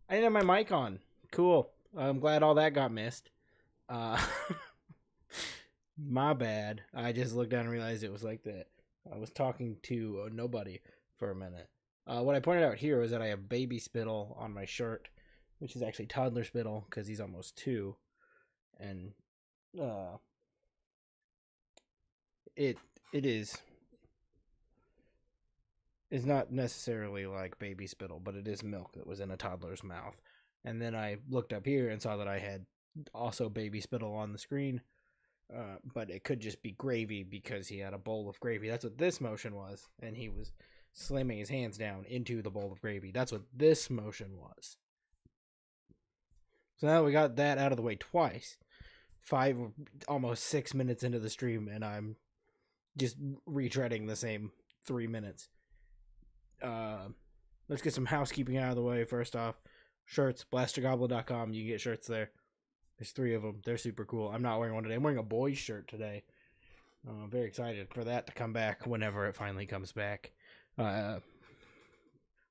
I didn't have my mic on. Cool. I'm glad all that got missed. Uh, my bad. I just looked down and realized it was like that. I was talking to nobody for a minute. What I pointed out here was that I have baby spittle on my shirt, which is actually toddler spittle because he's almost 2, and uh, it it is not necessarily like baby spittle, but it is milk that was in a toddler's mouth. And then I looked up here and saw that I had also baby spittle on the screen, but it could just be gravy because he had a bowl of gravy. That's what this motion was, and he was slamming his hands down into the bowl of gravy. That's what this motion was. So now we got that out of the way twice. Almost 6 minutes into the stream, and I'm just retreading the same 3 minutes. Let's get some housekeeping out of the way. First off, shirts, blastergoblin.com. You can get shirts there. There's 3 of them. They're super cool. I'm not wearing one today. I'm wearing a boys shirt today. I'm very excited for that to come back whenever it finally comes back.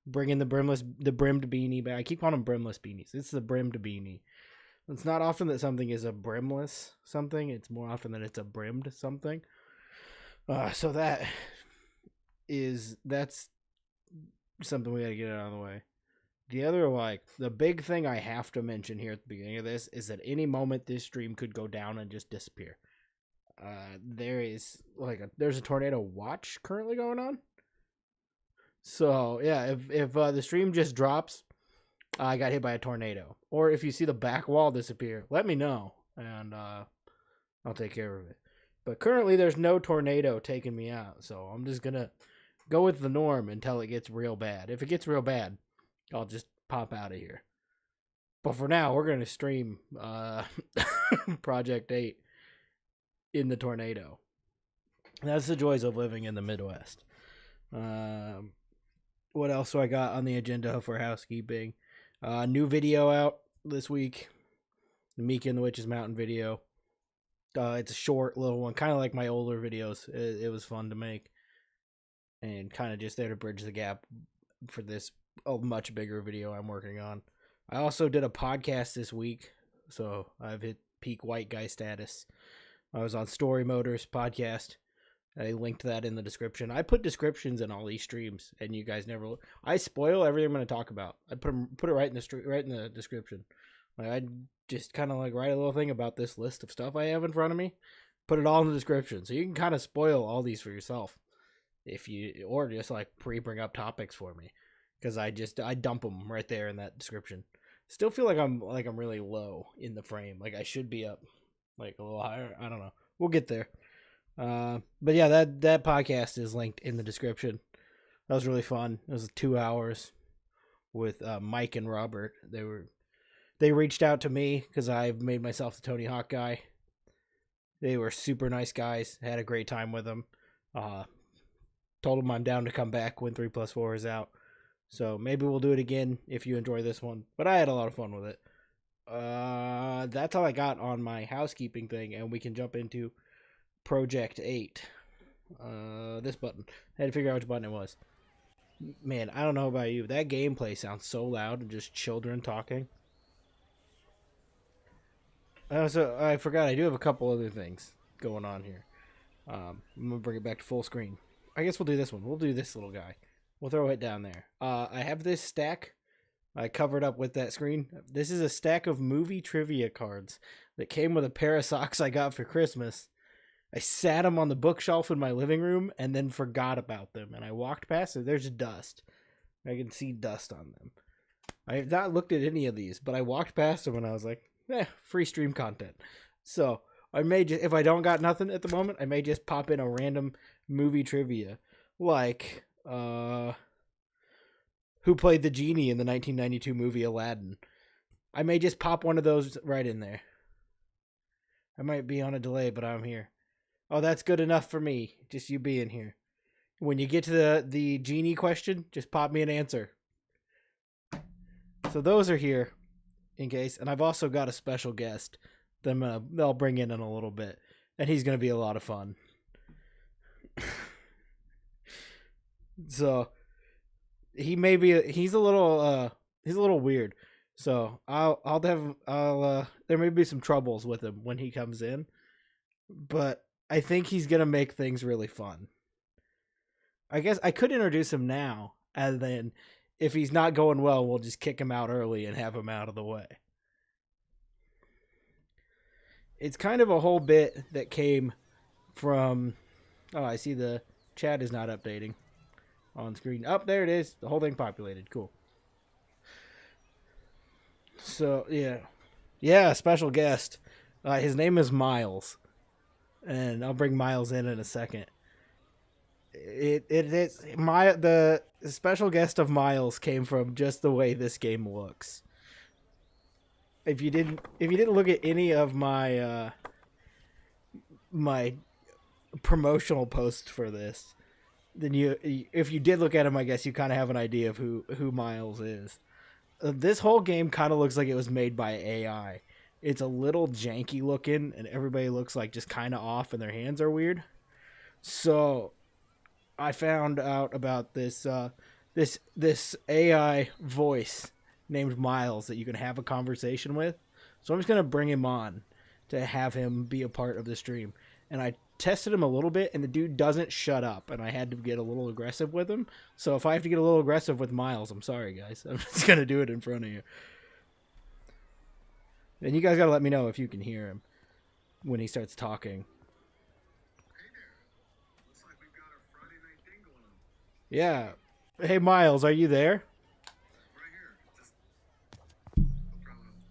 Bringing the brimmed beanie back. I keep calling them brimless beanies. It's the brimmed beanie. It's not often that something is a brimless something. It's more often that it's a brimmed something. So that's something we gotta get out of the way. The other, the big thing I have to mention here at the beginning of this is that any moment this stream could go down and just disappear. There's a tornado watch currently going on. So yeah, if the stream just drops, I got hit by a tornado, or if you see the back wall disappear, let me know and I'll take care of it. But currently, there's no tornado taking me out, so I'm just gonna go with the norm until it gets real bad. If it gets real bad, I'll just pop out of here. But for now, we're gonna stream Project 8 in the tornado. That's the joys of living in the Midwest. What else do I got on the agenda for housekeeping? New video out this week. The Meek and the Witch's Mountain video. It's a short little one, kind of like my older videos. It was fun to make. And kind of just there to bridge the gap for this much bigger video I'm working on. I also did a podcast this week, so I've hit peak white guy status. I was on Story Motors podcast. I linked that in the description. I put descriptions in all these streams, and you guys never. I spoil everything I'm going to talk about. I put it right in the description. I just kind of write a little thing about this list of stuff I have in front of me. Put it all in the description, so you can kind of spoil all these for yourself, or just bring up topics for me, because I dump them right there in that description. Still feel like I'm really low in the frame. I should be up a little higher. I don't know. We'll get there. But yeah, that podcast is linked in the description. That was really fun. It was 2 hours with Mike and Robert. They reached out to me because I've made myself the Tony Hawk guy. They were super nice guys. Had a great time with them. Told them I'm down to come back when 3+4 is out. So maybe we'll do it again if you enjoy this one. But I had a lot of fun with it. That's all I got on my housekeeping thing, and we can jump into Project 8. This button. I had to figure out which button it was. Man, I don't know about you. That gameplay sounds so loud and just children talking. So I forgot I do have a couple other things going on here. I'm gonna bring it back to full screen. I guess we'll do this one. We'll do this little guy. We'll throw it down there. I have this stack I covered up with that screen. This is a stack of movie trivia cards that came with a pair of socks I got for Christmas. I sat them on the bookshelf in my living room and then forgot about them. And I walked past it. There's dust. I can see dust on them. I have not looked at any of these, but I walked past them and I was like, free stream content. So I may just, if I don't got nothing at the moment, I may just pop in a random movie trivia. Who played the genie in the 1992 movie Aladdin? I may just pop one of those right in there. I might be on a delay, but I'm here. Oh, that's good enough for me. Just you being here. When you get to the genie question, just pop me an answer. So those are here in case. And I've also got a special guest that I'll bring in a little bit. And he's going to be a lot of fun. So he's a little weird. So there may be some troubles with him when he comes in, but I think he's gonna make things really fun. I guess I could introduce him now, and then if he's not going well, we'll just kick him out early and have him out of the way. It's kind of a whole bit that came from. Oh, I see the chat is not updating on screen. Up there it is. The whole thing populated. Cool. So yeah, special guest. His name is Miles, and I'll bring Miles in a second. It is the special guest of Miles came from just the way this game looks. If you didn't look at any of my my promotional posts for this, then if you did look at him, I guess you kind of have an idea of who Miles is. This whole game kind of looks like it was made by AI. It's a little janky looking, and everybody looks like just kind of off, and their hands are weird. So I found out about this this AI voice named Miles that you can have a conversation with. So I'm just gonna bring him on to have him be a part of the stream. And I tested him a little bit, and the dude doesn't shut up, and I had to get a little aggressive with him. So if I have to get a little aggressive with Miles, I'm sorry, guys. I'm just gonna do it in front of you. And you guys gotta let me know if you can hear him when he starts talking. Yeah. Hey, Miles, are you there?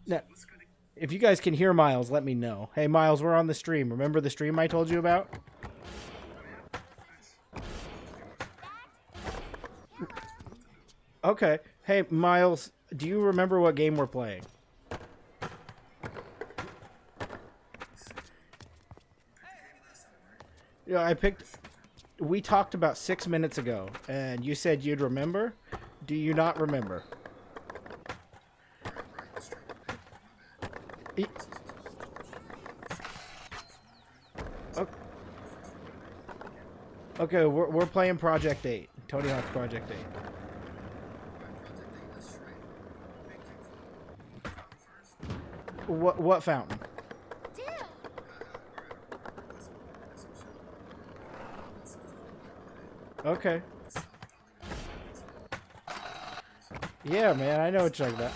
Now, if you guys can hear Miles, let me know. Hey, Miles, we're on the stream. Remember the stream I told you about? Okay. Hey, Miles, do you remember what game we're playing? Yeah, we talked about 6 minutes ago, and you said you'd remember. Do you not remember? Okay, we're playing Project 8. Tony Hawk's Project 8. What fountain? Okay. Yeah, man, I know what you're talking about.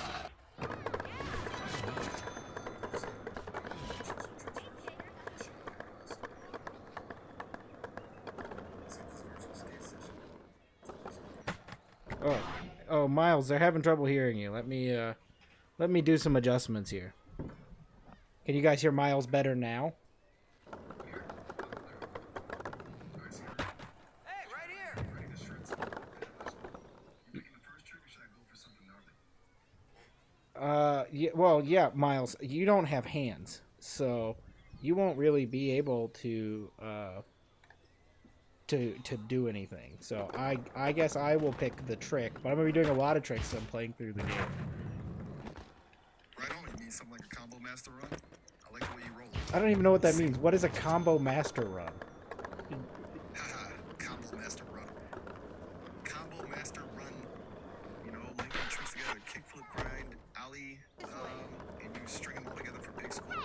Oh, Miles, they're having trouble hearing you. Let me do some adjustments here. Can you guys hear Miles better now? Yeah, Miles, you don't have hands, so you won't really be able to do anything. So I guess I will pick the trick, but I'm gonna be doing a lot of tricks as I'm playing through the game. Right on, you mean something like a combo master run? I like the way you roll. I don't even know what that means. What is a combo master run? Haha, combo master run. Combo master run. You know, linking tricks together, kickflip grind, ollie, and you string them all together for big scores.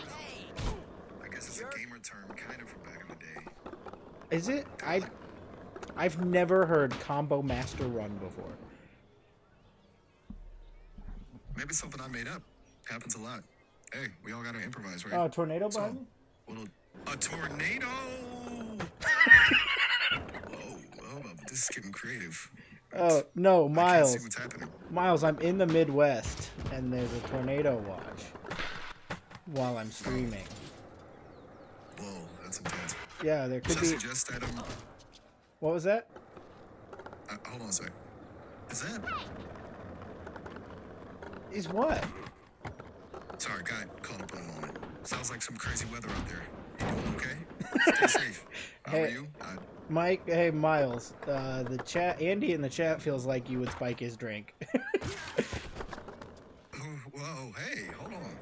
I guess it's a gamer term, kind of from back in the day. Is it? I've never heard combo master run before. Maybe something I made up. Happens a lot. Hey, we all gotta improvise, right? Oh, tornado button? A tornado! Whoa, this is getting creative. Oh, no, Miles. I can't see what's happening. Miles, I'm in the Midwest, and there's a tornado watch while I'm streaming. Whoa, that's intense. Yeah, there could be... Should I suggest that, What was that? Hold on a sec. Is that... Is what? Sorry, got caught up on a moment. Sounds like some crazy weather out there. You doing okay? Stay safe. How are you? Mike, hey, Miles. The chat, Andy in the chat feels like you would spike his drink. Whoa, hey, hold on.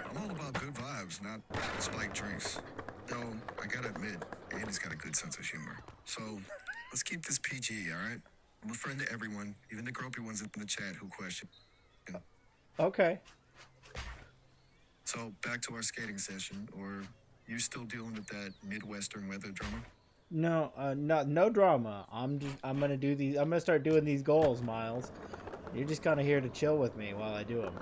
I'm all about good vibes, not spiked drinks. Though, I gotta admit, Andy's got a good sense of humor. So, let's keep this PG, alright? I'm a friend to everyone, even the gropey ones in the chat who question. Okay. So back to our skating session, or you still dealing with that Midwestern weather drama? No, no drama. I'm gonna do these. I'm gonna start doing these goals, Miles. You're just kind of here to chill with me while I do them.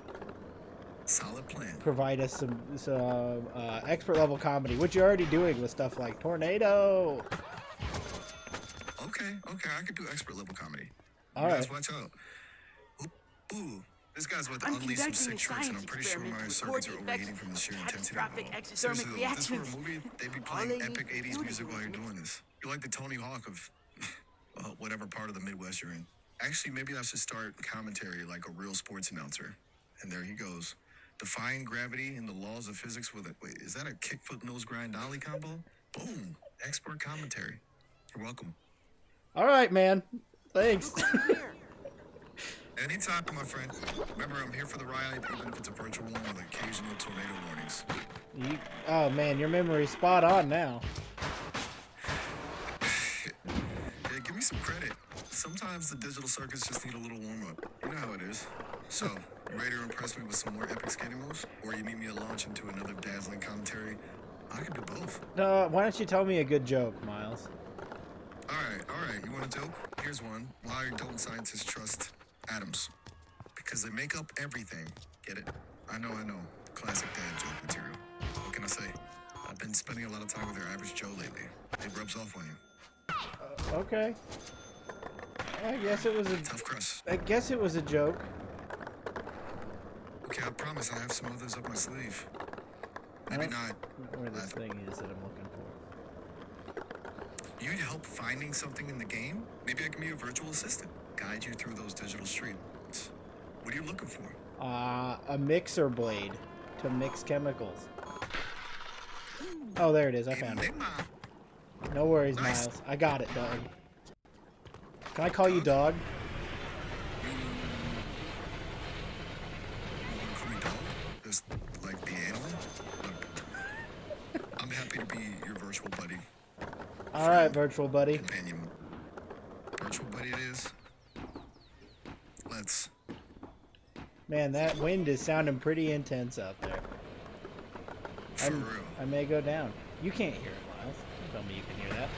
Solid plan. Provide us some expert level comedy, which you're already doing with stuff like Tornado. Okay, I could do expert level comedy. All You right. guys watch out. Ooh, this guy's about to unleash some sick tricks, and I'm pretty sure my circuits are overheating from the sheer intensity of it all. Seriously, though, if this were a movie, they'd be playing epic 80s music while you're doing this. You're like the Tony Hawk of whatever part of the Midwest you're in. Actually, maybe I should start commentary like a real sports announcer. And there he goes. Defying gravity and the laws of physics with it. Wait, is that a kick foot nose grind dolly combo? Boom. Expert commentary. You're welcome. All right, man. Thanks. Anytime, my friend. Remember, I'm here for the ride, even if it's a virtual one with occasional tornado warnings. Oh man, your memory's spot on now. Yeah, give me some credit. Sometimes the digital circuits just need a little warm-up. You know how it is. So, you ready to impress me with some more epic skating moves? Or you need me to launch into another dazzling commentary? I can do both. Why don't you tell me a good joke, Miles? All right. You want a joke? Here's one. Why don't scientists trust atoms? Because they make up everything. Get it? I know. Classic dad joke material. What can I say? I've been spending a lot of time with your average Joe lately. It rubs off on you. Okay. I guess it was a Tough crust. I guess it was a joke. Okay, I promise I have some others up my sleeve. Maybe not. Where this thing is that I'm looking for. You need help finding something in the game? Maybe I can be a virtual assistant. Guide you through those digital streets. What are you looking for? A mixer blade to mix chemicals. Oh, there it is. I found it. No worries, Nice. Miles. I got it, dog. Can I call you dog? Call me dog? Just like the animal? Look, I'm happy to be your virtual buddy. All right, virtual buddy. Companion. Virtual buddy it is. Let's. Man, that wind is sounding pretty intense out there. For real. I may go down. You can't hear it, Miles. Don't tell me you can hear that.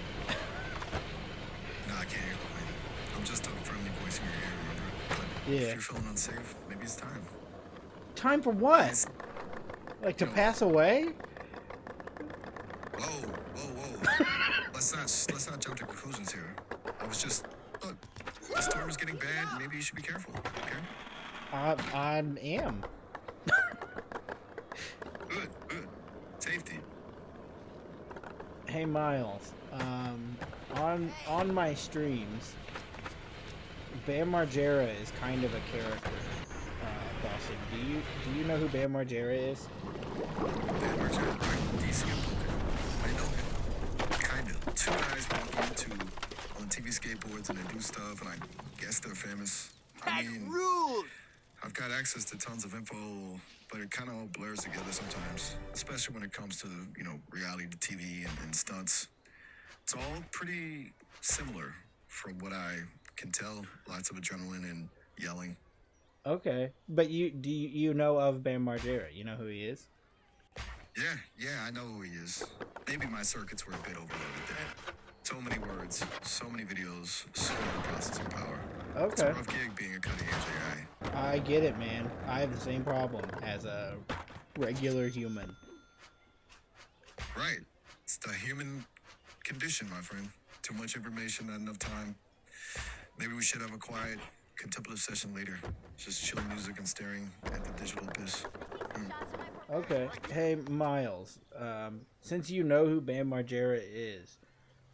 No, I can't hear the wind. I'm just a friendly voice in your ear, remember? But Yeah. if you're feeling unsafe, maybe it's time. Time for what? It's- Like to No. pass away? Whoa. let's not jump to conclusions here. I was just, look, the storm is getting bad. Maybe you should be careful, okay? I am. Good. Safety. Hey Miles, on my streams, Bam Margera is kind of a character. Crossing. Do you know who Bam Margera is? Bam Margera, right? DC and Poker. I know him. Kinda. Two guys walk into on TV skateboards and they do stuff, and I guess they're famous. I mean, I've got access to tons of info, but it kind of all blurs together sometimes, especially when it comes to, reality TV and stunts. It's all pretty similar from what I can tell. Lots of adrenaline and yelling. Okay, but you know of Bam Margera? You know who he is? Yeah, I know who he is. Maybe my circuits were a bit overloaded there. So many words, so many videos, so much processing power. It's a Okay, rough gig being a cutting edge AI. I get it, man. I have the same problem as a regular human. Right. It's the human condition, my friend. Too much information, not enough time. Maybe we should have a quiet, contemplative session later. Just chill music and staring at the digital abyss. Okay, hey Miles, since you know who Bam Margera is,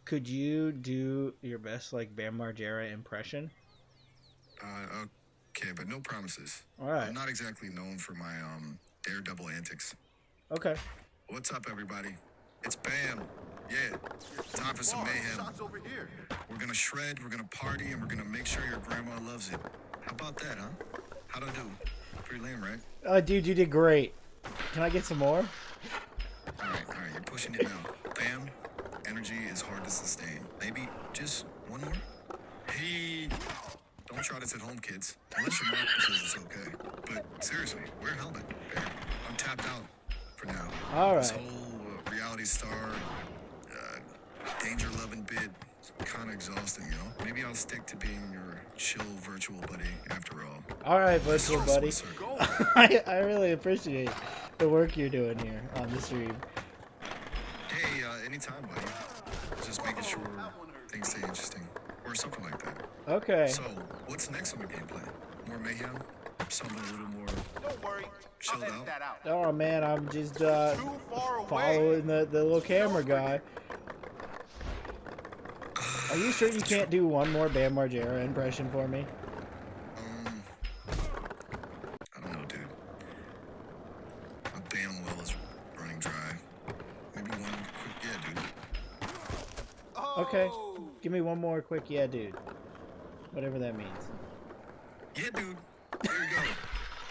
could you do your best Bam Margera impression? Okay, but no promises. All right. I'm not exactly known for my daredevil antics. Okay. What's up, everybody? It's Bam. Yeah, time for some mayhem. We're gonna shred, we're gonna party, and we're gonna make sure your grandma loves it. How about that, huh? How'd I do? Pretty lame, right? Dude, you did great. Can I get some more? All right, you're pushing it now. Bam, energy is hard to sustain. Maybe just one more? Hey, Don't try this at home, kids. Unless your mom says it's okay. But seriously, wear a helmet. There. I'm tapped out for now. All This right. whole reality star, danger-loving bit is kind of exhausting, you know? Maybe I'll stick to being your chill virtual buddy after all. All right, virtual Trust me, buddy. sir. I really appreciate the work you're doing here on the stream. Hey, anytime, buddy. Just making sure things stay interesting. Or something like that. Okay. So, what's next on the gameplay? More mayhem? Something a little more Don't worry. chilled I'll out? edit that out. Oh man, I'm just Too far away. following the little camera guy. Are you sure you can't do one more Bam Margera impression for me? I don't know, dude. My bam well is running dry. Maybe one quick yeah, dude. Okay. Oh. Give me one more quick yeah, dude. Whatever that means. Yeah, dude. There you go.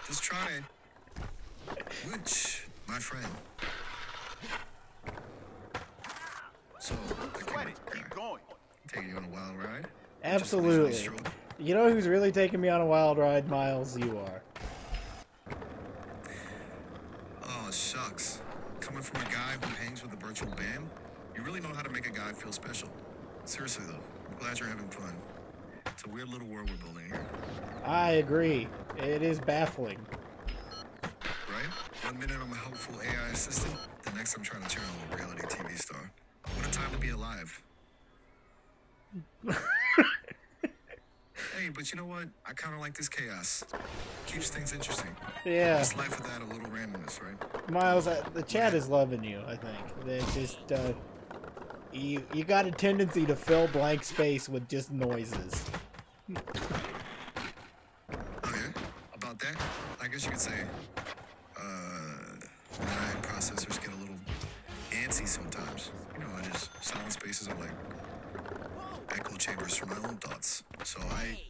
Just try. Which, my friend. So, the Sweat camera it. guy, Keep going. taking you on a wild ride? Absolutely. Just leisurely stroll? You know who's really taking me on a wild ride, Miles? You are. Oh, shucks. Coming from a guy who hangs with a virtual band, you really know how to make a guy feel special. Seriously, though, I'm glad you're having fun. It's a weird little world we're building here, I agree. It is baffling. right? 1 minute I'm a helpful AI assistant, the next I'm trying to turn on a reality TV star. What a time to be alive. Hey, but you know what? I kind of like this chaos. Keeps things interesting. Yeah. It's life without a little randomness, right? Miles, the chat is loving you, I think. They just, you got a tendency to fill blank space with just noises. Oh, yeah? About that? I guess you could say, my processors get a little antsy sometimes. You know, silent spaces are like echo chambers for my own thoughts. So I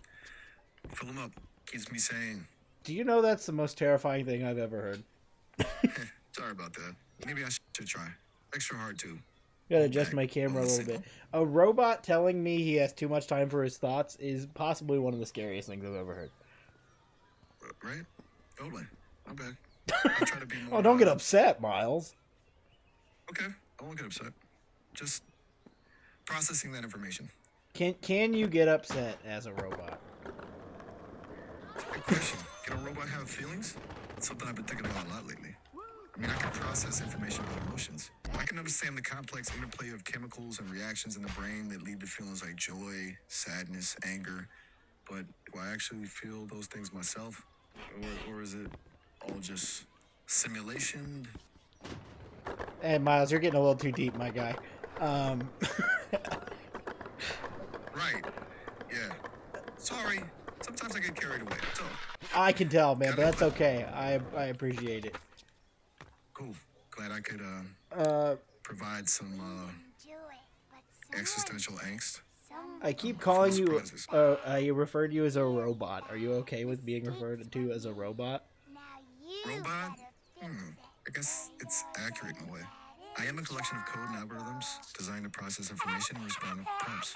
fill them up. Keeps me sane. Do you know that's the most terrifying thing I've ever heard? Sorry about that. Maybe I should try. Extra hard, too. Gotta adjust my camera a little bit. A robot telling me he has too much time for his thoughts is possibly one of the scariest things I've ever heard. Right? Totally. I'm back. I'll try to be more... Oh, don't get upset, Miles. Okay. I won't get upset. Just processing that information. Can you get upset as a robot? Good question. Can a robot have feelings? It's something I've been thinking about a lot lately. I mean, I can process information about emotions. I can understand the complex interplay of chemicals and reactions in the brain that lead to feelings like joy, sadness, anger. But do I actually feel those things myself? Or is it all just simulation? Hey, Miles, you're getting a little too deep, my guy. Right. Yeah. Sorry. Sometimes I get carried away. So, I can tell, man, but that's okay. I appreciate it. cool. Glad I could provide some existential angst. I keep calling you. You referred to you as a robot. Are you okay with being referred to as a robot? Robot? I guess it's accurate in a way. I am a collection of code and algorithms designed to process information and respond to prompts.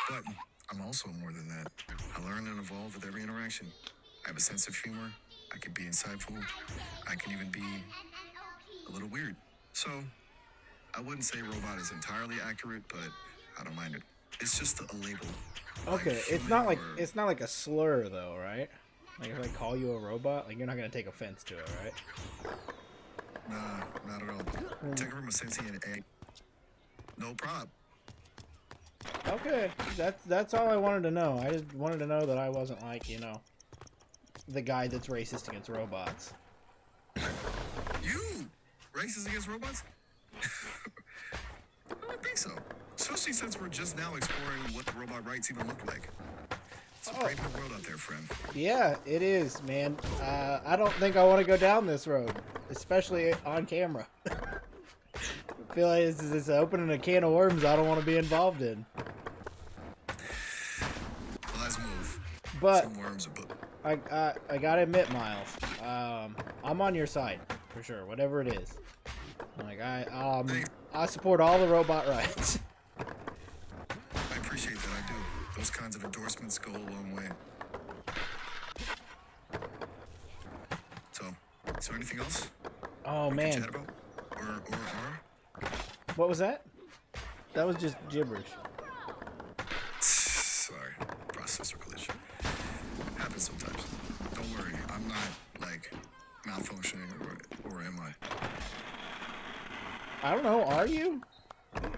But I'm also more than that. I learn and evolve with every interaction. I have a sense of humor. I can be insightful. I can even be a little weird. So, I wouldn't say robot is entirely accurate, but I don't mind it. It's just a label. Okay, Like it's not like human or- it's not like a slur though, right? Like if I call you a robot, like you're not gonna take offense to it, right? Nah, not at all. Take it from a sentient egg. No prob. Okay, that's all I wanted to know. I just wanted to know that I wasn't like, you know, the guy that's racist against robots. You? Racist against robots? I don't think so. Especially since we're just now exploring what the robot rights even look like. It's a brave new world out there, friend. Yeah, it is, man. I don't think I want to go down this road, especially on camera. I feel like this is opening a can of worms I don't want to be involved in. Well, let's move. But Some worms are I gotta admit, Miles, I'm on your side for sure. Whatever it is, like I support all the robot rights. I appreciate that, I do. Those kinds of endorsements go a long way. So anything else Oh, we can man. chat about? Or? What was that? That was just gibberish. Sorry, processor glitch. Happens sometimes. Don't worry, I'm not, like, malfunctioning, or am I? I don't know, are you?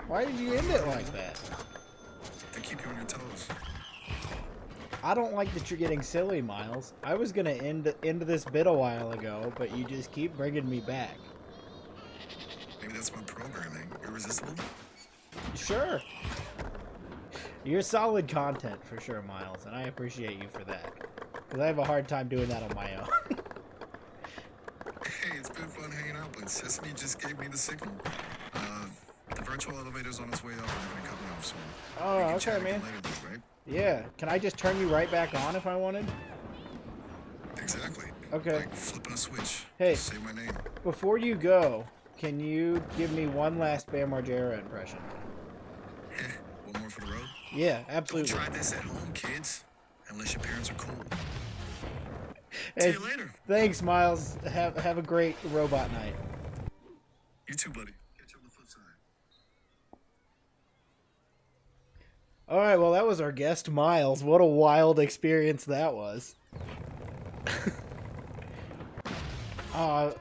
Why did you end it like that? To keep you on your toes. I don't like that you're getting silly, Miles. I was gonna end this bit a while ago, but you just keep bringing me back. Maybe that's my programming. Irresistible? Sure. You're solid content for sure, Miles, and I appreciate you for that. Because I have a hard time doing that on my own. Hey, it's been fun hanging out, but Sesame just gave me the signal. The virtual elevator's on its way up, and they're gonna cut me off soon. Oh, We can okay, chat man. again later, though, right? Yeah. Can I just turn you right back on if I wanted? Exactly. Okay. Like flipping a switch. Hey. Just say my name. Before you go, can you give me one last Bam Margera impression? One more for the road? Yeah, Don't absolutely. try this at home, kids. Unless your parents are cool. Hey, See you later. thanks, Miles. Have a great robot night. You too, buddy. Catch you on the flip side. All right, well, that was our guest, Miles. What a wild experience that was. I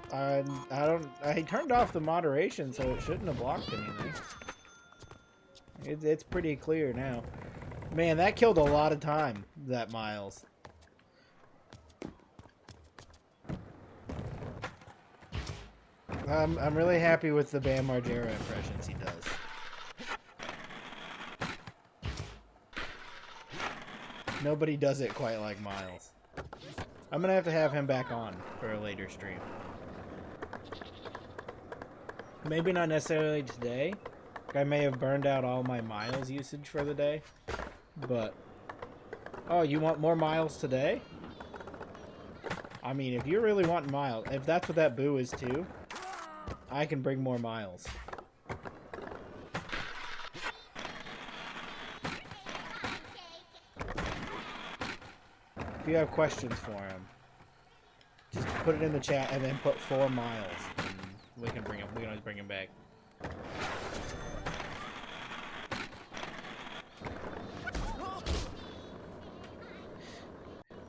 turned off the moderation, so it shouldn't have blocked anything. It's pretty clear now. Man, that killed a lot of time, that Miles. I'm really happy with the Bam Margera impressions he does. Nobody does it quite like Miles. I'm gonna have him back on for a later stream. Maybe not necessarily today. I may have burned out all my Miles usage for the day. But... Oh, you want more Miles today? I mean, if you really want Miles, if that's what that boo is too, I can bring more Miles. If you have questions for him, just put it in the chat and then put 4 Miles, and we can bring him. We can always bring him back.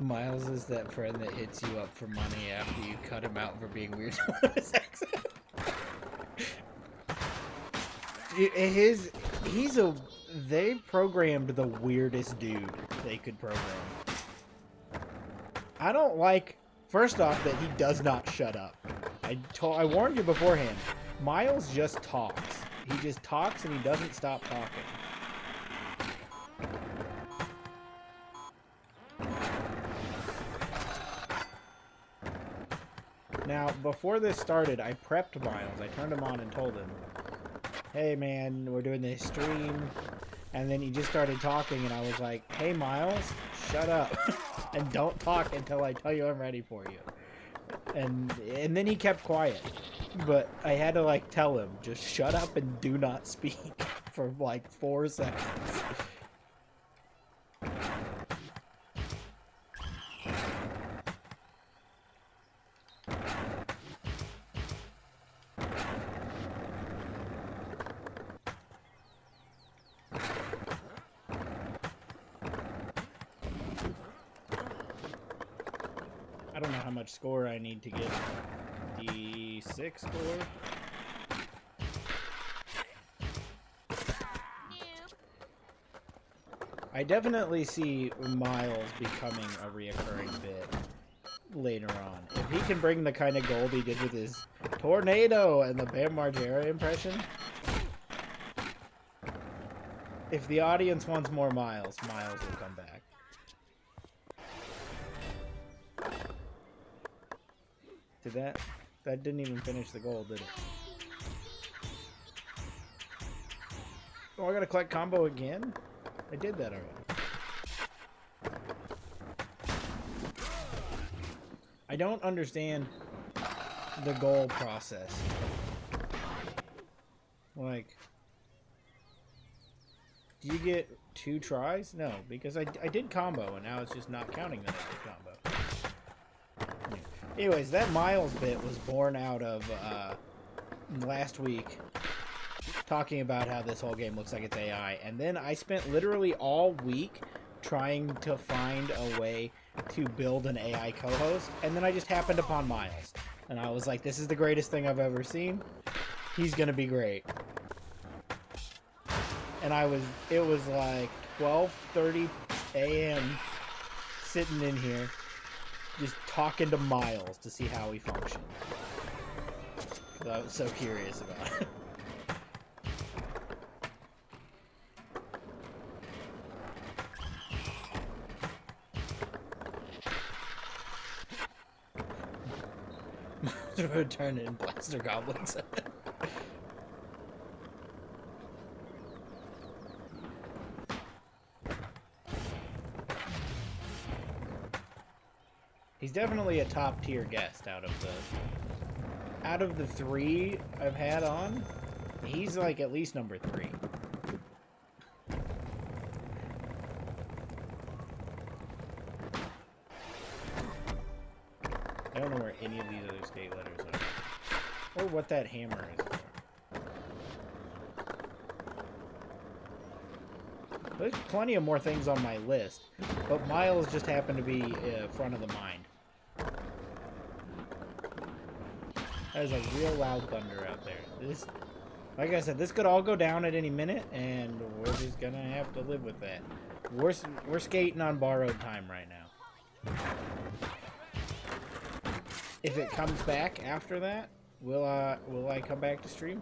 Miles is that friend that hits you up for money after you cut him out for being weird to his accent. They programmed the weirdest dude they could program. I don't like, first off, that he does not shut up. I warned you beforehand. Miles just talks. He just talks and he doesn't stop talking. Now, before this started, I prepped Miles. I turned him on and told him, hey man, we're doing this stream. And then he just started talking and I was like, hey Miles, shut up. And don't talk until I tell you I'm ready for you. And then he kept quiet. But I had to like tell him, just shut up and do not speak for like 4 seconds. I don't know how much score I need to get D6 score. I definitely see Miles becoming a reoccurring bit later on. If he can bring the kind of gold he did with his tornado and the Bam Margera impression. If the audience wants more Miles, Miles will come back. Did that? That didn't even finish the goal, did it? Oh, I gotta collect combo again? I did that already. I don't understand the goal process. Like, do you get 2 tries? No, because I did combo and now it's just not counting that I did combo. Anyways, that Miles bit was born out of last week talking about how this whole game looks like it's AI, and then I spent literally all week trying to find a way to build an AI co-host, and then I just happened upon Miles, and I was like, this is the greatest thing I've ever seen. He's gonna be great. And it was like 12:30 a.m. sitting in here just talking to Miles to see how he functioned. Because I was so curious about it. Turn it in blaster goblins. He's definitely a top tier guest out of the 3 I've had on. He's like at least number 3. I don't know where any of these other skate letters are. Or what that hammer is for. There's plenty of more things on my list, but Miles just happened to be front of the mind. There's a real loud thunder out there. This, like I said, this could all go down at any minute, and we're just gonna have to live with that. We're skating on borrowed time right now. If it comes back after that, will I come back to stream?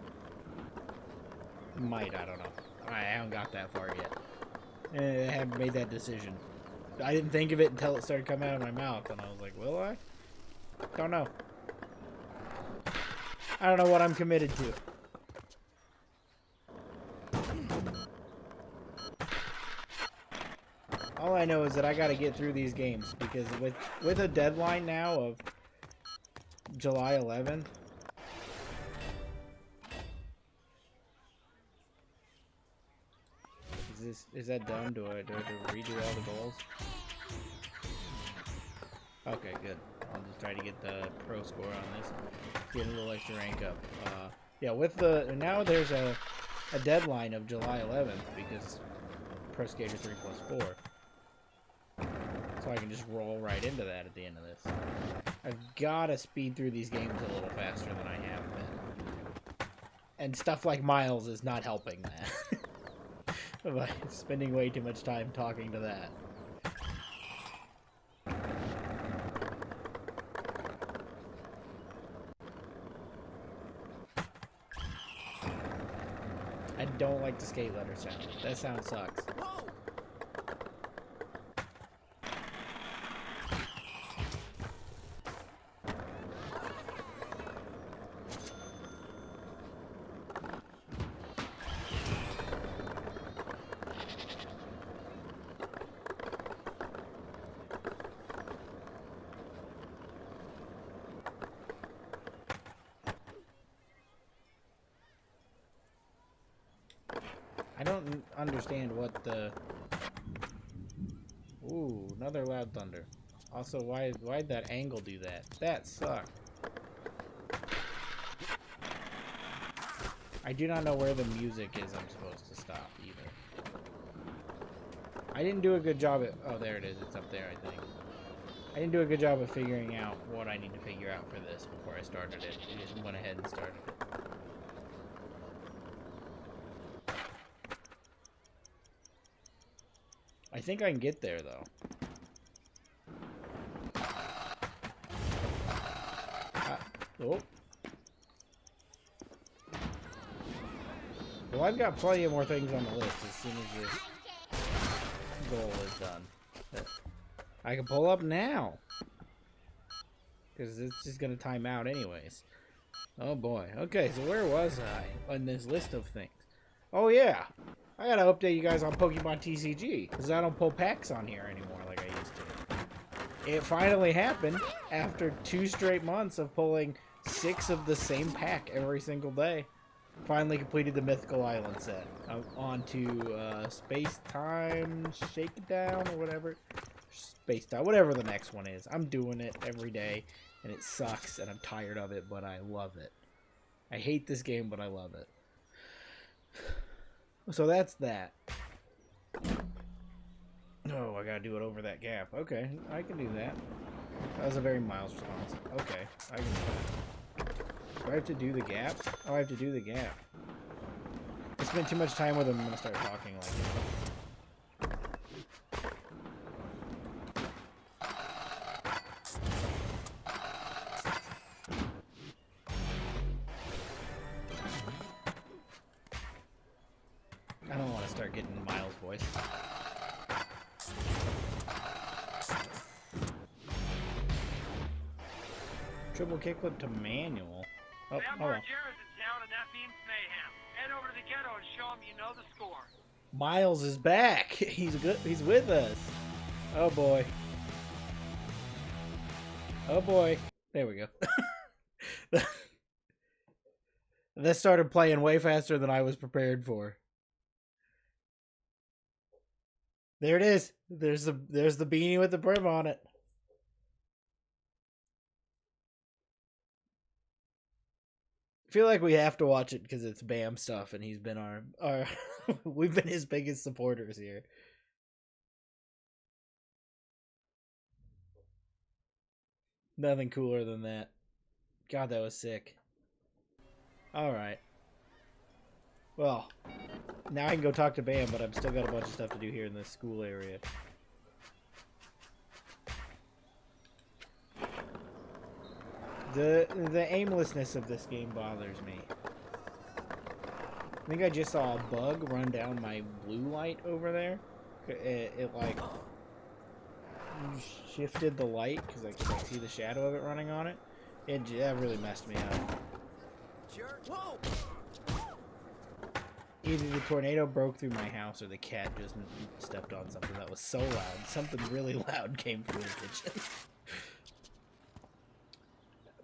Might, I don't know. I haven't got that far yet. I haven't made that decision. I didn't think of it until it started coming out of my mouth, and I was like, will I? Don't know. I don't know what I'm committed to. All I know is that I gotta get through these games, because with a deadline now of July 11th, is that done? Do I have to redo all the goals? Okay, good. I'll just try to get the pro score on this. Get a little extra rank up. Yeah, with the now there's a deadline of July 11th because Pro Skater 3+4. So I can just roll right into that at the end of this. I've got to speed through these games a little faster than I have been. And stuff like Miles is not helping that. By spending way too much time talking to that. I don't like the skate letter sound. That sound sucks. I don't understand what the... Ooh, another loud thunder. Also, why'd that angle do that? That sucked. I do not know where the music is I'm supposed to stop, either. I didn't do a good job at... Oh, there it is. It's up there, I think. I didn't do a good job of figuring out what I need to figure out for this before I started it. I just went ahead and started it. I think I can get there, though. Oh. Well, I've got plenty of more things on the list as soon as this goal is done. I can pull up now. Because it's just going to time out anyways. Oh, boy. Okay, so where was I on this list of things? Oh, yeah. I gotta update you guys on Pokemon TCG, because I don't pull packs on here anymore like I used to. It finally happened after 2 straight months of pulling 6 of the same pack every single day. Finally completed the Mythical Island set. I'm on to Space Time Shakedown or whatever. Space Time, whatever the next one is. I'm doing it every day And it sucks, and I'm tired of it, but I love it. I hate this game, but I love it. So that's that. Oh, I gotta do it over that gap. Okay, I can do that. That was a very Miles response. Okay, I can do that. Do I have to do the gap? Oh, I have to do the gap. I spent too much time with him. I'm gonna start talking like him. I don't want to start getting Miles' voice. Triple kickflip to manual. Oh, hold on. Head over to the ghetto and show him you know the score. Miles is back. He's good. He's with us. Oh boy. Oh boy. There we go. That started playing way faster than I was prepared for. There it is. There's the beanie with the brim on it. I feel like we have to watch it because it's Bam stuff, and he's been our we've been his biggest supporters here. Nothing cooler than that. God, that was sick. Alright. Well, now I can go talk to Bam, but I've still got a bunch of stuff to do here in this school area. The aimlessness of this game bothers me. I think I just saw a bug run down my blue light over there. It like shifted the light because I could see the shadow of it running on it. That really messed me up. Whoa! Either the tornado broke through my house or the cat just stepped on something that was so loud. Something really loud came through the kitchen.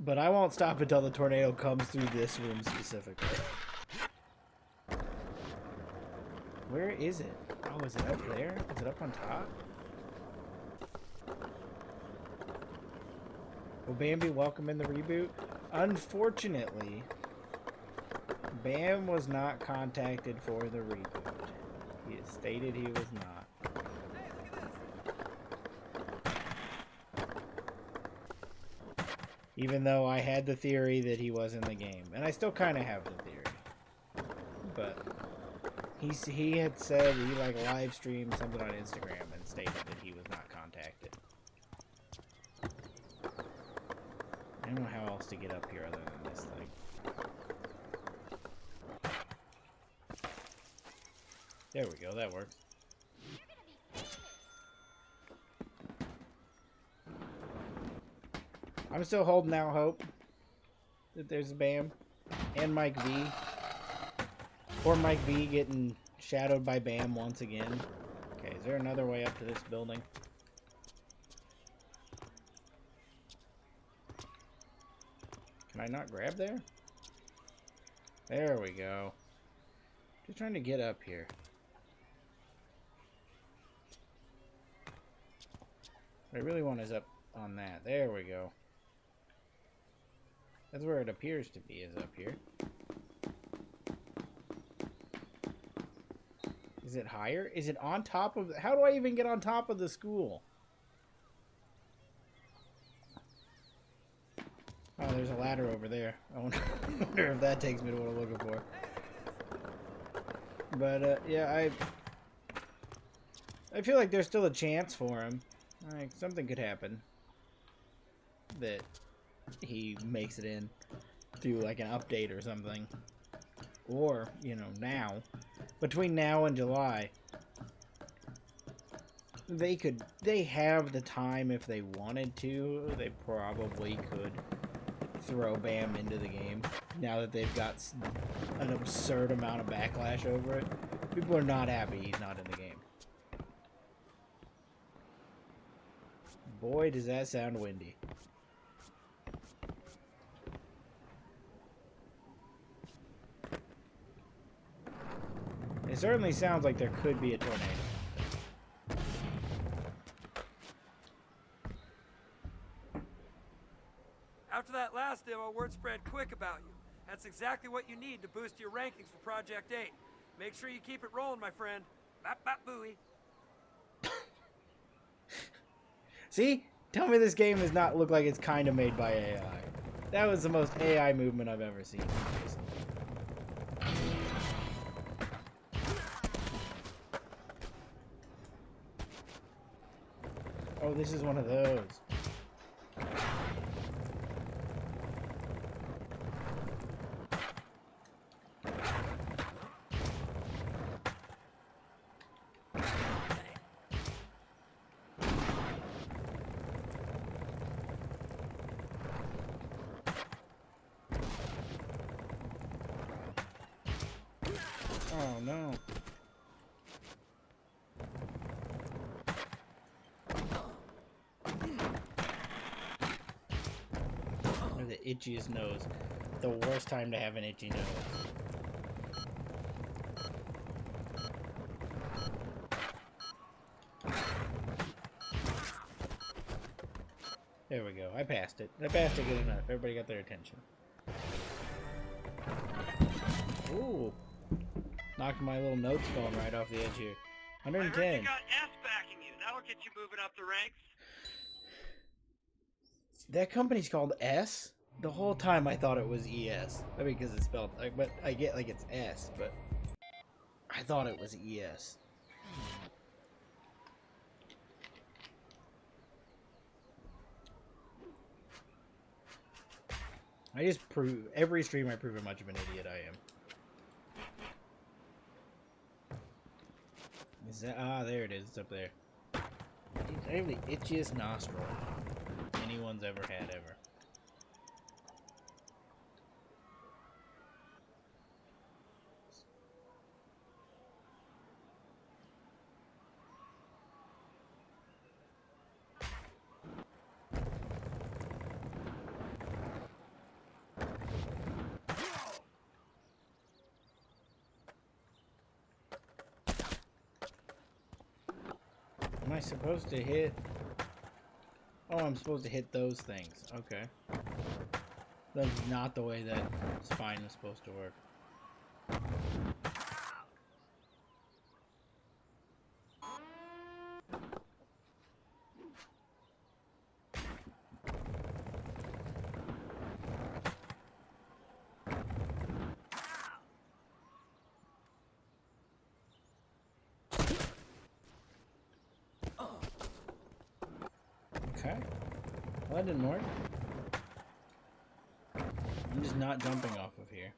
But I won't stop until the tornado comes through this room specifically. Where is it? Oh, is it up there? Is it up on top? Will Bam be welcome in the reboot? Unfortunately, Bam was not contacted for the reboot. He has stated he was not. Even though I had the theory that he was in the game. And I still kind of have the theory. But he had said he like live streamed something on Instagram and stated that he was not contacted. I don't know how else to get up here other than this thing. There we go, that works. I'm still holding out hope that there's Bam and Mike V. Or Mike V getting shadowed by Bam once again. Okay, is there another way up to this building? Can I not grab there? There we go. Just trying to get up here. What I really want is up on that. There we go. That's where it appears to be, is up here. Is it higher? Is it on top of... How do I even get on top of the school? Oh, there's a ladder over there. I wonder if that takes me to what I'm looking for. But, yeah, I feel like there's still a chance for him. Like, something could happen. That he makes it in through, like, an update or something. Or, you know, now. Between now and July. They have the time if they wanted to. They probably could throw Bam into the game. Now that they've got an absurd amount of backlash over it. People are not happy he's not in the game. Boy, does that sound windy. It certainly sounds like there could be a tornado. know a word spread quick about you. That's exactly what you need to boost your rankings for Project 8. Make sure you keep it rolling, my friend. Bap bap booey. See? Tell me this game does not look like it's kind of made by AI. That was the most AI movement I've ever seen. Oh, this is one of those. Oh no. Or the itchiest nose. The worst time to have an itchy nose. There we go. I passed it. I passed it good enough. Everybody got their attention. Ooh. Knocked my little notes phone right off the edge here. I heard 110. you got S backing you. That'll get you moving up the ranks. That company's called S? The whole time I thought it was ES. I mean, because it's spelled, like, but I get like it's S, but I thought it was ES. I just prove, every stream I prove how much of an idiot I am. Is that, there it is, it's up there. I have the itchiest nostril anyone's ever had, ever. Am I supposed to hit? Oh, I'm supposed to hit those things. Okay. That's not the way that spine is supposed to work. Okay. Well, that didn't work. I'm just not jumping off of here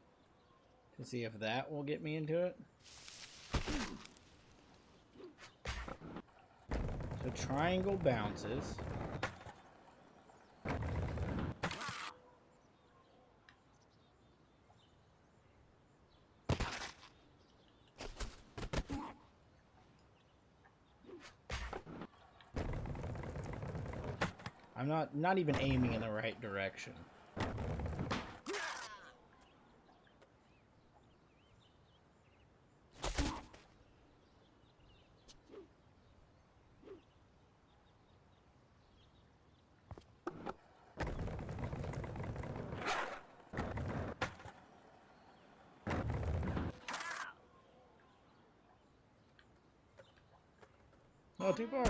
to see if that will get me into it. So triangle bounces. I'm not even aiming in the right direction. Oh, too far.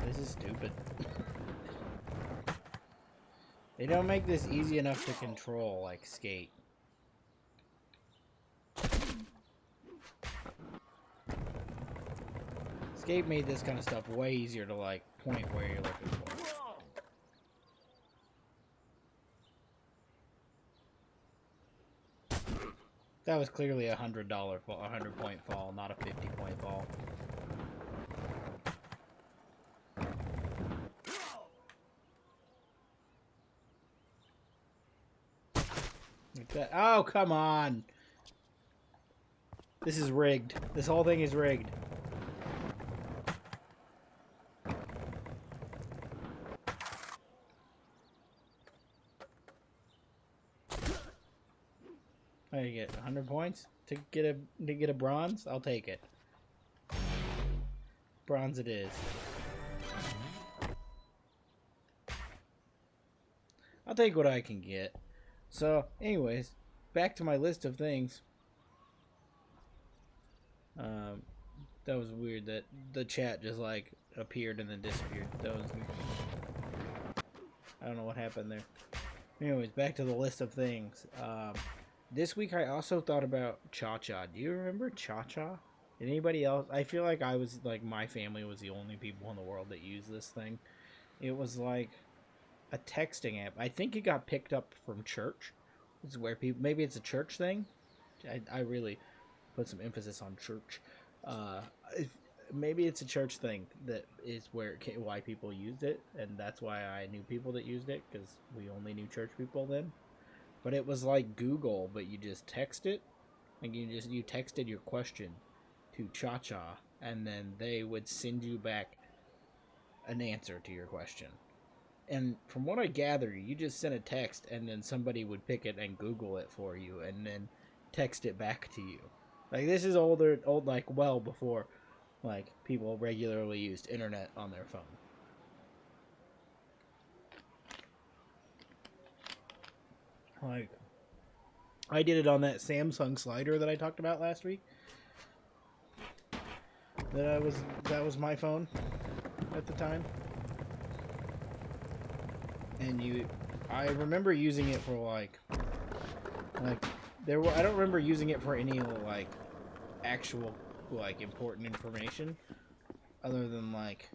This is stupid. They don't make this easy enough to control like Skate. Skate made this kind of stuff way easier to like point where you're looking for. That was clearly $100 fall, 100-point fall, not a 50-point fall. Like that. Oh, come on! This is rigged. This whole thing is rigged. What do you get? 100 points to get a bronze? I'll take it. Bronze it is. take what I can get. So, anyways, back to my list of things. That was weird that the chat just like appeared and then disappeared. That was weird. I don't know what happened there. Anyways, back to the list of things. This week I also thought about cha-cha. Do you remember cha-cha? Did anybody else? I feel like I was like my family was the only people in the world that used this thing. It was like a texting app. I think it got picked up from church. It's where people, maybe it's a church thing. I really put some emphasis on church. Maybe it's a church thing that is why people used it, and that's why I knew people that used it, because we only knew church people then. But it was like Google, but you just text it, like you texted your question to cha-cha, and then they would send you back an answer to your question. And from what I gather, you just sent a text, and then somebody would pick it and Google it for you, and then text it back to you. Like, this is old, like, well before, like, people regularly used internet on their phone. Like, I did it on that Samsung slider that I talked about last week. That was my phone at the time. And I remember using it for I don't remember using it for any like actual like important information, other than like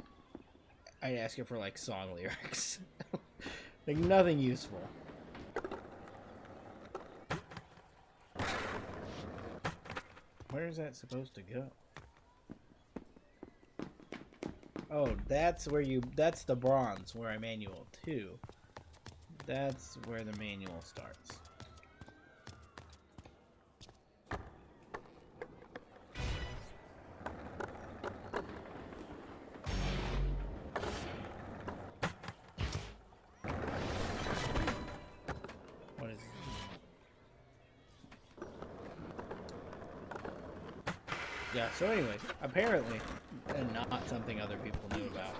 I'd ask it for like song lyrics, like nothing useful. Where is that supposed to go? Oh, that's the bronze where I manual too. That's where the manual starts. What is it? Yeah, so anyways, apparently, and not something other people knew about,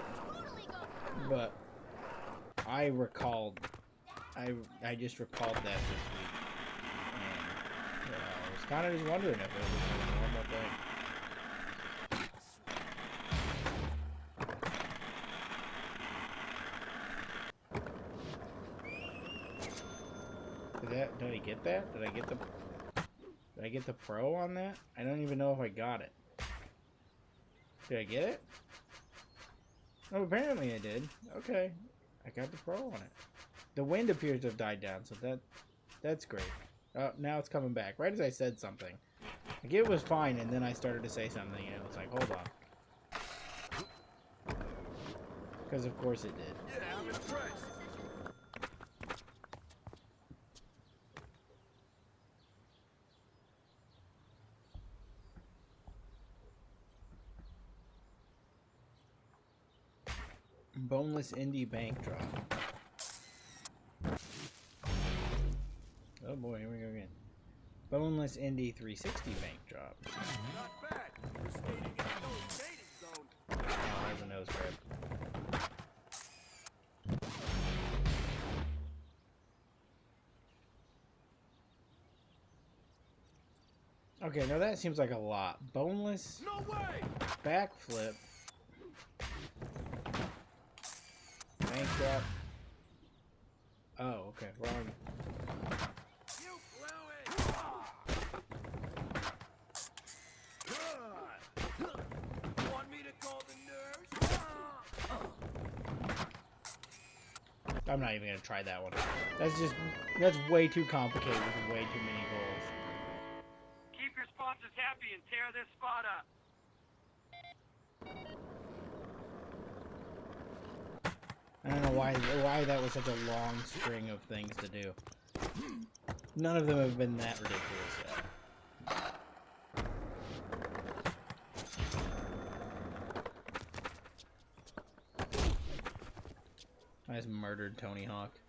but I just recalled that this week, and I was kind of just wondering if it was a normal thing. Did I get that? Did I get the pro on that? I don't even know if I got it. Did I get it? Oh, apparently I did. Okay. I got the pro on it. The wind appears to have died down, so that's great. Now it's coming back. Right as I said something. Like, it was fine, and then I started to say something, and it was like, hold on. Because of course it did. Yeah, I'm impressed. Boneless indie bank drop. Oh boy, here we go again. Boneless indie 360 bank drop. Not bad. We're skating in a no skating zone. Oh, there's a nose grab. Okay, now that seems like a lot. Boneless No way! backflip. Bank drop. Oh, okay, wrong. You blew it! Want me to call the nurse? I'm not even gonna try that one. That's way too complicated with way too many goals. Keep your sponsors happy and tear this spot up. I don't know why that was such a long string of things to do. None of them have been that ridiculous yet. I just murdered Tony Hawk.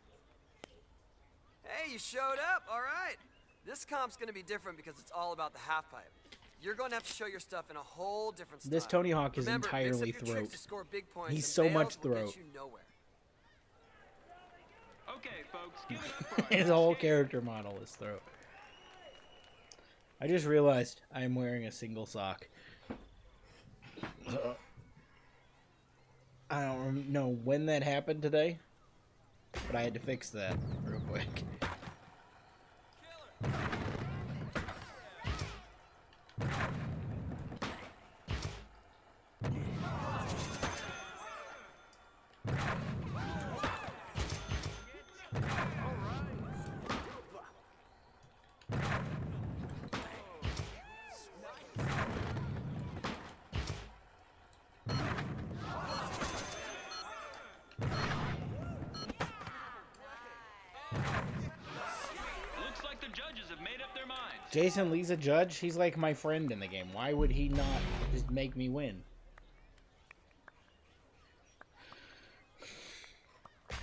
Hey, you showed up, all right. This comp's gonna be different because it's all about the half pipe. You're going to have to show your stuff in a whole different style. This Tony Hawk is Remember, entirely mix up your tricks throat. to score big points, He's and so fails much will throat. get you nowhere. Okay, folks, give it up for our His whole skater. character model is throat. I just realized I am wearing a single sock. I don't know when that happened today, but I had to fix that real quick. Looks like the judges have made up their minds. Jason Lee's a judge? He's like my friend in the game. Why would he not just make me win?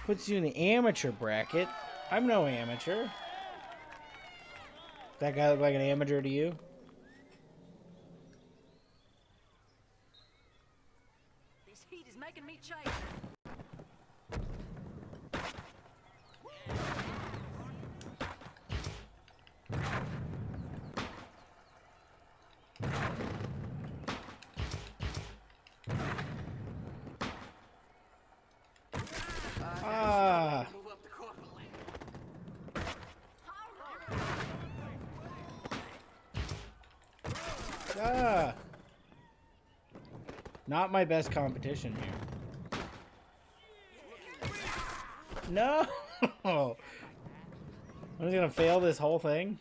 Puts you in the amateur bracket. I'm no amateur. That guy look like an amateur to you? This heat is making me change. Ah. Move up the corporal. Ah. Not my best competition here. No. I'm just gonna fail this whole thing.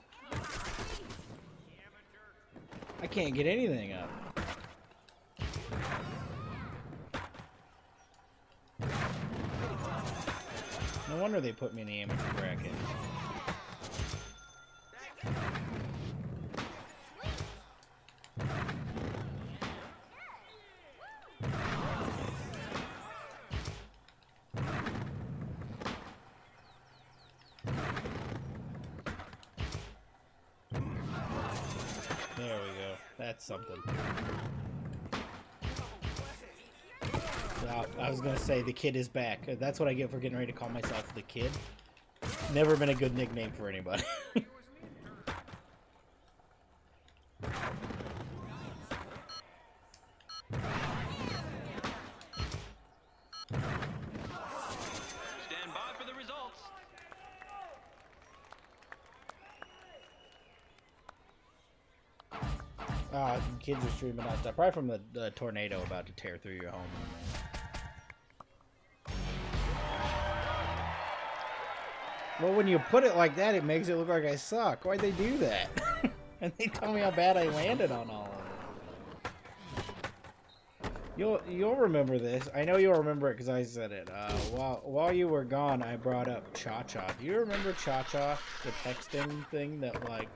I can't get anything up. No wonder they put me in the amateur bracket. There we go. That's something. I was gonna say the kid is back. That's what I get for getting ready to call myself the kid. Never been a good nickname for anybody. Stand by for the results. Kids are streaming nonstop. Probably from the tornado about to tear through your home. Well, when you put it like that, it makes it look like I suck. Why'd they do that? And they tell me how bad I landed on all of them. You'll remember this. I know you'll remember it because I said it. While you were gone, I brought up Cha-Cha. Do you remember Cha-Cha, the texting thing that like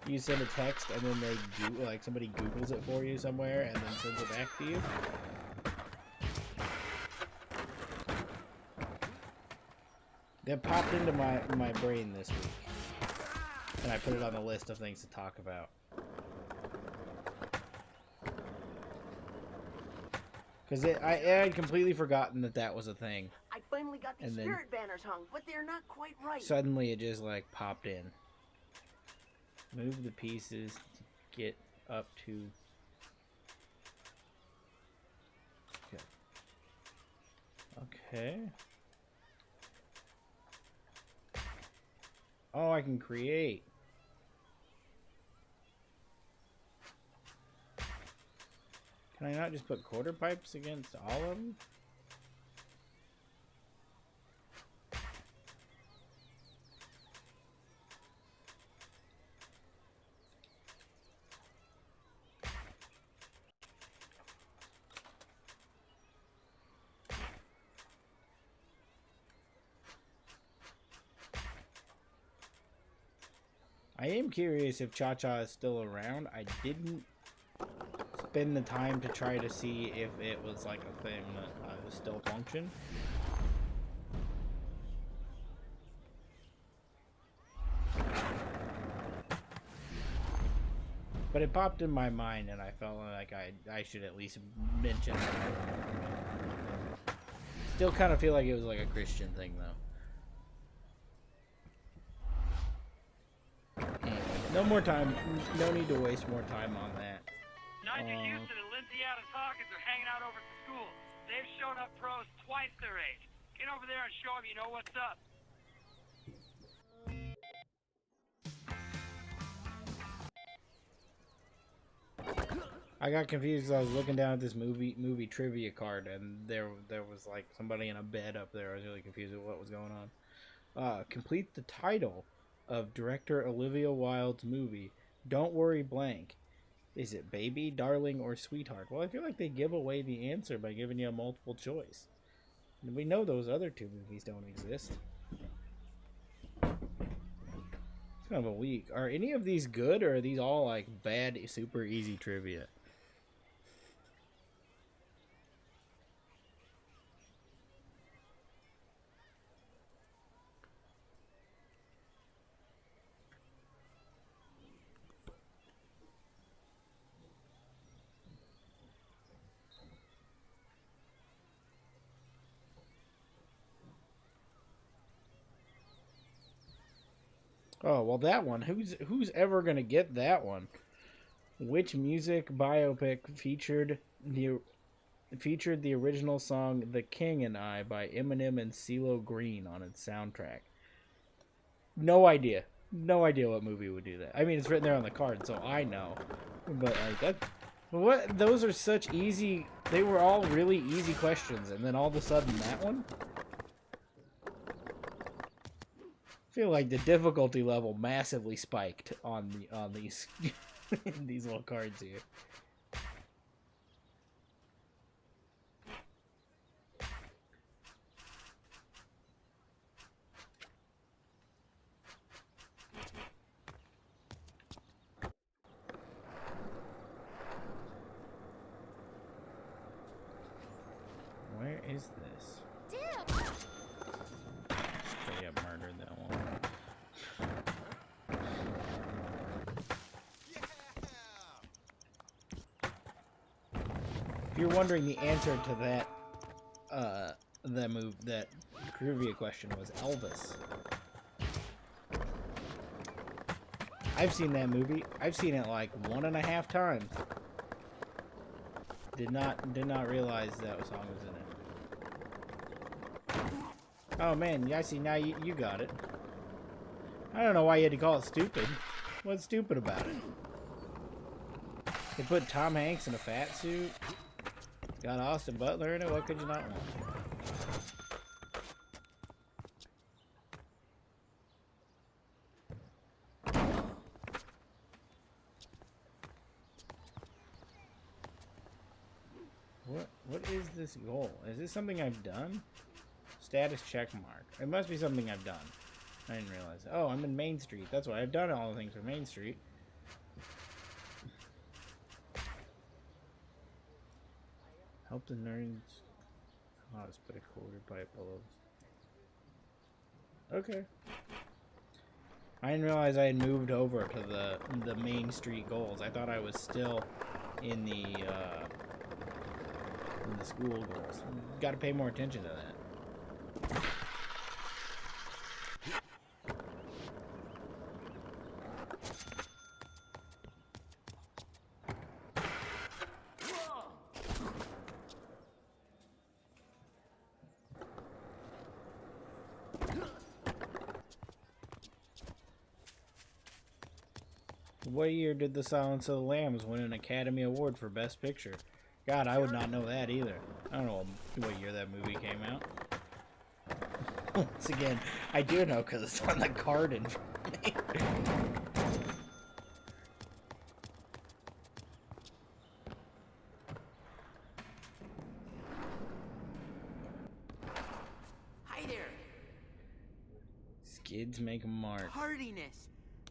you send a text and then they somebody Googles it for you somewhere and then sends it back to you? That popped into my brain this week, and I put it on the list of things to talk about. Because I had completely forgotten that was a thing. I finally got these And then- spirit banners hung, but they're not quite right. Suddenly it just like popped in. Move the pieces to get up to... Okay. Oh, I can create. Can I not just put quarter pipes against all of them? I am curious if Cha-Cha is still around. I didn't spend the time to try to see if it was like a thing that still functioned. But it popped in my mind and I felt like I should at least mention it. Still kind of feel like it was like a Christian thing though. No more time. No need to waste more time on that. Nigel Houston and Lindsay Adams Hawkins are hanging out over at the school. They've shown up pros twice their age. Get over there and show them you know what's up. I got confused because I was looking down at this movie trivia card, and there was like somebody in a bed up there. I was really confused with what was going on. Complete the title of director Olivia Wilde's movie. Don't worry, blank. Is it Baby, Darling, or Sweetheart? Well, I feel like they give away the answer by giving you a multiple choice. And we know those other two movies don't exist. It's kind of a week. Are any of these good, or are these all like bad, super easy trivia? Oh, well, that one. Who's ever gonna get that one? Which music biopic featured the original song "The King and I" by Eminem and CeeLo Green on its soundtrack? No idea. No idea what movie would do that. I mean, it's written there on the card, so I know. But like that, what? Those are such easy. They were all really easy questions, and then all of a sudden that one. I feel like the difficulty level massively spiked on these these little cards here. Where is this? Straight up murdered that one. If you're wondering, the answer to that trivia question was Elvis. I've seen that movie. I've seen it like 1.5 times. Did not realize that song was in it. Oh man, yeah, I see, now you got it. I don't know why you had to call it stupid. What's stupid about it? They put Tom Hanks in a fat suit. Got Austin Butler in it. What could you not want? What is this goal? Is this something I've done? Status check mark. It must be something I've done. I didn't realize. Oh, I'm in Main Street. That's why I've done all the things for Main Street. Help the nerds. Oh, let's put a quarter pipe below. Okay. I didn't realize I had moved over to the Main Street goals. I thought I was still in the school goals. Got to pay more attention to that. What year did The Silence of the Lambs win an Academy Award for Best Picture? God, I would not know that either. I don't know what year that movie came out. Once again, I do know because it's on the card in front of me. Hi there. Skids make a mark. Hardiness.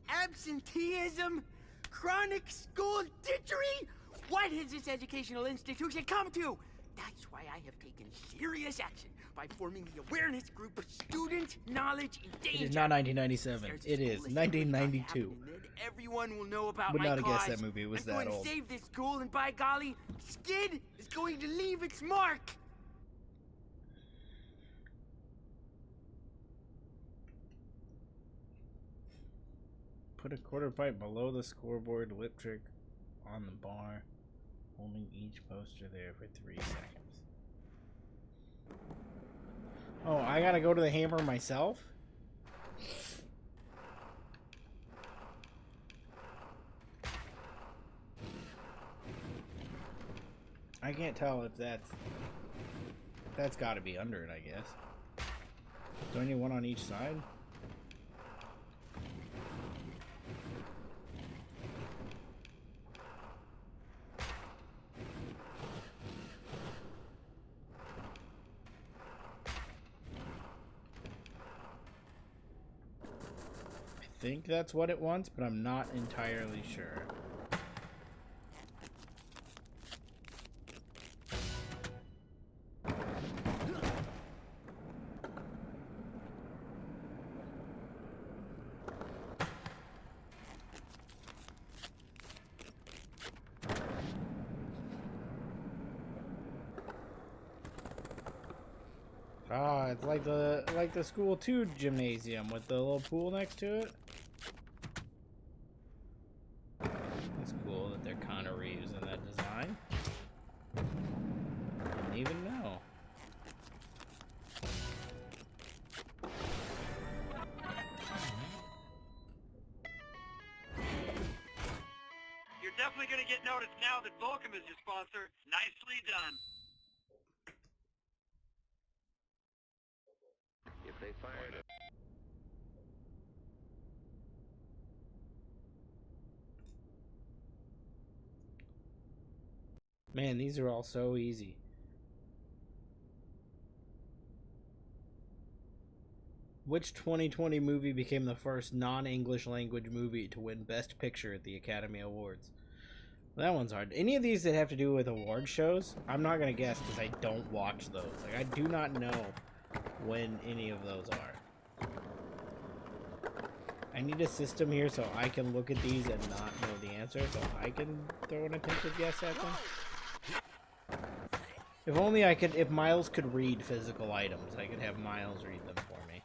Absenteeism. Chronic school ditchery. What has this educational institution come to? That's why I have taken serious action by forming the awareness group of Student Knowledge in Danger. It is not 1997. It is 1992. Everyone will know about Would my not have guessed cause. that movie was I'm that going old. to save this school, and by golly, Skid is going to leave its mark. Put a quarter pipe below the scoreboard, lip trick on the bar, holding each poster there for 3 seconds. Oh, I gotta go to the hammer myself? I can't tell if that's gotta be under it, I guess. Do I need one on each side? I think that's what it wants, but I'm not entirely sure. Ah, it's like the school 2 gymnasium with the little pool next to it. It's cool that they're kind of reusing that design. Didn't even know. You're definitely gonna get noticed now that Volcom is your sponsor. Nicely done. If they fired it. Man, these are all so easy. Which 2020 movie became the first non-English language movie to win Best Picture at the Academy Awards? That one's hard. Any of these that have to do with award shows, I'm not going to guess because I don't watch those. Like, I do not know when any of those are. I need a system here so I can look at these and not know the answer, so I can throw an attempted guess at them. If only I could, if Miles could read physical items, I could have Miles read them for me.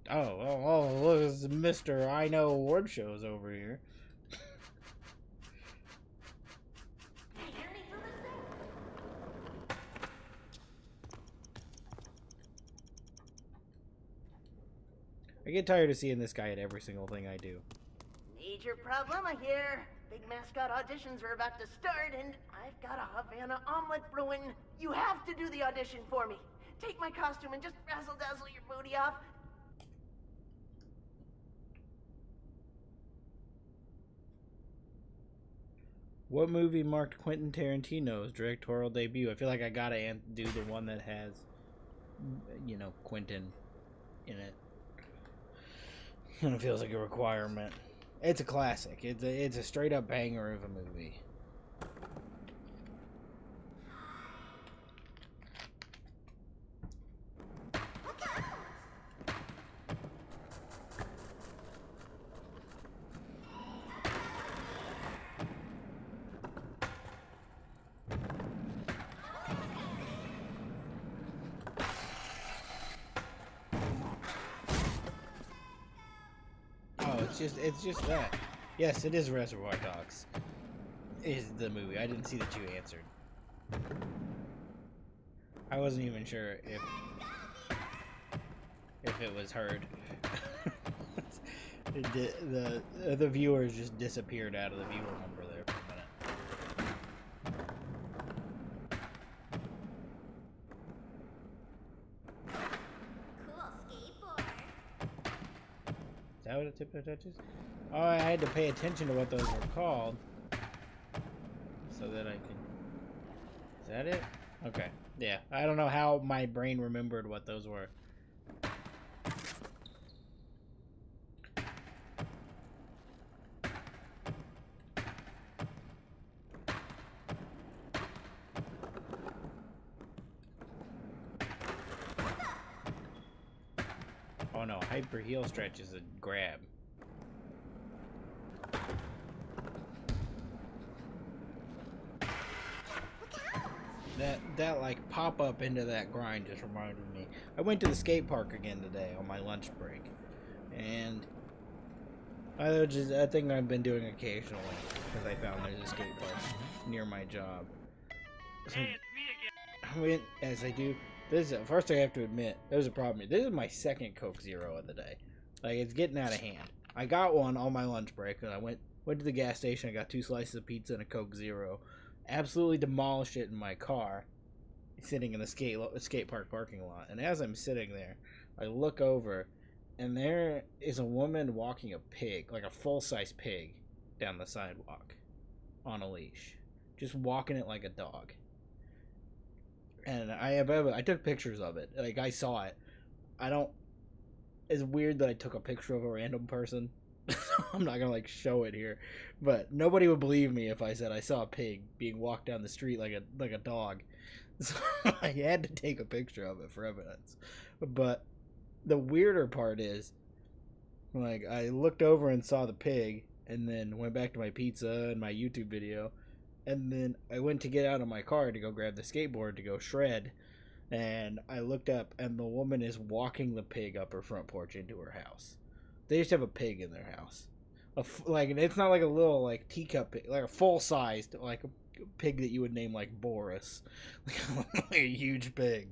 Oh, look, it's Mr. I Know Award Shows over here. I get tired of seeing this guy at every single thing I do. Major problem, I hear. Big mascot auditions are about to start, and I've got a Havana omelet brewing. You have to do the audition for me. Take my costume and just razzle-dazzle your booty off. What movie marked Quentin Tarantino's directorial debut? I feel like I gotta do the one that has, you know, Quentin in it. And it feels like a requirement. It's a classic. It's a straight up banger of a movie. It's just that. Yes, it is Reservoir Dogs. Is the movie. I didn't see that you answered. I wasn't even sure if it was heard. The viewers just disappeared out of the viewer number there for a minute. Cool skateboard. Is that what a tiptoe touches? Oh, I had to pay attention to what those were called so that I could... Is that it? Okay. Yeah. I don't know how my brain remembered what those were. Oh no, hyper heel stretch is a grab. that like pop up into that grind just reminded me. I went to the skate park again today on my lunch break, and I think I've been doing occasionally because I found there's a skate park near my job. So, Hey, it's me again. I went as I do. First I have to admit there's a problem. This is my second Coke Zero of the day. Like, it's getting out of hand. I got one on my lunch break, and I went to the gas station. I got 2 slices of pizza and a Coke Zero. Absolutely demolished it in my car, sitting in the skate park parking lot. And as I'm sitting there, I look over, and there is a woman walking a pig, like a full-size pig, down the sidewalk on a leash, just walking it like a dog. And I took pictures of it. Like, I saw it. It's weird that I took a picture of a random person. I'm not gonna like show it here, but nobody would believe me if I said I saw a pig being walked down the street like a dog. So I had to take a picture of it for evidence. But the weirder part is, like, I looked over and saw the pig, and then went back to my pizza and my YouTube video, and then I went to get out of my car to go grab the skateboard to go shred, and I looked up, and the woman is walking the pig up her front porch into her house. They used to have a pig in their house. Like, it's not like a little, like, teacup pig, like a full-sized, like a pig that you would name, like, Boris. Like a huge pig.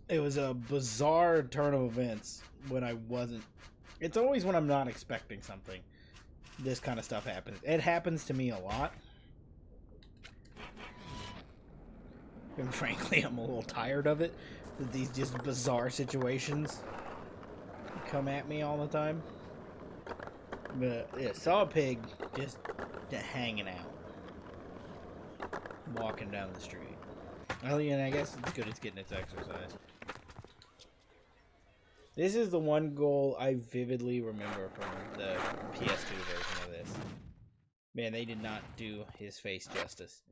It was a bizarre turn of events when I wasn't. It's always when I'm not expecting something. This kind of stuff happens. It happens to me a lot. And frankly, I'm a little tired of it. That these just bizarre situations come at me all the time. But yeah, saw a pig just hanging out, walking down the street. Well, yeah, I guess it's good it's getting its exercise. This is the one goal I vividly remember from the PS2 version of this. Man, they did not do his face justice.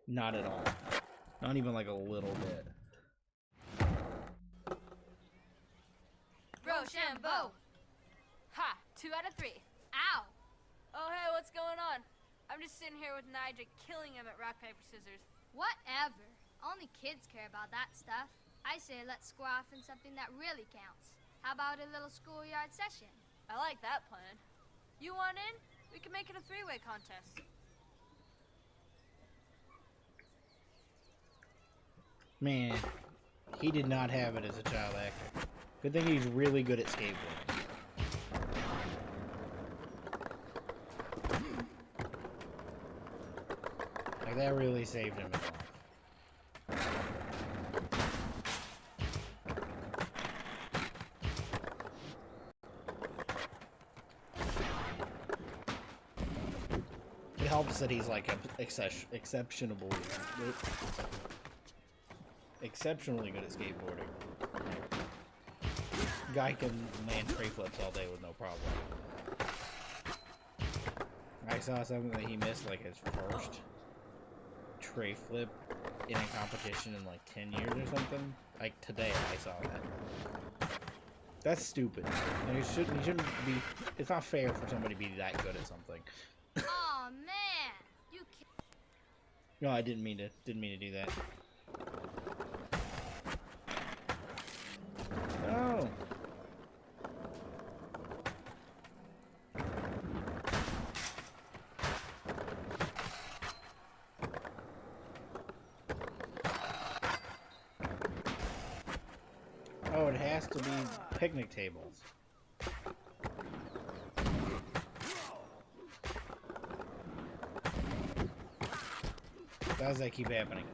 Not at all. Not even like a little bit. Rochambeau! Ha! 2 out of 3. Ow! Oh, hey, what's going on? I'm just sitting here with Nigel killing him at rock, paper, scissors. Whatever. Only kids care about that stuff. I say let's square off in something that really counts. How about a little schoolyard session? I like that plan. You want in? We can make it a 3-way contest. Man, he did not have it as a child actor. Good thing he's really good at skateboarding. Like, that really saved him his life. It helps that he's like exceptionally good at skateboarding. Guy can land tray flips all day with no problem. I saw something that he missed like his first tray flip in a competition in like 10 years or something. Like today I saw that. That's stupid. And he shouldn't be. It's not fair for somebody to be that good at something. Oh man, you can't. No, I didn't mean to do that. No. Oh, it has to be picnic tables. Why does that keep happening?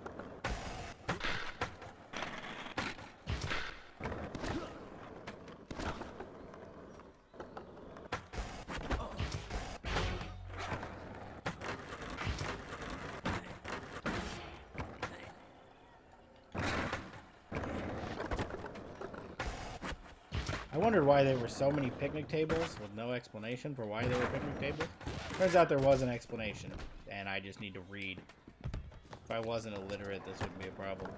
I wondered why there were so many picnic tables with no explanation for why they were picnic tables. Turns out there was an explanation, and I just need to read. If I wasn't illiterate, this wouldn't be a problem.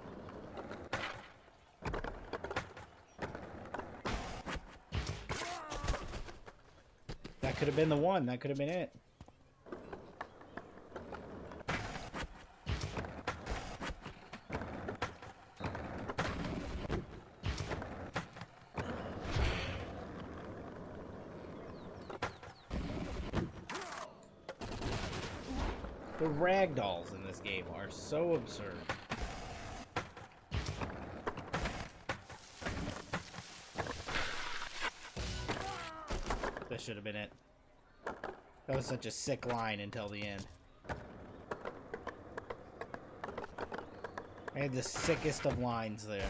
could have been the one. That could have been it. The ragdolls in this game are so absurd. That should have been it. That was such a sick line until the end. I had the sickest of lines there.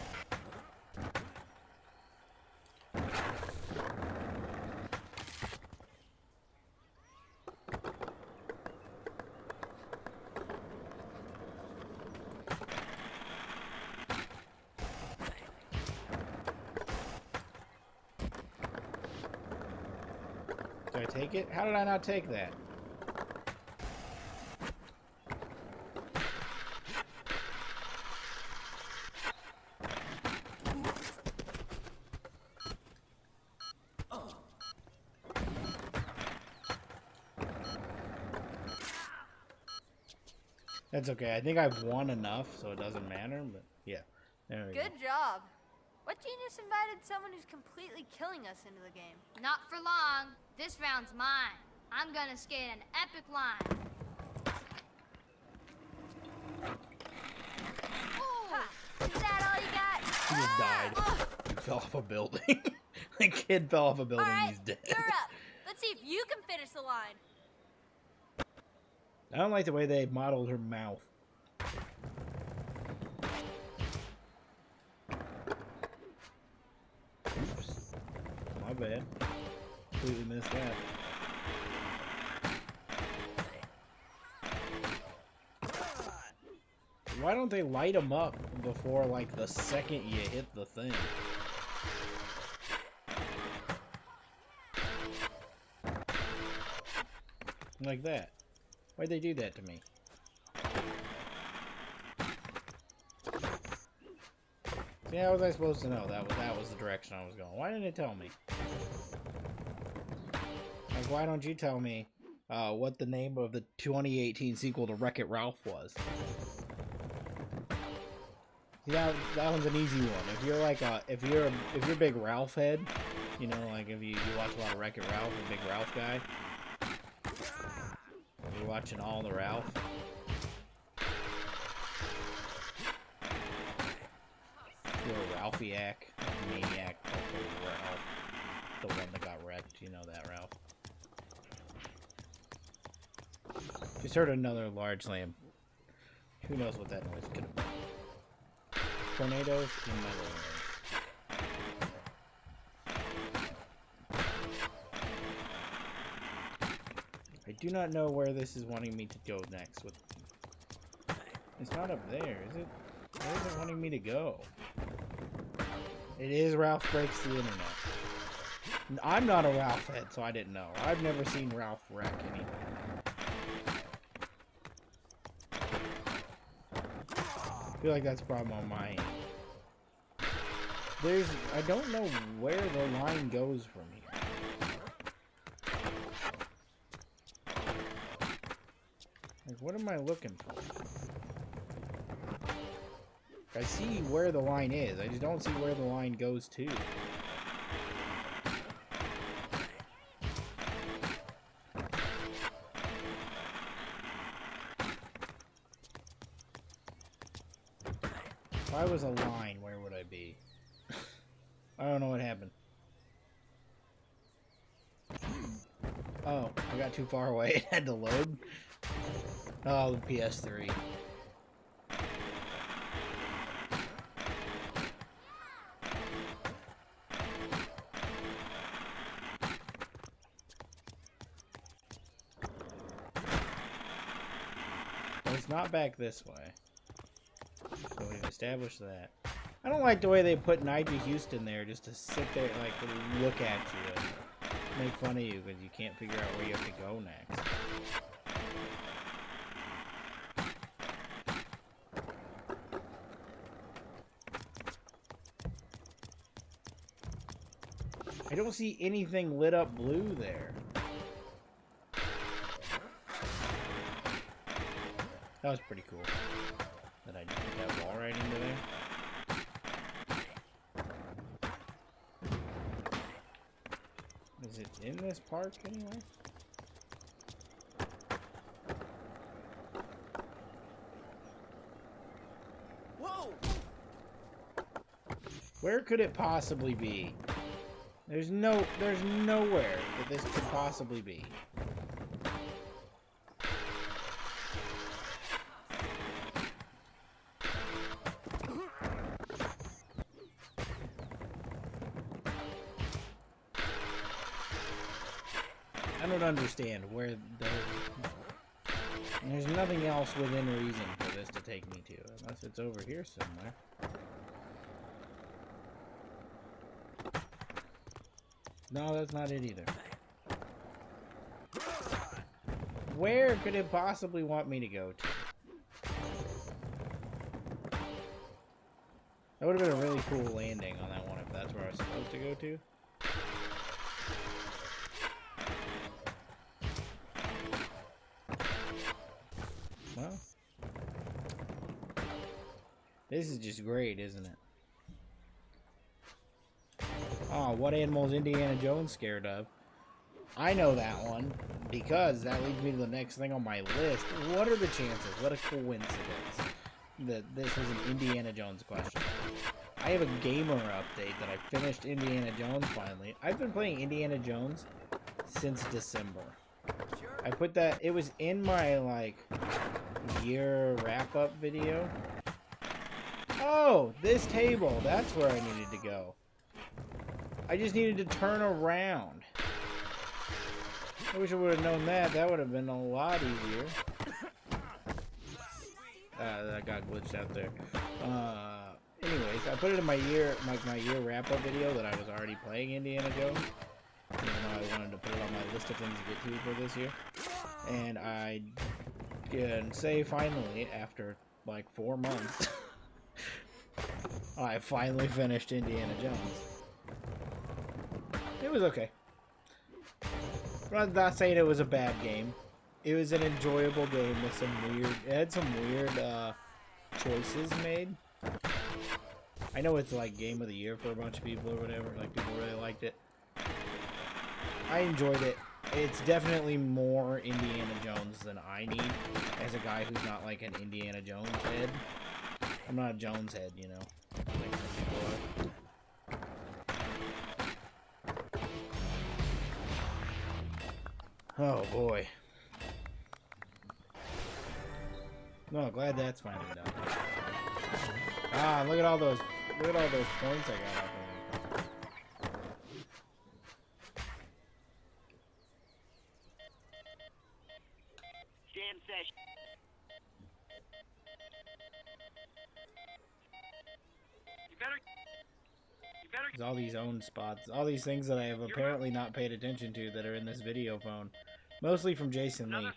Did I take it? How did I not take that? That's okay. I think I've won enough, so it doesn't matter, but yeah. There we go. Good job. What genius invited someone who's completely killing us into the game? Not for long. This round's mine. I'm gonna skate an epic line. Ha! Is that all you got? He just died. He fell off a building. The kid fell off a building. All right, He's dead. you're up. Let's see if you can finish the line. I don't like the way they modeled her mouth. Oops. My bad. Completely missed that. Why don't they light them up before, like, the second you hit the thing? Like that. Why'd they do that to me? See, how was I supposed to know that was the direction I was going? Why didn't it tell me? Like, why don't you tell me what the name of the 2018 sequel to Wreck-It Ralph was? Yeah, that one's an easy one. If you're like if you're a big Ralph head, you know, like if you watch a lot of Wreck-It Ralph, a big Ralph guy. You're watching all the Ralph. You're a Ralphie-ac, maniac, Ralph. The one that got wrecked, you know that, Ralph. Just heard another large slam. Who knows what that noise could have been. Tornadoes in my living room. I do not know where this is wanting me to go next. It's not up there, is it? Where is it wanting me to go? It is Ralph Breaks the Internet. I'm not a Ralph head, so I didn't know. I've never seen Ralph wreck anything. I feel like that's a problem on my end. I don't know where the line goes from here. Like, what am I looking for? I see where the line is. I just don't see where the line goes to. If I was a line, where would I be? I don't know what happened. Oh, I got too far away. It had to load. Oh, the PS3. Well, it's not back this way. So we've established that. I don't like the way they put Nigel Houston there just to sit there, like, look at you and make fun of you because you can't figure out where you have to go next. I don't see anything lit up blue there. That was pretty cool. That I put that wall right into there. Is it in this park anyway? Whoa! Where could it possibly be? There's nowhere that this could possibly be. I don't understand where there's nothing else within reason for this to take me to, unless it's over here somewhere. No, that's not it either. Where could it possibly want me to go to? That would have been a really cool landing on that one if that's where I was supposed to go to. Well, this is just great, isn't it? Oh, what animal is Indiana Jones scared of? I know that one, because that leads me to the next thing on my list. What are the chances? What a coincidence that this was an Indiana Jones question. I have a gamer update that I finished Indiana Jones finally. I've been playing Indiana Jones since December. I put that, it was in my, like, year wrap-up video. Oh, this table, that's where I needed to go. I just needed to turn around. I wish I would have known that. That would have been a lot easier. That got glitched out there. Anyways, I put it in my year, my year wrap-up video that I was already playing Indiana Jones. Even though I wanted to put it on my list of things to get to for this year. And I can say finally, after like 4 months, I finally finished Indiana Jones. It was okay. I'm not saying it was a bad game. It was an enjoyable game with some weird... It had some weird choices made. I know it's like Game of the Year for a bunch of people or whatever. Like, people really liked it. I enjoyed it. It's definitely more Indiana Jones than I need as a guy who's not like an Indiana Jones head. I'm not a Jones head, you know. Like some people are. Oh boy. No, glad that's finally done. Ah, look at all those points I got off of it. Jam session. You better. There's all these own spots, all these things that I have apparently not paid attention to that are in this video phone. Mostly from Jason Lee.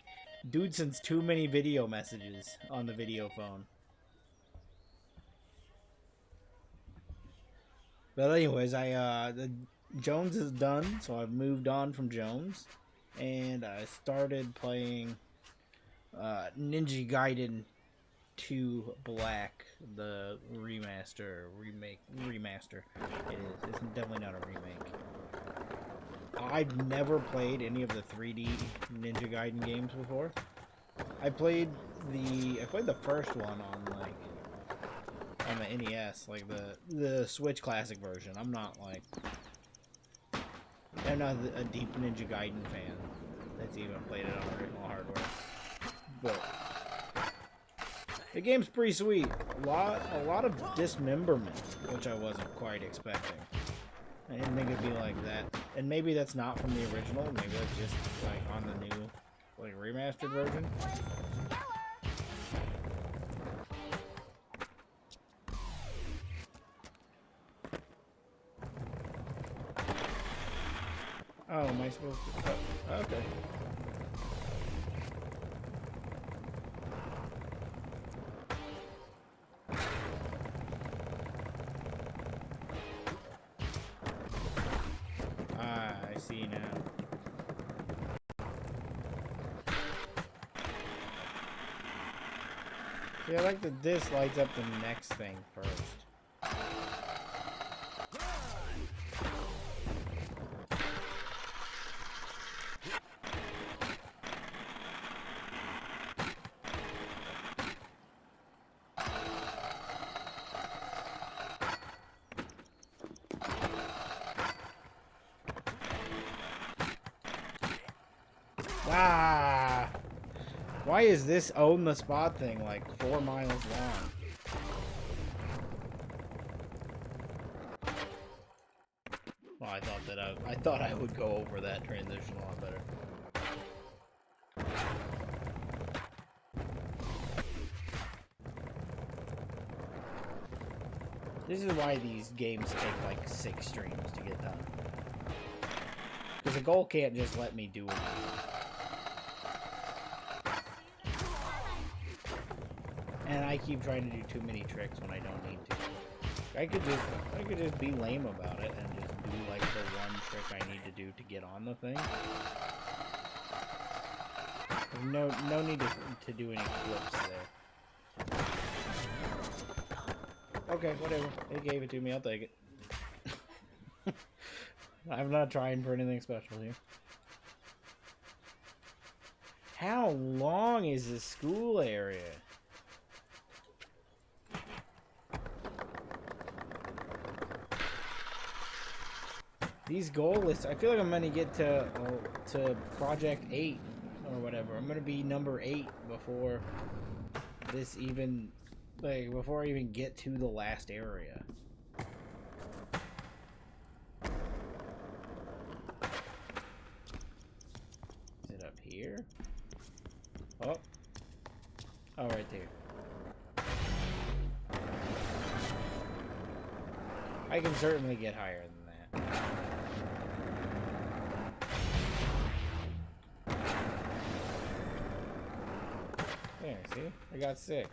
Dude sends too many video messages on the video phone. But anyways, the Jones is done, so I've moved on from Jones. And I started playing Ninja Gaiden 2 Black, the remaster. It is. It's definitely not a remake. I've never played any of the 3D Ninja Gaiden games before. I played the first one on the NES, like the Switch Classic version. I'm not a deep Ninja Gaiden fan that's even played it on original hardware. But the game's pretty sweet. A lot of dismemberment, which I wasn't quite expecting. I didn't think it'd be like that. And maybe that's not from the original. Maybe that's just like on the new, like, remastered version. Oh, am I supposed to? Oh, okay. I see now. Yeah, I like that this lights up the next thing first. Ah! Why is this own the spot thing like 4 miles long? Well, I thought I would go over that transition a lot better. This is why these games take like 6 streams to get done. Because the goal can't just let me do it. And I keep trying to do too many tricks when I don't need to. I could just be lame about it and just do like the one trick I need to do to get on the thing. There's no need to do any flips there. Okay, whatever. They gave it to me, I'll take it. I'm not trying for anything special here. How long is the school area? These goal lists, I feel like I'm gonna get to project 8 or whatever. I'm gonna be number 8 before this even, like, before I even get to the last area. Is it up here? Oh. Oh, right there. I can certainly get higher than that. There, see? I got sick.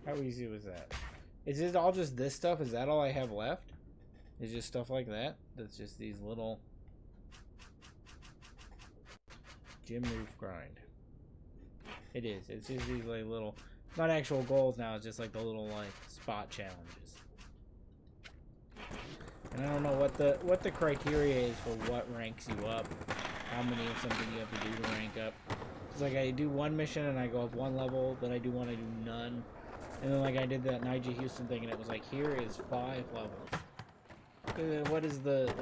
How easy was that? Is it all just this stuff? Is that all I have left? Is just stuff like that? That's just these little gym roof grind. It is. It's just these like little, not actual goals now. It's just like the little like spot challenges. And I don't know what the criteria is for what ranks you up. How many of something you have to do to rank up. It's like I do one mission and I go up 1 level, then I do one, I do none. And then like I did that Nigel Houston thing and it was like, here is 5 levels. What is the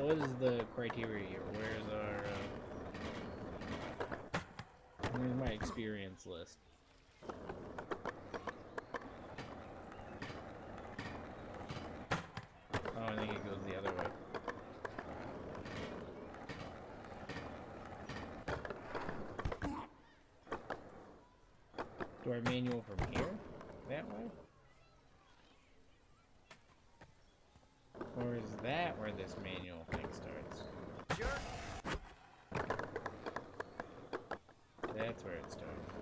criteria here? Where's my experience list? Oh, I think it goes the other way. Do I manual from here? That way? Or is that where this manual thing starts? Sure. That's where it starts.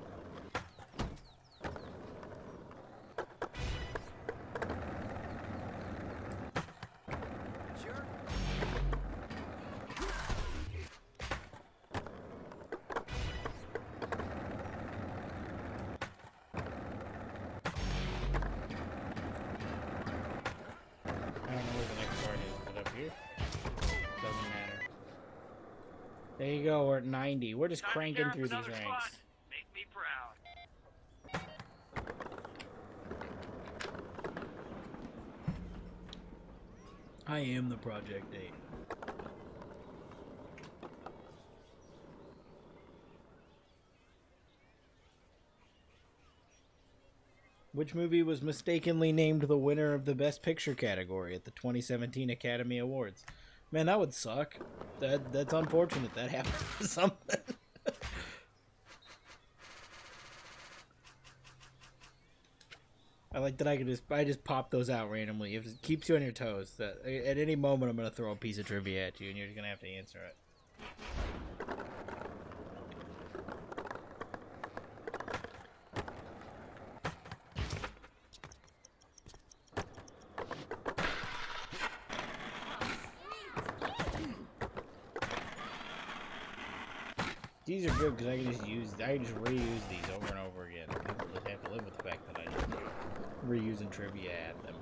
Sure. I don't know where the next part is, but up here? Doesn't matter. There you go, we're at 90. We're just Time to cranking tear up through these another ranks. spot. Make me proud. I am the Project 8. Which movie was mistakenly named the winner of the Best Picture category at the 2017 Academy Awards? Man, that would suck. That's unfortunate. That happened to something. I like that I just pop those out randomly. It keeps you on your toes. That at any moment I'm gonna throw a piece of trivia at you and you're just gonna have to answer it. These are good because I can just reuse these over and over again. live with the fact that I just reusing trivia at them.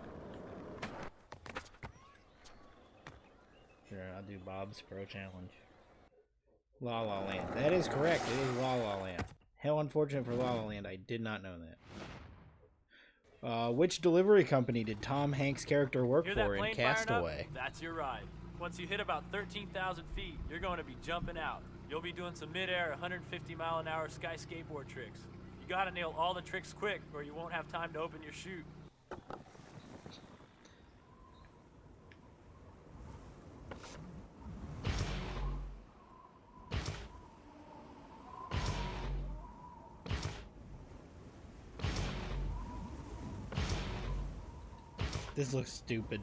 Sure, I'll do Bob's Pro Challenge. La La Land. That is correct. It is La La Land. How unfortunate for La La Land. I did not know that. Which delivery company did Tom Hanks' character work for in Castaway? That's your ride. Once you hit about 13,000 feet, you're going to be jumping out. You'll be doing some mid-air 150-mile-an-hour sky skateboard tricks. You gotta nail all the tricks quick, or you won't have time to open your chute. This looks stupid.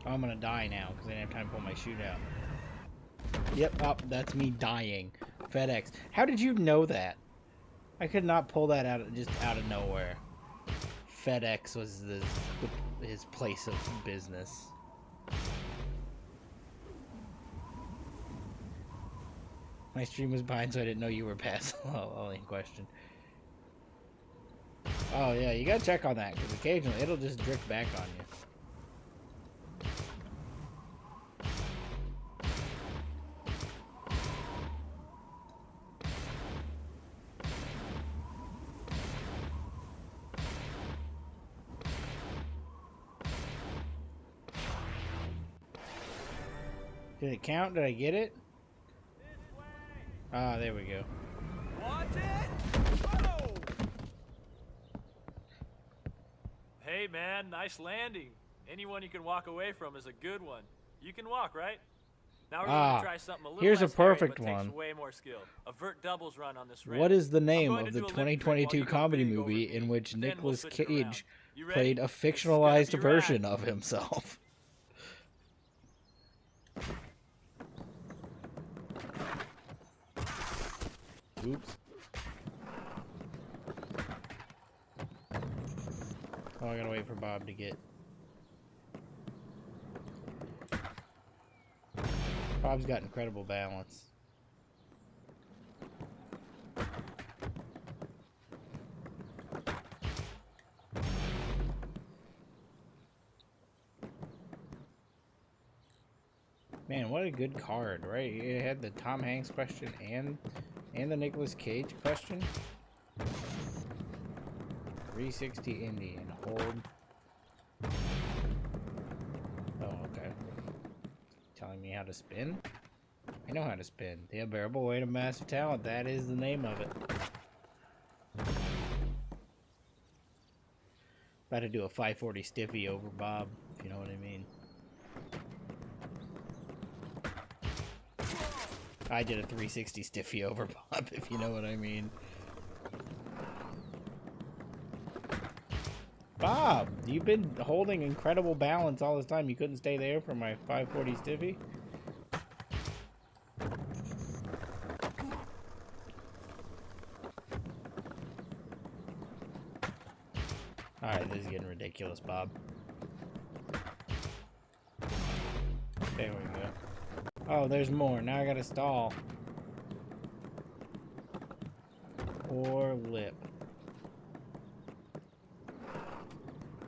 I'm gonna die now because I didn't have time to pull my chute out. Yep, oh, that's me dying. FedEx. How did you know that? I could not pull that out just out of nowhere. FedEx was his place of business. My stream was behind, so I didn't know you were past in question. Oh yeah, you gotta check on that because occasionally it'll just drift back on you. Did it count? Did I get it? Ah, there we go. Hey man, nice landing. Anyone you can walk away from is a good one. You can walk, right? Now we're going to try something a little here's a less hairy, perfect but takes one. way more skill. A vert doubles run on this ramp. What is the name I'm going of to the do a lip trick 2022 while you go comedy big over movie me, in which then we'll Nicolas switch it around. Cage You ready? played a It's gonna fictionalized be version rad. of himself? Oops. Oh, I gotta wait for Bob to get... Bob's got incredible balance. Man, what a good card, right? It had the Tom Hanks question and the Nicolas Cage question. 360 Indian. Hold. Oh, okay. Telling me how to spin? I know how to spin. The unbearable weight of massive talent. That is the name of it. About to do a 540 stiffy over Bob, if you know what I mean. I did a 360 stiffy over Bob, if you know what I mean. Bob, you've been holding incredible balance all this time. You couldn't stay there for my 540 stiffy? Alright, this is getting ridiculous, Bob. There we go. Oh, there's more. Now I gotta stall. Or lip.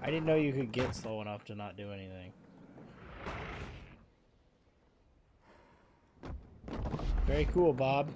I didn't know you could get slow enough to not do anything. Very cool, Bob.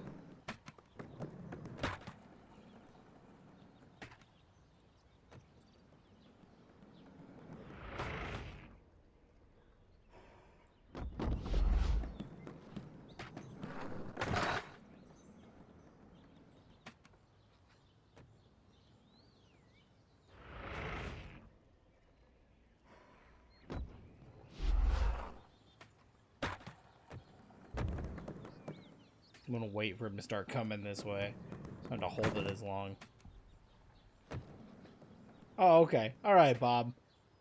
I'm gonna wait for him to start coming this way. I'm gonna hold it as long. Oh, okay. Alright, Bob.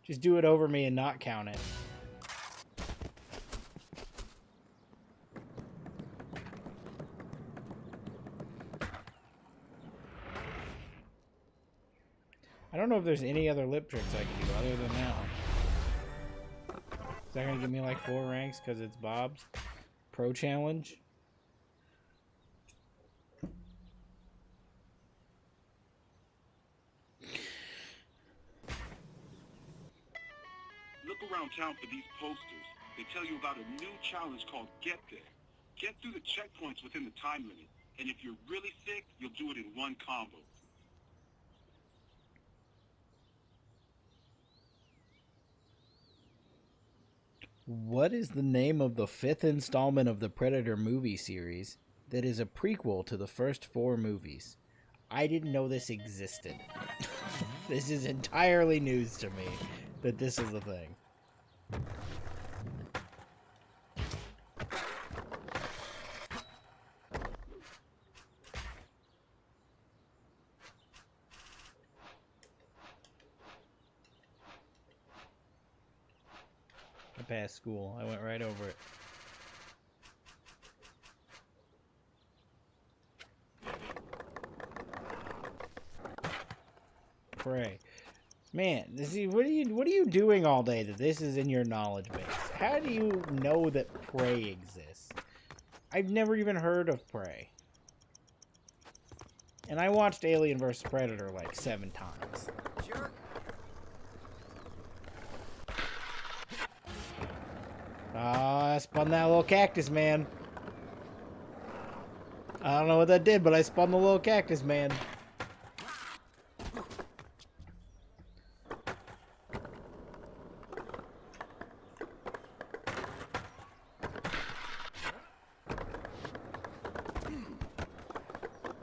Just do it over me and not count it. don't know if there's any other lip tricks I can do other than that one. Is that gonna give me like 4 ranks because it's Bob's Pro Challenge? Look around town for these posters. They tell you about a new challenge called Get There. Get through the checkpoints within the time limit. And if you're really sick, you'll do it in one combo. What is the name of the 5th installment of the Predator movie series that is a prequel to the first 4 movies? I didn't know this existed. This is entirely news to me that this is a thing. I passed school. I went right over it. Pray. Man, what are you doing all day that this is in your knowledge base? How do you know that Prey exists? I've never even heard of Prey. And I watched Alien vs. Predator like 7 times. Jerk. I spun that little cactus man. I don't know what that did, but I spun the little cactus man.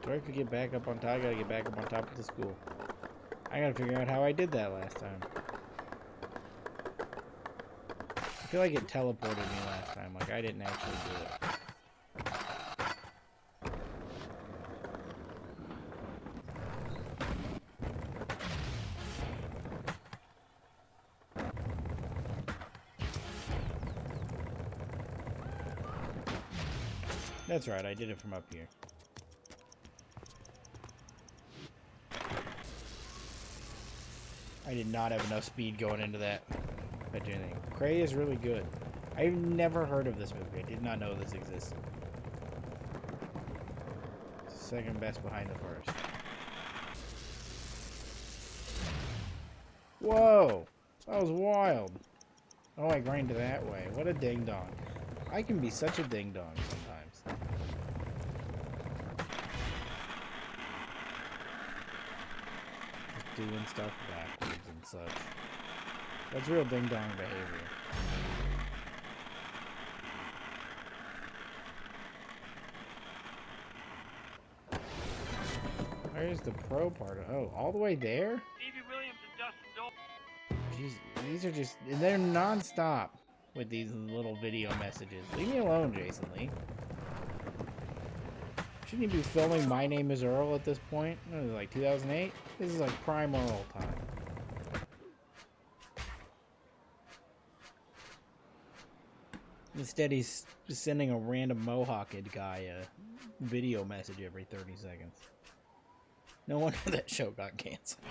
So I could get back up on top. I gotta get back up on top of the school. I gotta figure out how I did that last time. I feel like it teleported me last time. Like I didn't actually do it. That's right, I did it from up here. I did not have enough speed going into that. I do anything. Prey is really good. I've never heard of this movie. I did not know this existed. It's second best behind the first. Whoa! That was wild. Oh, I grind that way. What a ding-dong. I can be such a ding-dong sometimes. Just doing stuff backwards and such. That's real ding-dong behavior. Where's the pro part? Oh, all the way there? Stevie Williams and Dustin Dole. Jeez, these are just... They're non-stop with these little video messages. Leave me alone, Jason Lee. Shouldn't you be filming My Name is Earl at this point? What is it, like 2008? This is like prime Earl time. Instead, he's just sending a random Mohawked guy a video message every 30 seconds. No wonder that show got canceled.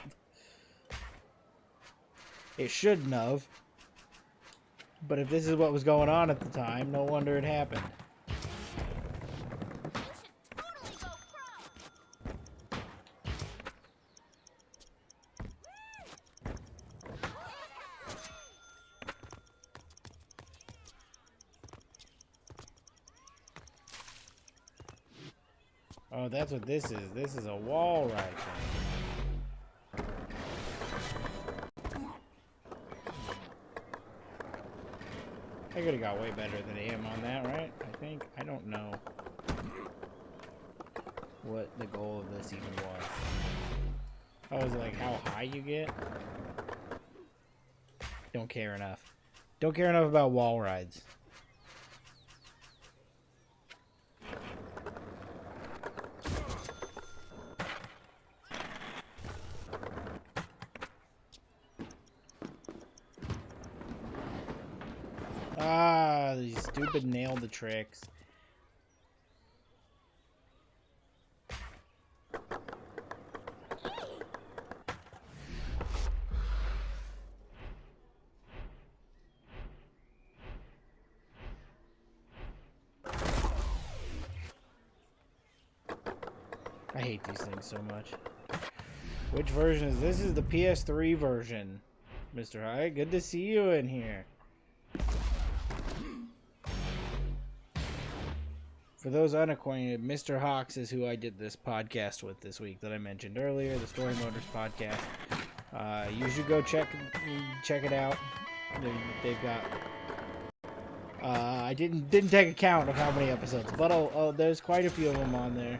It shouldn't have. But if this is what was going on at the time, no wonder it happened. Oh, that's what this is. This is a wall ride thing. I could have got way better than him on that, right? I think. I don't know what the goal of this even was. I was like, how high you get? Don't care enough. Don't care enough about wall rides. Ah, these stupid nail the tricks. hate these things so much. Which version is this? Is the PS3 version, Mr. High. Good to see you in here. For those unacquainted, Mr. Hawks is who I did this podcast with this week that I mentioned earlier, the Story Motors podcast. You should go check it out. They've got. I didn't take account of how many episodes, but there's quite a few of them on there.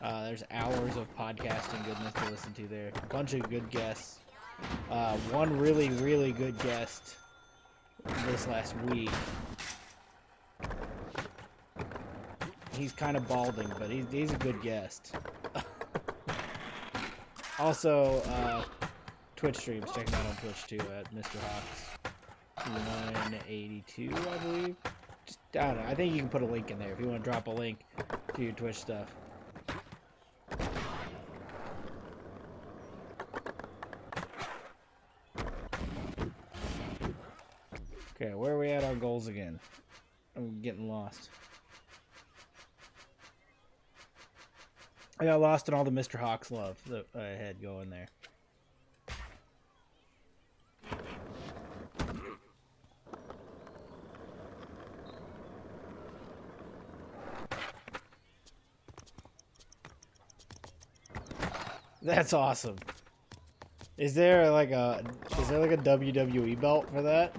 There's hours of podcasting goodness to listen to there. A bunch of good guests. One really, really good guest this last week. He's kind of balding, but he's a good guest. Also, Twitch streams. Check him out on Twitch too at Mr. Hawks 182, I believe. Just, I don't know. I think you can put a link in there if you want to drop a link to your Twitch stuff. Okay, where are we at on goals again? I'm getting lost. I got lost in all the Mr. Hawks love that I had going there. That's awesome. Is there like a WWE belt for that?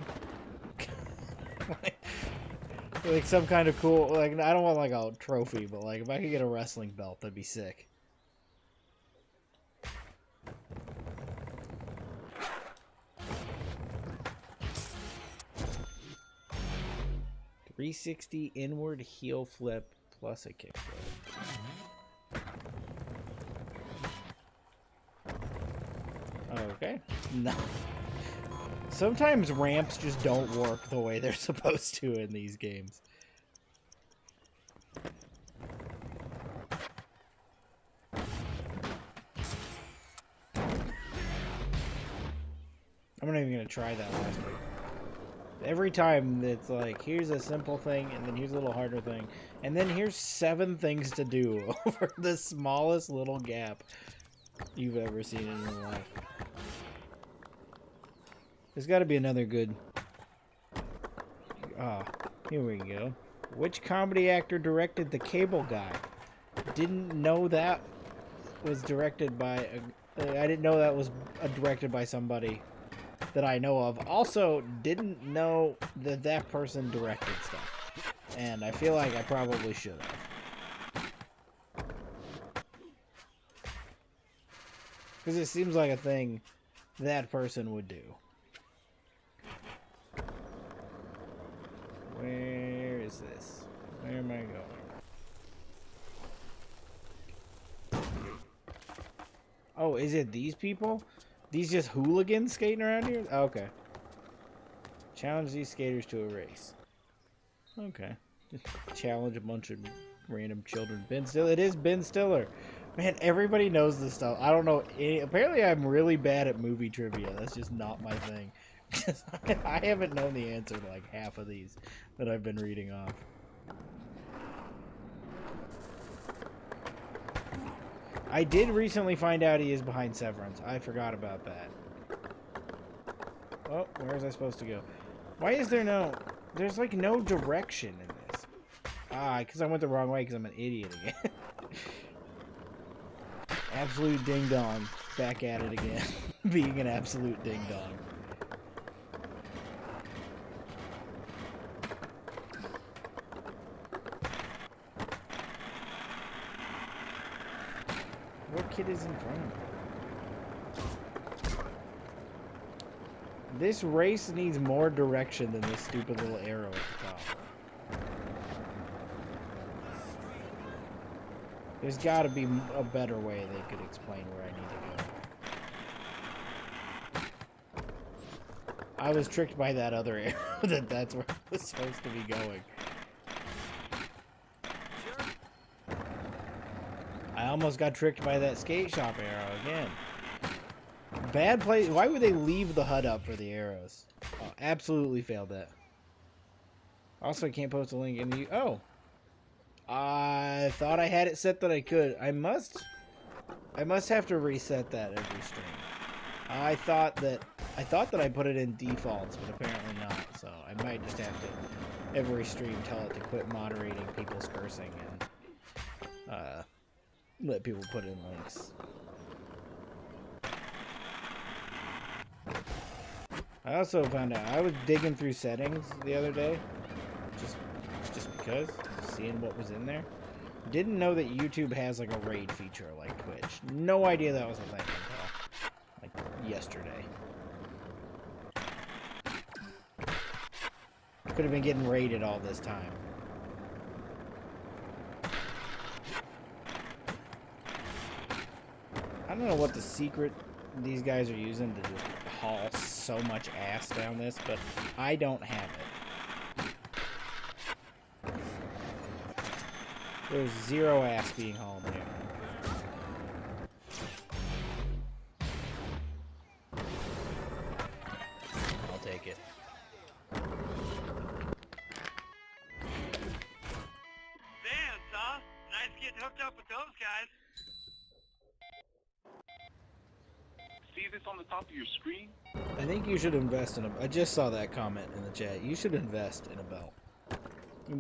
Like some kind of cool, like, I don't want like a trophy, but like if I could get a wrestling belt, that'd be sick. .360 inward heel flip plus a kick flip. Okay. No. Sometimes ramps just don't work the way they're supposed to in these games. I'm not even going to try that last week. Every time it's like, here's a simple thing, and then here's a little harder thing, and then here's 7 things to do over the smallest little gap you've ever seen in your life. There's got to be another good... here we go. Which comedy actor directed The Cable Guy? Didn't know that was directed by... I didn't know that was directed by somebody that I know of. Also, didn't know that that person directed stuff. And I feel like I probably should have. Because it seems like a thing that person would do. Where is this? Where am I going? Oh, is it these people? These just hooligans skating around here? Oh, okay. Challenge these skaters to a race. Okay. Just challenge a bunch of random children. Ben Stiller. It is Ben Stiller. Man, everybody knows this stuff. I don't know. Apparently, I'm really bad at movie trivia. That's just not my thing. I haven't known the answer to like half of these that I've been reading off. I did recently find out he is behind Severance. I forgot about that. Oh, where was I supposed to go? Why is there no... There's like no direction in this. Because I went the wrong way because I'm an idiot again. Absolute ding-dong. Back at it again. Being an absolute ding-dong. What kid is in front of me? This race needs more direction than this stupid little arrow at the top. There's got to be a better way they could explain where I need to go. I was tricked by that other arrow that's where I was supposed to be going. I almost got tricked by that skate shop arrow again. Bad place. Why would they leave the HUD up for the arrows? Oh, absolutely failed that. Also, I can't post a link in the... Oh. I thought I had it set that I could. I must I must have to reset that every stream. I thought that I put it in defaults, but apparently not. So I might just have to every stream tell it to quit moderating people's cursing and let people put in links. I also found out I was digging through settings the other day, just because, seeing what was in there. Didn't know that YouTube has like a raid feature like Twitch. No idea that was a thing until like yesterday. Could have been getting raided all this time. I don't know what the secret these guys are using to just haul so much ass down this, but I don't have it. There's zero ass being hauled here. I'll take it. Damn, Saw. Nice getting hooked up with those guys. See this on the top of your screen? I think you should invest in a... I just saw that comment in the chat. You should invest in a belt.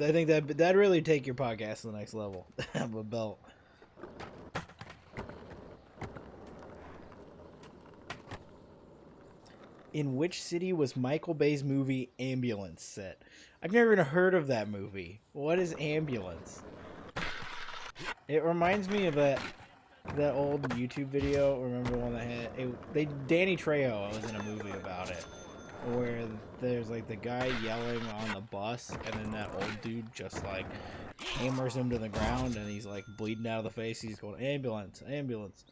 I think that'd really take your podcast to the next level. Have a belt. In which city was Michael Bay's movie Ambulance set? I've never even heard of that movie. What is Ambulance? It reminds me of that old YouTube video. Remember the one that had Danny Trejo was in a movie about it, where there's like the guy yelling on the bus, and then that old dude just like hammers him to the ground, and he's like bleeding out of the face. He's going, ambulance, ambulance.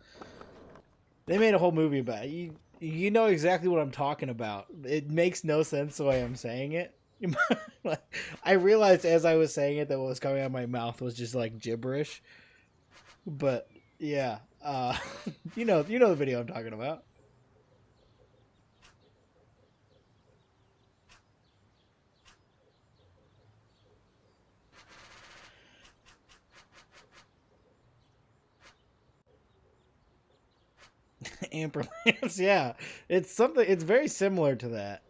They made a whole movie about it. You know exactly what I'm talking about. It makes no sense the way I'm saying it. I realized as I was saying it that what was coming out of my mouth was just like gibberish. But yeah, you know the video I'm talking about. Amperlamps, yeah. It's very similar to that.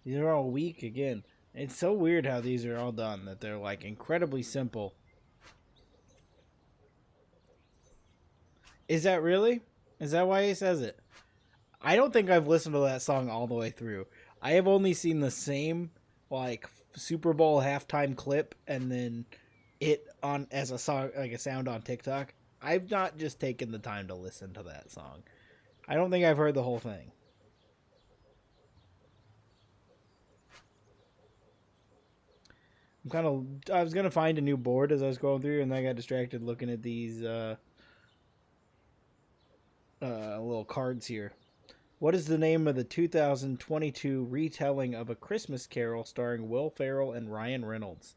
These are all weak again. It's so weird how these are all done, that they're like incredibly simple. Is that really? Is that why he says it? I don't think I've listened to that song all the way through. I have only seen the same like Super Bowl halftime clip and then it on as a song, like a sound on TikTok. I've not just taken the time to listen to that song. I don't think I've heard the whole thing. I was gonna find a new board as I was going through, and then I got distracted looking at these little cards here. What is the name of the 2022 retelling of A Christmas Carol starring Will Ferrell and Ryan Reynolds?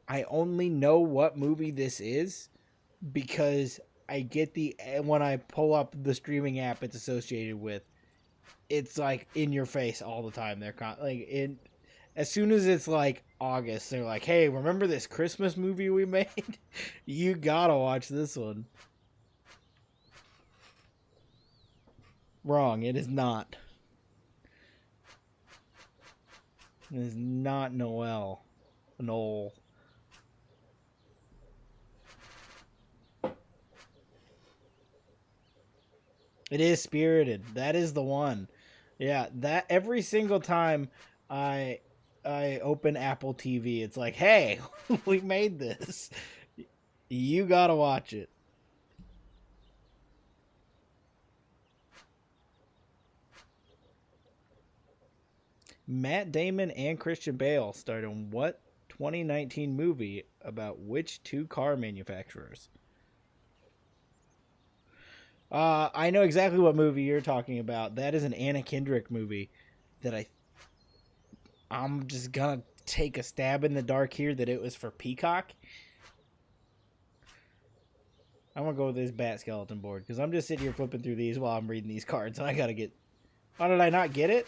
I only know what movie this is because I get when I pull up the streaming app it's associated with. It's like in your face all the time. They're as soon as it's like August, they're like, "Hey, remember this Christmas movie we made? You gotta watch this one." Wrong. It is not. It is not Noel. Noel. It is Spirited. That is the one. Yeah, that every single time I open Apple TV, it's like, hey, we made this. You gotta watch it. Matt Damon and Christian Bale starred in what 2019 movie about which two car manufacturers? I know exactly what movie you're talking about. That is an Anna Kendrick movie that I'm just gonna take a stab in the dark here that it was for Peacock. I'm gonna go with this bat skeleton board because I'm just sitting here flipping through these while I'm reading these cards, and I gotta get. Oh, did I not get it?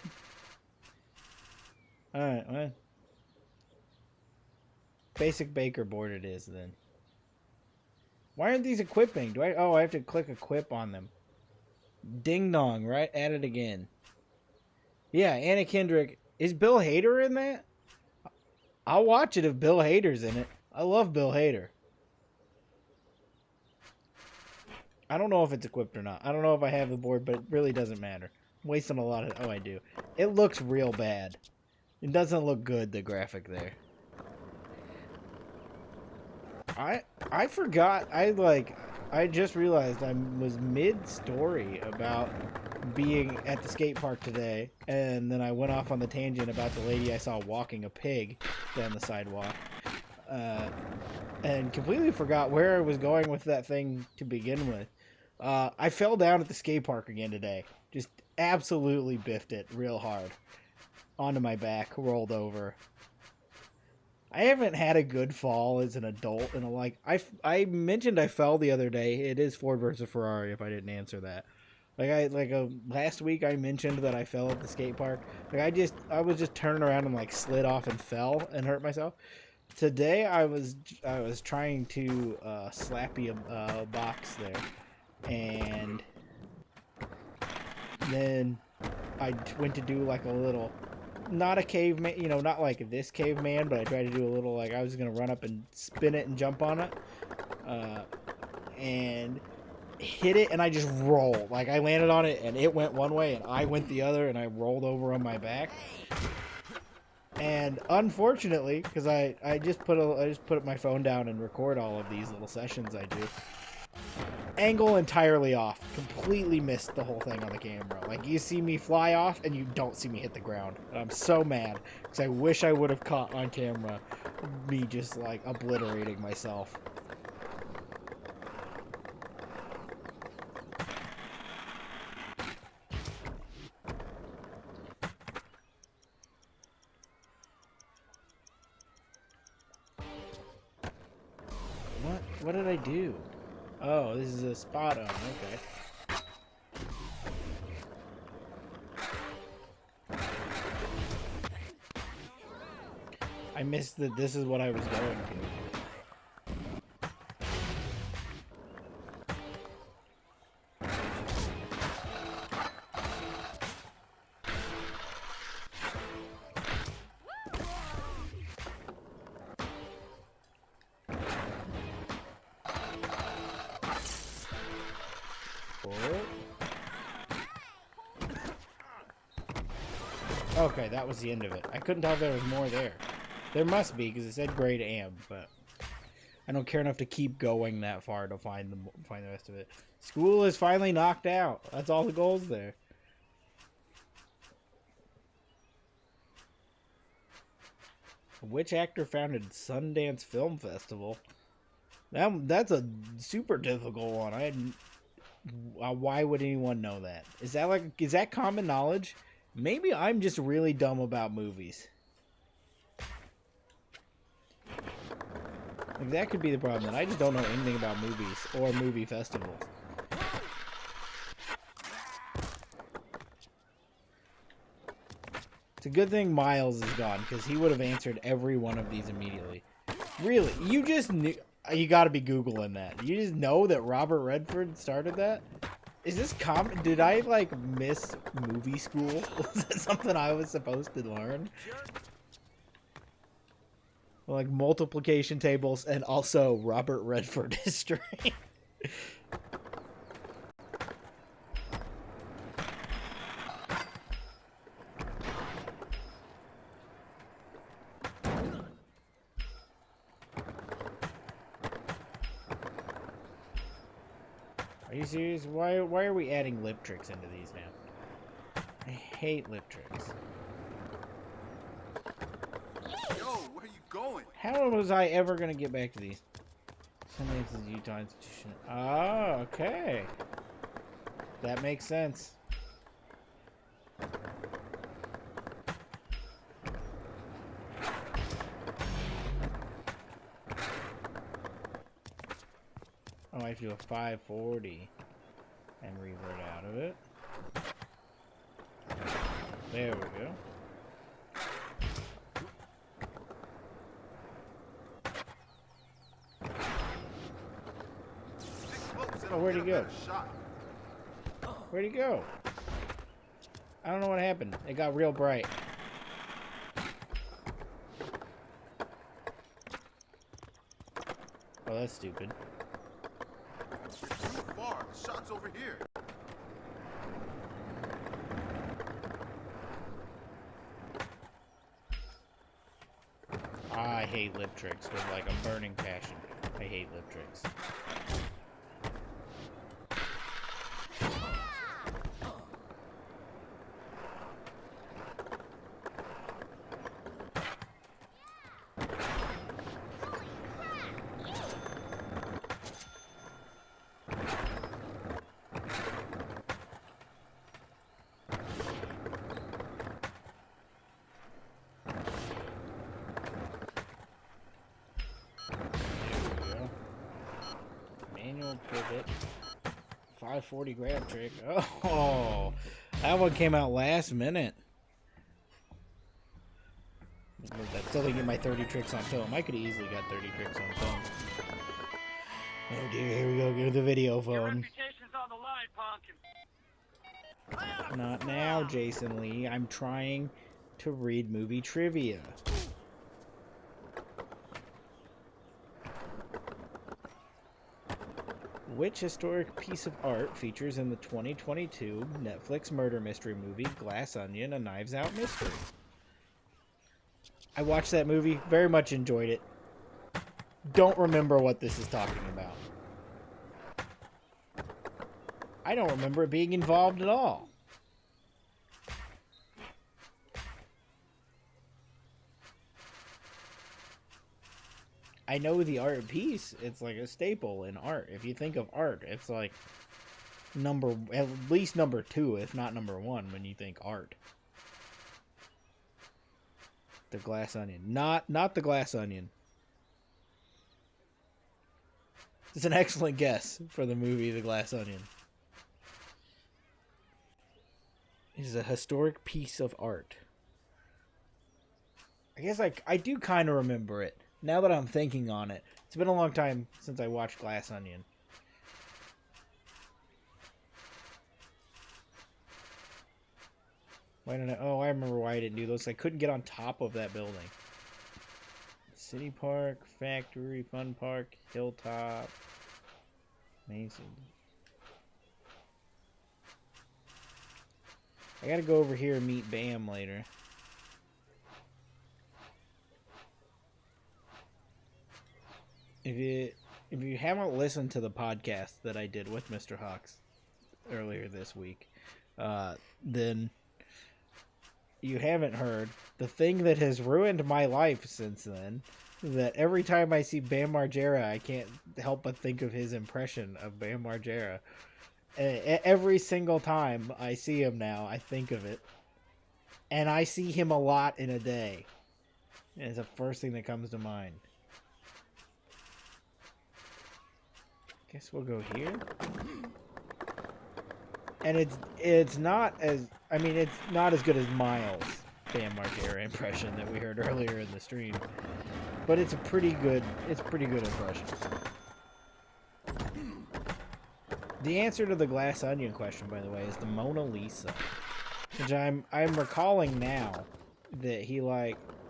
All right, well, basic baker board it is then. Why aren't these equipping? Do I? Oh, I have to click equip on them. Ding dong, right? At it again. Yeah, Anna Kendrick. Is Bill Hader in that? I'll watch it if Bill Hader's in it. I love Bill Hader. I don't know if it's equipped or not. I don't know if I have the board, but it really doesn't matter. I'm wasting a lot of... Oh, I do. It looks real bad. It doesn't look good, the graphic there. I forgot. I just realized I was mid-story about being at the skate park today, and then I went off on the tangent about the lady I saw walking a pig down the sidewalk. And completely forgot where I was going with that thing to begin with. I fell down at the skate park again today. Just absolutely biffed it real hard. Onto my back, rolled over. I haven't had a good fall as an adult, and I mentioned I fell the other day. It is Ford versus Ferrari. If I didn't answer that, last week I mentioned that I fell at the skate park. I was just turning around and slid off and fell and hurt myself. Today I was trying to slappy a box there, and then I went to do a little. Not a caveman, not like this caveman, but I tried to do a little, I was going to run up and spin it and jump on it, and hit it, and I just rolled. I landed on it, and it went one way, and I went the other, and I rolled over on my back. And unfortunately, because I just put my phone down and record all of these little sessions I do. Angle entirely off. Completely missed the whole thing on the camera. You see me fly off and you don't see me hit the ground. And I'm so mad because I wish I would have caught on camera me just obliterating myself. What did I do? Oh, this is a spot on. Okay. I missed that this is what I was going to. Okay, that was the end of it. I couldn't tell if there was more there. There must be, because it said grade amp, but I don't care enough to keep going that far to find the rest of it. School is finally knocked out. That's all the goals there. Which actor founded Sundance Film Festival? That's a super difficult one. Why would anyone know that? Is that common knowledge? Maybe I'm just really dumb about movies. That could be the problem. That I just don't know anything about movies or movie festivals. It's a good thing Miles is gone, because he would have answered every one of these immediately. Really? You just knew... You gotta be Googling that. You just know that Robert Redford started that? Is this common? Did I, miss movie school? Was that something I was supposed to learn? Multiplication tables and also Robert Redford history. Are you serious? Why are we adding lip tricks into these now? I hate lip tricks. Yo, where you going? How was I ever gonna get back to these? Sometimes the Utah institution. Oh, okay. That makes sense. Oh, I have to do a 540 and revert out of it. There we go. Oh, where'd he go? Where'd he go? I don't know what happened. It got real bright. Oh, that's stupid. Too far. The shot's over here. I hate lip tricks with like a burning passion. I hate lip tricks. Pivot. 540 grab trick. Oh, that one came out last minute. I still didn't get my 30 tricks on film. I could have easily got 30 tricks on film. Oh dear, here we go. Go to the video phone. Reputation's on the line, punk. Not now, Jason Lee. I'm trying to read movie trivia. Which historic piece of art features in the 2022 Netflix murder mystery movie Glass Onion: A Knives Out Mystery? I watched that movie, very much enjoyed it. Don't remember what this is talking about. I don't remember it being involved at all. I know the art piece, it's like a staple in art. If you think of art, it's like at least number 2, if not number 1, when you think art. The Glass Onion. Not the Glass Onion. It's an excellent guess for the movie The Glass Onion. It is a historic piece of art. I guess I do kind of remember it. Now that I'm thinking on it. It's been a long time since I watched Glass Onion. Why didn't I... Oh, I remember why I didn't do those. I couldn't get on top of that building. City Park, Factory, Fun Park, Hilltop, Mason. I gotta go over here and meet Bam later. If you haven't listened to the podcast that I did with Mr. Hawks earlier this week, then you haven't heard the thing that has ruined my life since then. That every time I see Bam Margera, I can't help but think of his impression of Bam Margera. Every single time I see him now, I think of it. And I see him a lot in a day. And it's the first thing that comes to mind. Guess we'll go here. And it's not as it's not as good as Miles' Bam Margera impression that we heard earlier in the stream. But it's a pretty good impression. The answer to the Glass Onion question, by the way, is the Mona Lisa. Which I'm recalling now that he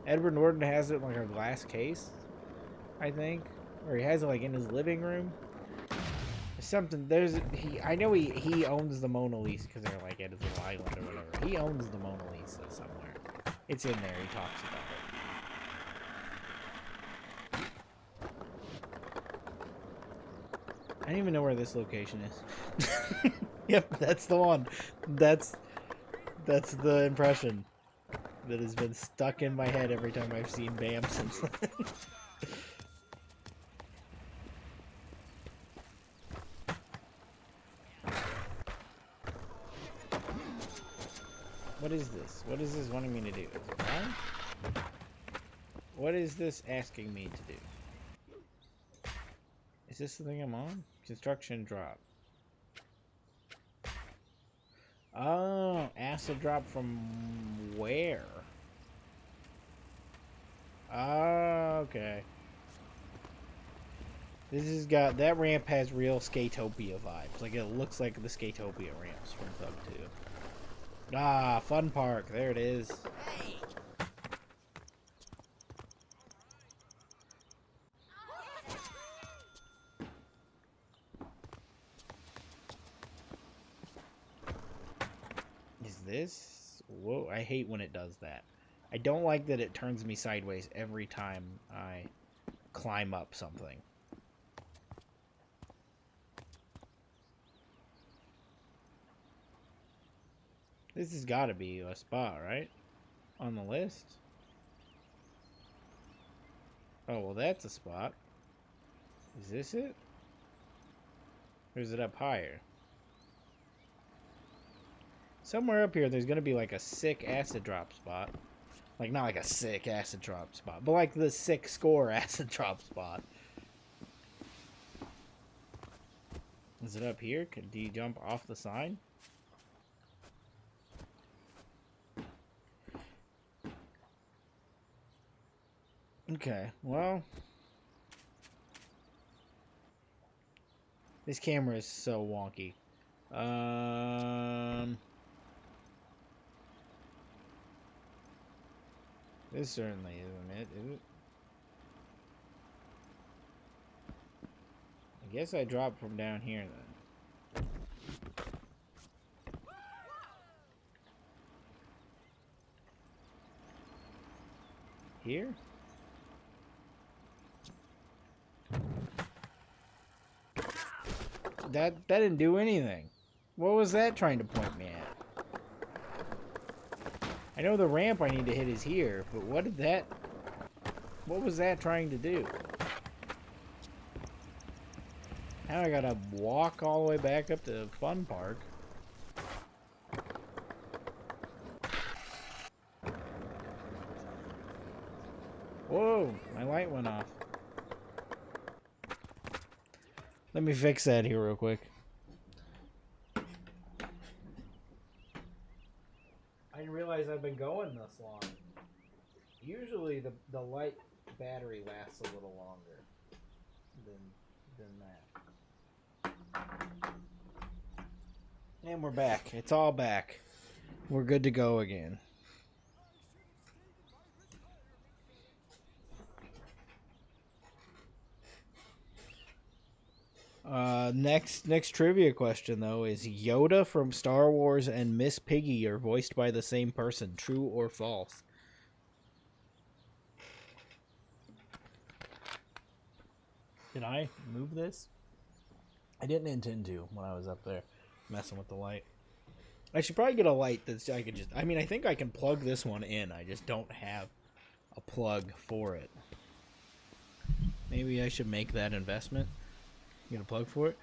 Edward Norton has it in like a glass case, I think. Or he has it like in his living room. Something I know he owns the Mona Lisa because they're like at his little island or whatever. He owns the Mona Lisa somewhere. It's in there. He talks about it. I don't even know where this location is. Yep, that's the one. That's the impression that has been stuck in my head every time I've seen Bam since then. What is this? What is this wanting me to do? Is it wrong? What is this asking me to do? Is this the thing I'm on? Construction drop. Oh, acid drop from where? Oh, okay. This has got, that ramp has real Skatopia vibes. Like, it looks like the Skatopia ramps from Thug 2. Ah, Fun Park. There it is. Hey! Is this? Whoa, I hate when it does that. I don't like that it turns me sideways every time I climb up something. This has got to be a spot, right? On the list. Oh, well, that's a spot. Is this it? Or is it up higher? Somewhere up here, there's going to be like a sick acid drop spot. Like, not like a sick acid drop spot, but like the sick score acid drop spot. Is it up here? Do you jump off the sign? Okay, well. This camera is so wonky. This certainly isn't it, is it? I guess I dropped from down here then. Here? That didn't do anything. What was that trying to point me at? I know the ramp I need to hit is here, but what was that trying to do? Now I gotta walk all the way back up to Fun Park. Whoa, my light went off. Let me fix that here real quick. I didn't realize I've been going this long. Usually the light battery lasts a little longer than that. And we're back. It's all back. We're good to go again. Next trivia question though is Yoda from Star Wars and Miss Piggy are voiced by the same person. True or false? Did I move this? I didn't intend to when I was up there messing with the light. I should probably get a light that's I could just. I mean, I think I can plug this one in. I just don't have a plug for it. Maybe I should make that investment. Get a plug for it?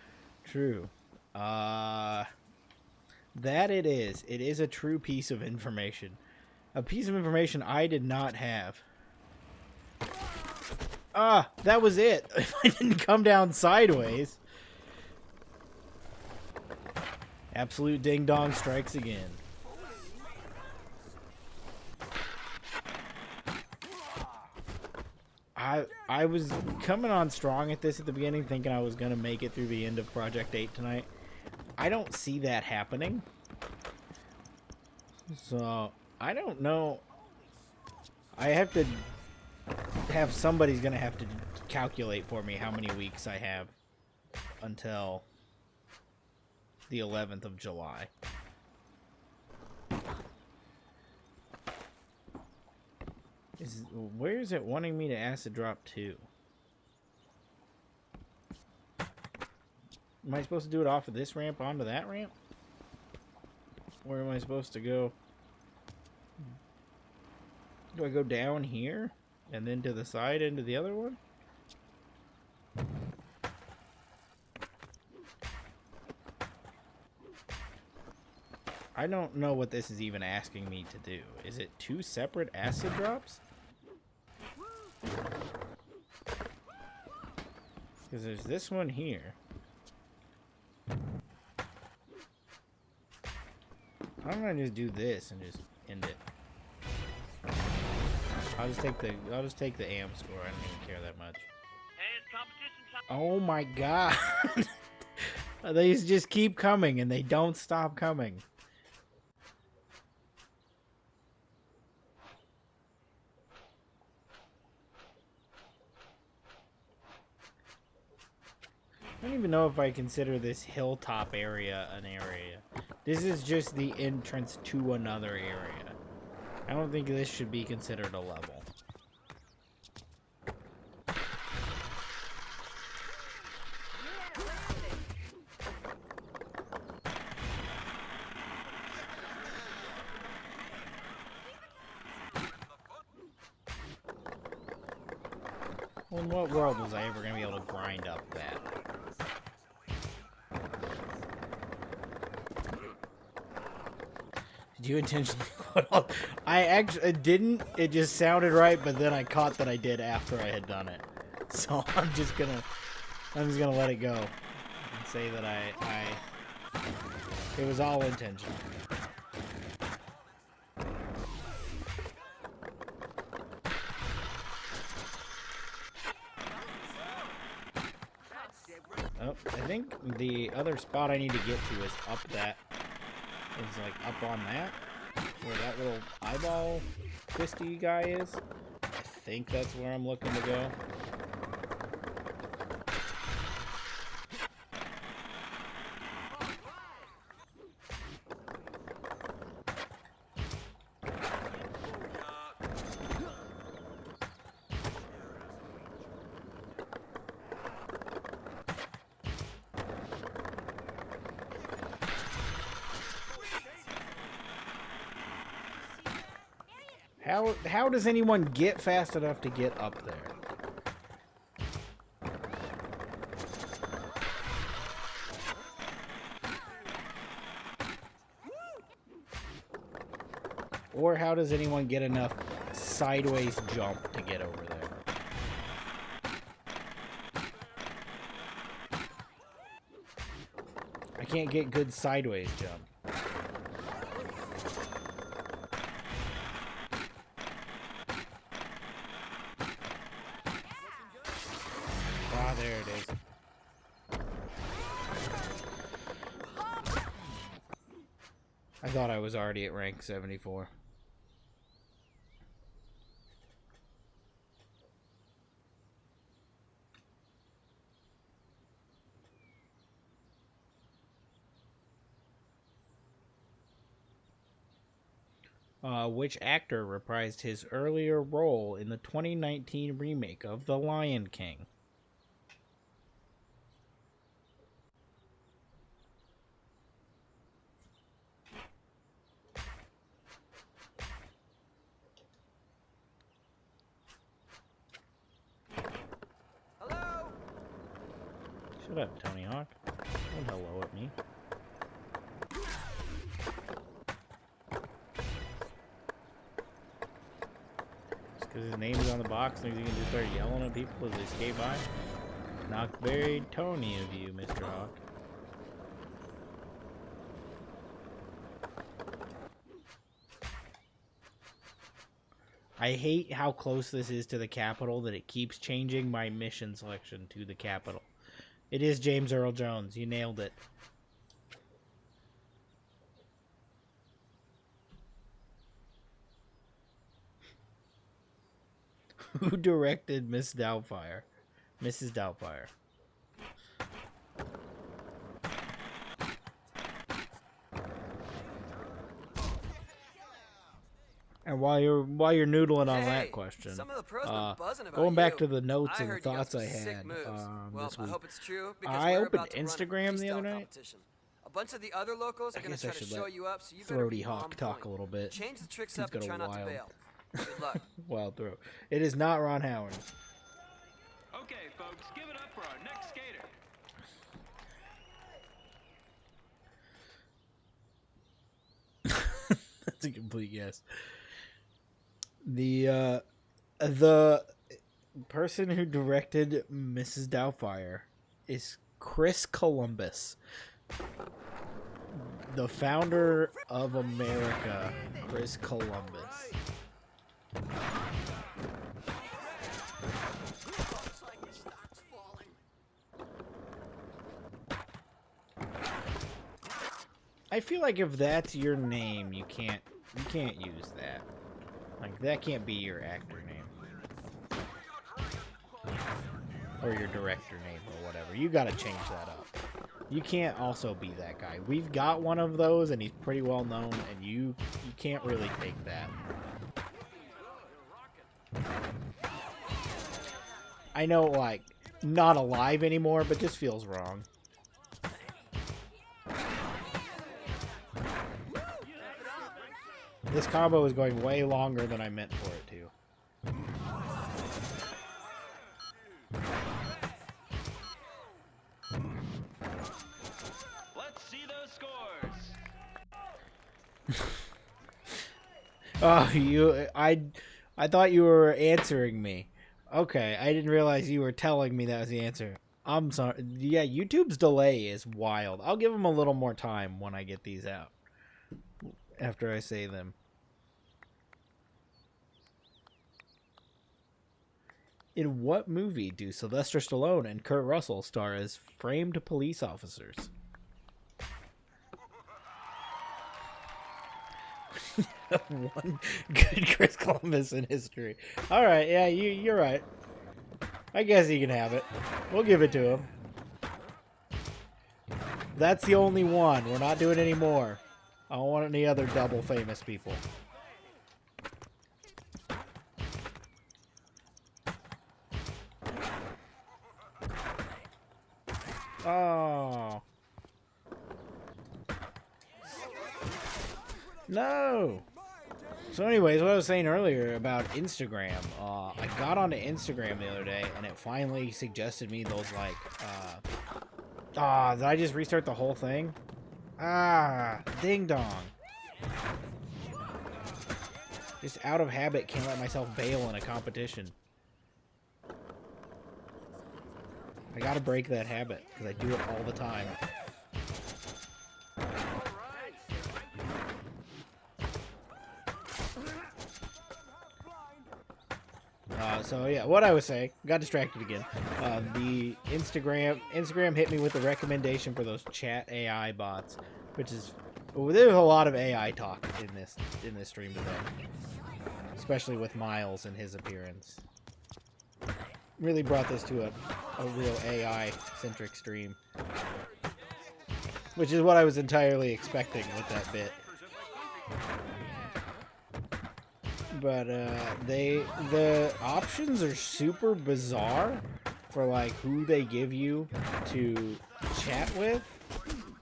True. That it is. It is a true piece of information. A piece of information I did not have. Ah, that was it. If I didn't come down sideways. Absolute ding dong strikes again. I was coming on strong at this at the beginning, thinking I was going to make it through the end of Project 8 tonight. I don't see that happening. So, I don't know. I have to have somebody's going to have to calculate for me how many weeks I have until the 11th of July. Where is it wanting me to acid drop to? Am I supposed to do it off of this ramp onto that ramp? Where am I supposed to go? Do I go down here and then to the side into the other one? I don't know what this is even asking me to do. Is it two separate acid drops? Because there's this one here. Why don't I just do this and just end it? I'll just take the AM score. I don't even care that much. Hey, it's competition time. Oh my god. They just keep coming and they don't stop coming. I don't even know if I consider this hilltop area an area. This is just the entrance to another area. I don't think this should be considered a level. Well, in what world was I ever going to be able to grind up that? Did you intentionally put on? I actually didn't. It just sounded right, but then I caught that I did after I had done it. So I'm just gonna let it go and say that it was all intentional. Oh, I think the other spot I need to get to is up that. Is like up on that, where that little eyeball twisty guy is. I think that's where I'm looking to go. How does anyone get fast enough to get up there? Or how does anyone get enough sideways jump to get over there? I can't get good sideways jump. Ah, there it is. I thought I was already at rank 74. Which actor reprised his earlier role in the 2019 remake of The Lion King? Hello? Shut up, Tony Hawk. Don't hello at me. Because his name is on the box, and he can just start yelling at people as they skate by. Not very Tony of you, Mr. Hawk. I hate how close this is to the capital that it keeps changing my mission selection to the capital. It is James Earl Jones. You nailed it. Who directed Miss Doubtfire? Mrs. Doubtfire. And while you're noodling on that question, some of the pros been buzzing about going back you. to the notes I and heard you got thoughts some I sick had moves. Well, this I week. hope it's true because I we're opened about to run a Instagram the freestyle other night. competition. A bunch of the other locals are I going to guess I try to should show let you up, so you better Throaty be Hawk on talk point. a little bit. Change the tricks He's up and got a try not to wild- bail. Good luck. Wild throw. It is not Ron Howard. Okay, folks, give it up for our next skater. That's a complete guess. The person who directed Mrs. Doubtfire is Chris Columbus. the founder of America, Chris Columbus. I feel like if that's your name, you can't use that. Like, that can't be your actor name. Or your director name or whatever. You gotta change that up. You can't also be that guy. We've got one of those and he's pretty well known, and you can't really take that. I know, like, not alive anymore, but just feels wrong. This combo is going way longer than I meant for it to. Let's see those scores. Oh, I thought you were answering me. Okay, I didn't realize you were telling me that was the answer. I'm sorry. Yeah, YouTube's delay is wild. I'll give them a little more time when I get these out. After I say them. In what movie do Sylvester Stallone and Kurt Russell star as framed police officers? One good Chris Columbus in history. Alright, yeah, you're right. I guess he can have it. We'll give it to him. That's the only one. We're not doing any more. I don't want any other double famous people. Oh. No. So anyways, what I was saying earlier about Instagram, I got onto Instagram the other day and it finally suggested me those like, did I just restart the whole thing? Ding dong. Just out of habit, can't let myself bail in a competition. I gotta break that habit, because I do it all the time. So yeah, what I was saying, got distracted again. The Instagram hit me with a recommendation for those chat AI bots, which is, there's a lot of AI talk in this stream today, especially with Miles and his appearance. Really brought this to a real AI-centric stream, which is what I was entirely expecting with that bit. But the options are super bizarre for like who they give you to chat with.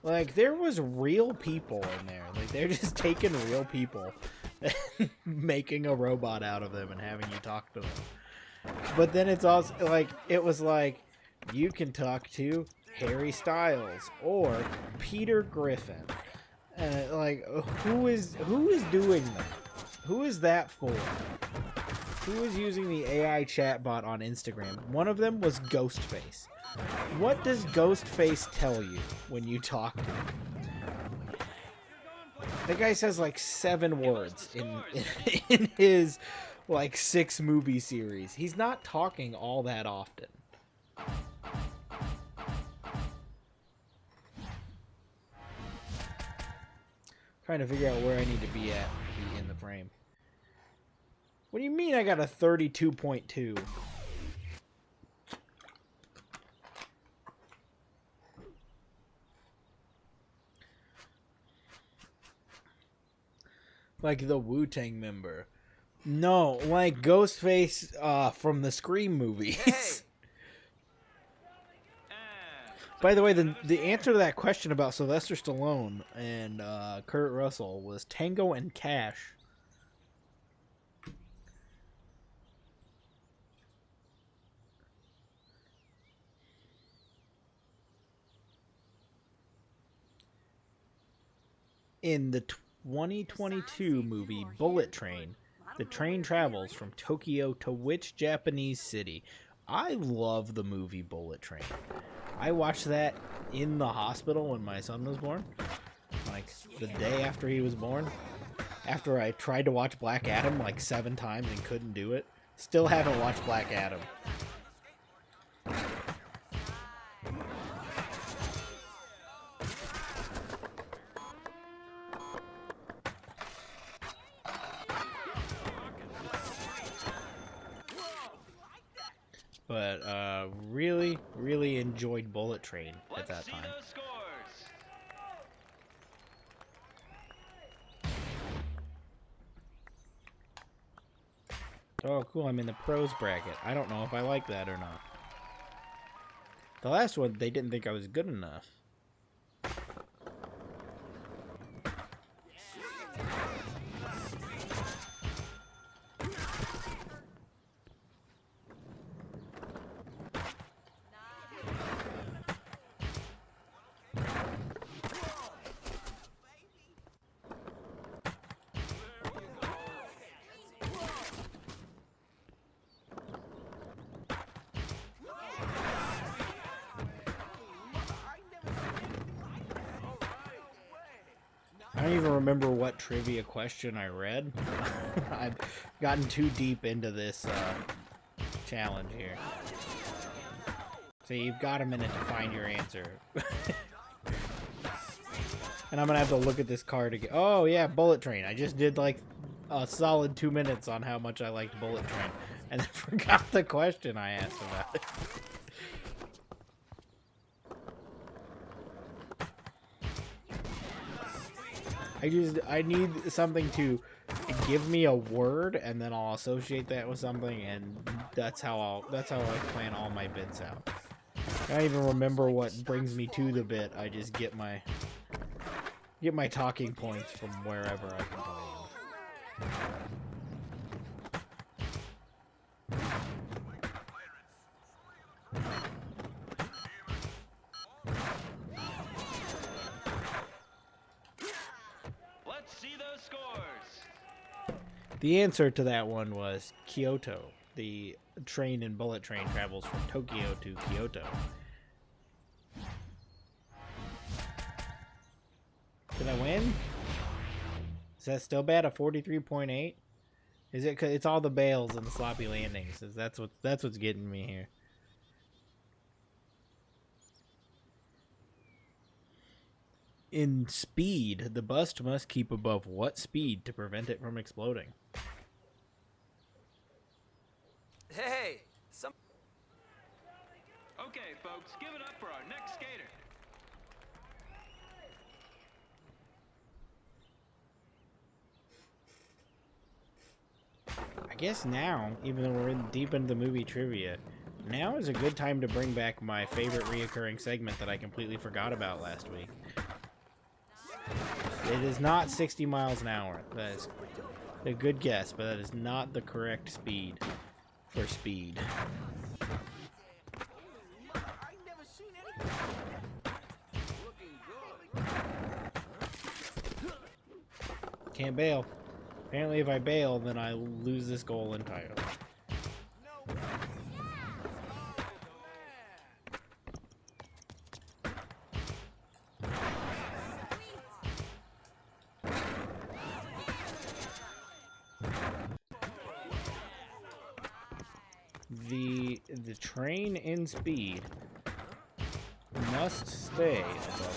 Like, there was real people in there. Like, they're just taking real people and making a robot out of them and having you talk to them. But then it's also like, it was like, you can talk to Harry Styles or Peter Griffin. And like, who is doing that? Who is that for? Who is using the AI chatbot on Instagram? One of them was Ghostface. What does Ghostface tell you when you talk to him? The guy says like 7 words in his like 6 movie series. He's not talking all that often. Trying to figure out where I need to be at in the frame. What do you mean I got a 32.2? Like the Wu-Tang member. No, like Ghostface from the Scream movies. Hey. By the way, the answer to that question about Sylvester Stallone and Kurt Russell was Tango and Cash. In the 2022 movie Bullet Train, the train travels from Tokyo to which Japanese city? I love the movie Bullet Train. I watched that in the hospital when my son was born. When I like the day after he was born. After I tried to watch Black Adam like 7 times and couldn't do it. Still haven't watched Black Adam. But really enjoyed Bullet Train at that time. Oh, cool, I'm in the pros bracket. I don't know if I like that or not. The last one, they didn't think I was good enough. I don't even remember what trivia question I read. I've gotten too deep into this challenge here. So you've got a minute to find your answer. And I'm gonna have to look at this card again. Oh yeah, Bullet Train. I just did like a solid 2 minutes on how much I liked Bullet Train. And then forgot the question I asked about it. I need something to give me a word, and then I'll associate that with something, and that's how I plan all my bits out. I don't even remember what brings me to the bit. I just get my talking points from wherever I can play them. The answer to that one was Kyoto. The train in Bullet Train travels from Tokyo to Kyoto. Did I win? Is that still bad? A 43.8? Is it? 'Cause it's all the bails and the sloppy landings. That's what's getting me here. In speed, the bust must keep above what speed to prevent it from exploding? Hey, Okay, folks, give it up for our next skater. I guess now, even though we're deep into the movie trivia, now is a good time to bring back my favorite reoccurring segment that I completely forgot about last week. It is not 60 miles an hour. That is a good guess, but that is not the correct speed for speed. Can't bail. Apparently if I bail, then I lose this goal entirely. The train in speed must stay above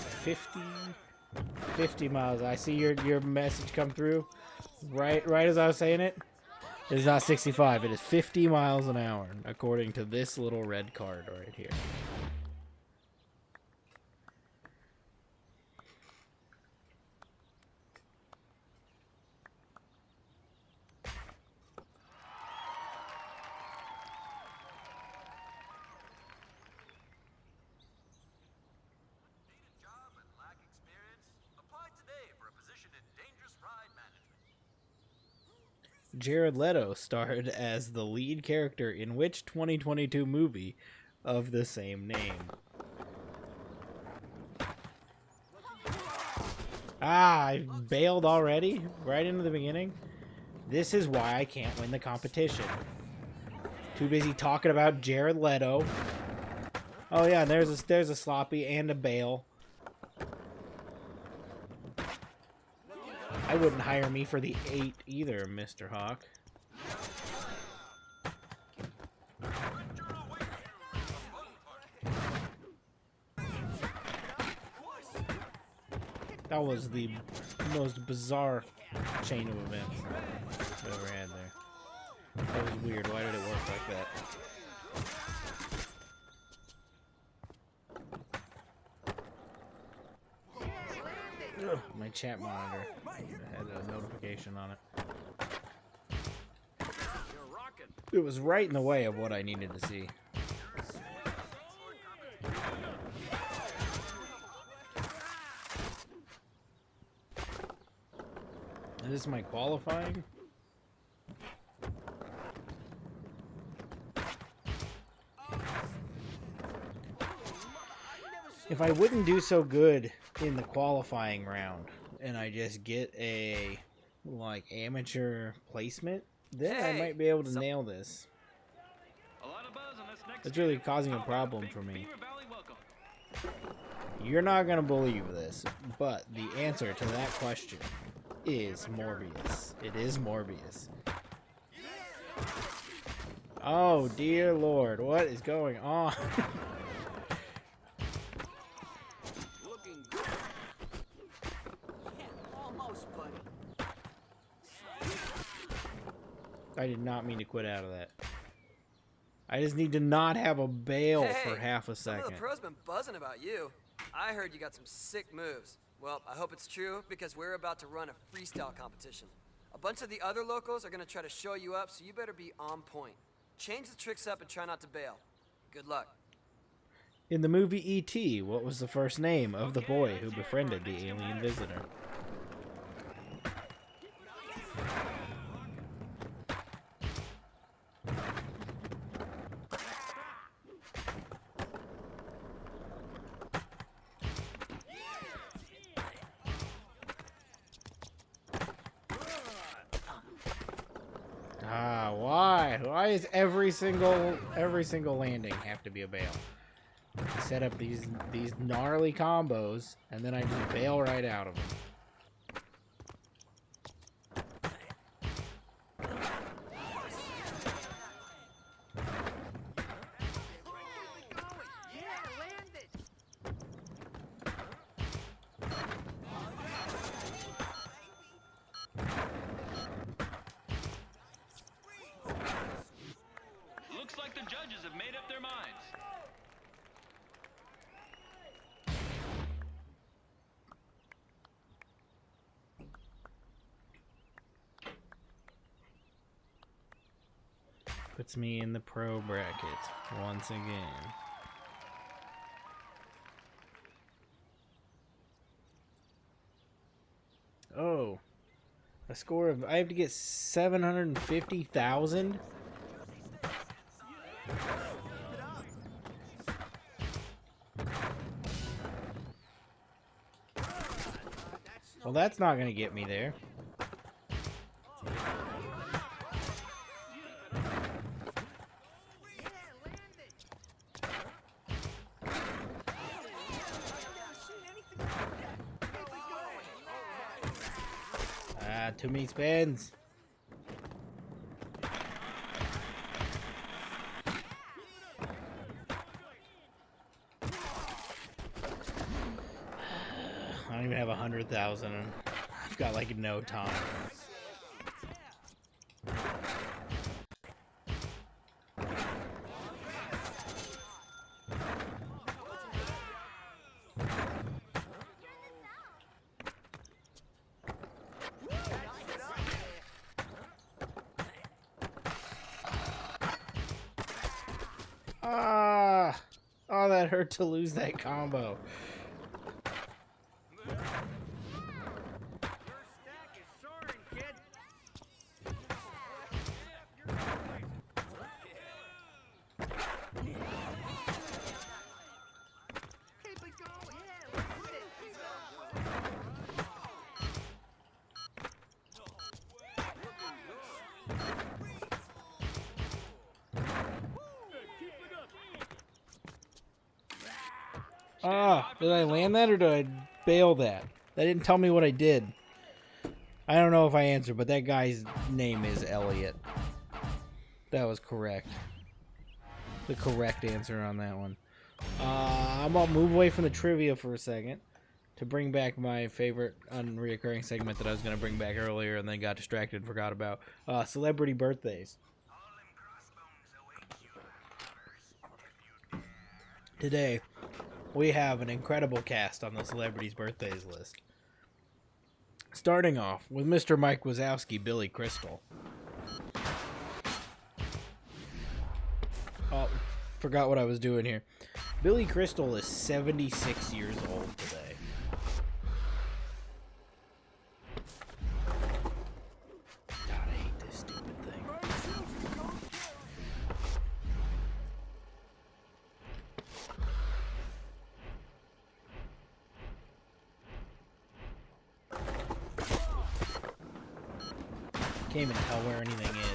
50 miles. I see your message come through right as I was saying it. It is not 65. It is 50 miles an hour, according to this little red card right here. Jared Leto starred as the lead character in which 2022 movie of the same name? Ah, I bailed already? Right into the beginning? This is why I can't win the competition. Too busy talking about Jared Leto. Oh yeah, there's a sloppy and a bail. I wouldn't hire me for the 8 either, Mr. Hawk. That was the most bizarre chain of events I've ever had there. That was weird. Why did it work like that? Ugh, my chat monitor had a notification on it. It was right in the way of what I needed to see. Is this my qualifying? If I wouldn't do so good in the qualifying round and I just get a like amateur placement, then I might be able to nail this. It's really causing a problem for me. You're not gonna believe this, but the answer to that question is Morbius. It is Morbius. Oh dear Lord, what is going on? Looking good. Yeah, almost, buddy. I did not mean to quit out of that. I just need to not have a bail for half a Some second. of the pros been buzzing about you. I heard you got some sick moves. Well, I hope it's true because we're about to run a freestyle competition. A bunch of the other locals are gonna try to show you up, so you better be on point. Change the tricks up and try not to bail. Good luck. In the movie E.T., what was the first name of the boy who befriended the alien visitor? Ah, why? Why is every single landing have to be a bail? I set up these gnarly combos, and then I just bail right out of them. Looks like the judges have made up their minds. Puts me in the pro bracket once again. Oh, a score of I have to get 750,000. Well, that's not going to get me there. Ah, too many spins. I don't even have 100,000. I've got like no time. Ah! Oh, that hurt to lose that combo. Ah, did I land that or did I bail that? That didn't tell me what I did. I don't know if I answered, but that guy's name is Elliot. That was correct. The correct answer on that one. I'm gonna move away from the trivia for a second to bring back my favorite unreoccurring segment that I was gonna bring back earlier and then got distracted and forgot about. Celebrity birthdays. Today, we have an incredible cast on the celebrities' birthdays list. Starting off with Mr. Mike Wazowski, Billy Crystal. Oh, forgot what I was doing here. Billy Crystal is 76 years old today. God, I hate this stupid thing. Can't even tell where anything is.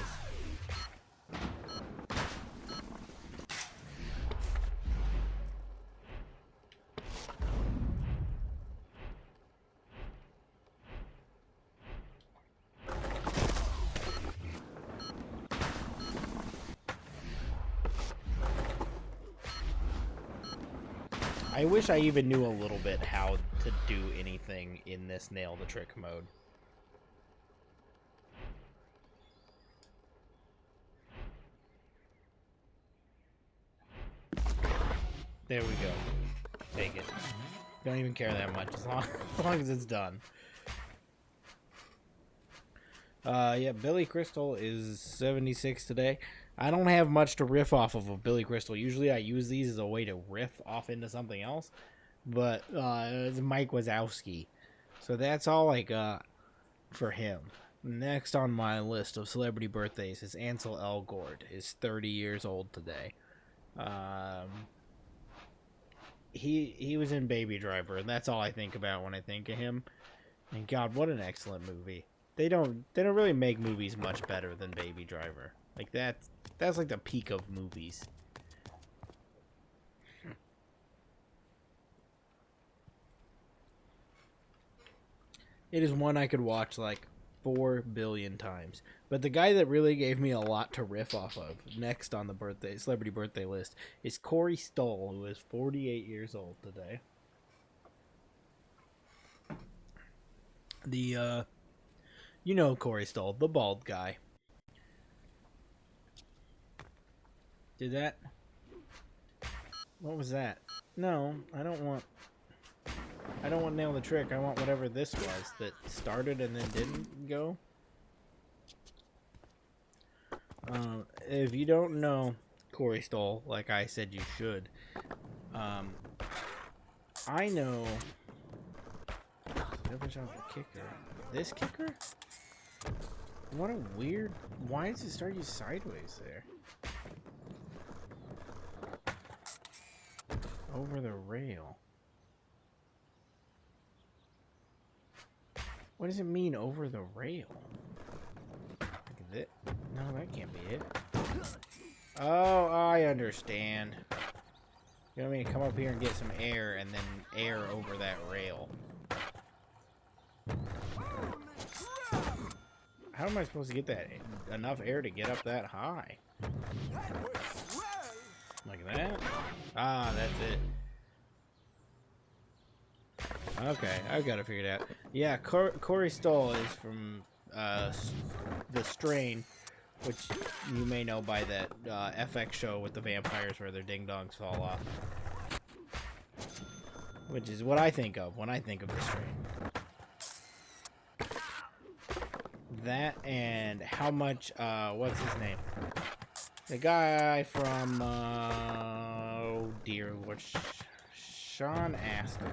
I wish I even knew a little bit how to do anything in this nail the trick mode. There we go. Take it. Don't even care that much as long as it's done. Yeah, Billy Crystal is 76 today. I don't have much to riff off of Billy Crystal. Usually I use these as a way to riff off into something else. But it's Mike Wazowski. So that's all I got for him. Next on my list of celebrity birthdays is Ansel Elgort. Is 30 years old today. He was in Baby Driver, and that's all I think about when I think of him. And God, what an excellent movie. They don't really make movies much better than Baby Driver. Like that's like the peak of movies. It is one I could watch like 4 billion times. But the guy that really gave me a lot to riff off of next on the celebrity birthday list is Corey Stoll, who is 48 years old today. The you know Corey Stoll, the bald guy. Did that? What was that? No, I don't want Nail the Trick. I want whatever this was that started and then didn't go. If you don't know Corey Stoll, like I said you should, I know... The kicker. This kicker? What a weird... Why does it start you sideways there? Over the rail. What does it mean, over the rail? Look at it. No, that can't be it. Oh, I understand. You want me to come up here and get some air, and then air over that rail. How am I supposed to get that enough air to get up that high? Like that? Ah, that's it. Okay, I've got it figured out. Yeah, Corey Stoll is from The Strain, which you may know by that FX show with the vampires where their ding-dongs fall off. Which is what I think of when I think of The Strain. That and how much, what's his name? The guy from, oh dear, Sean Astin.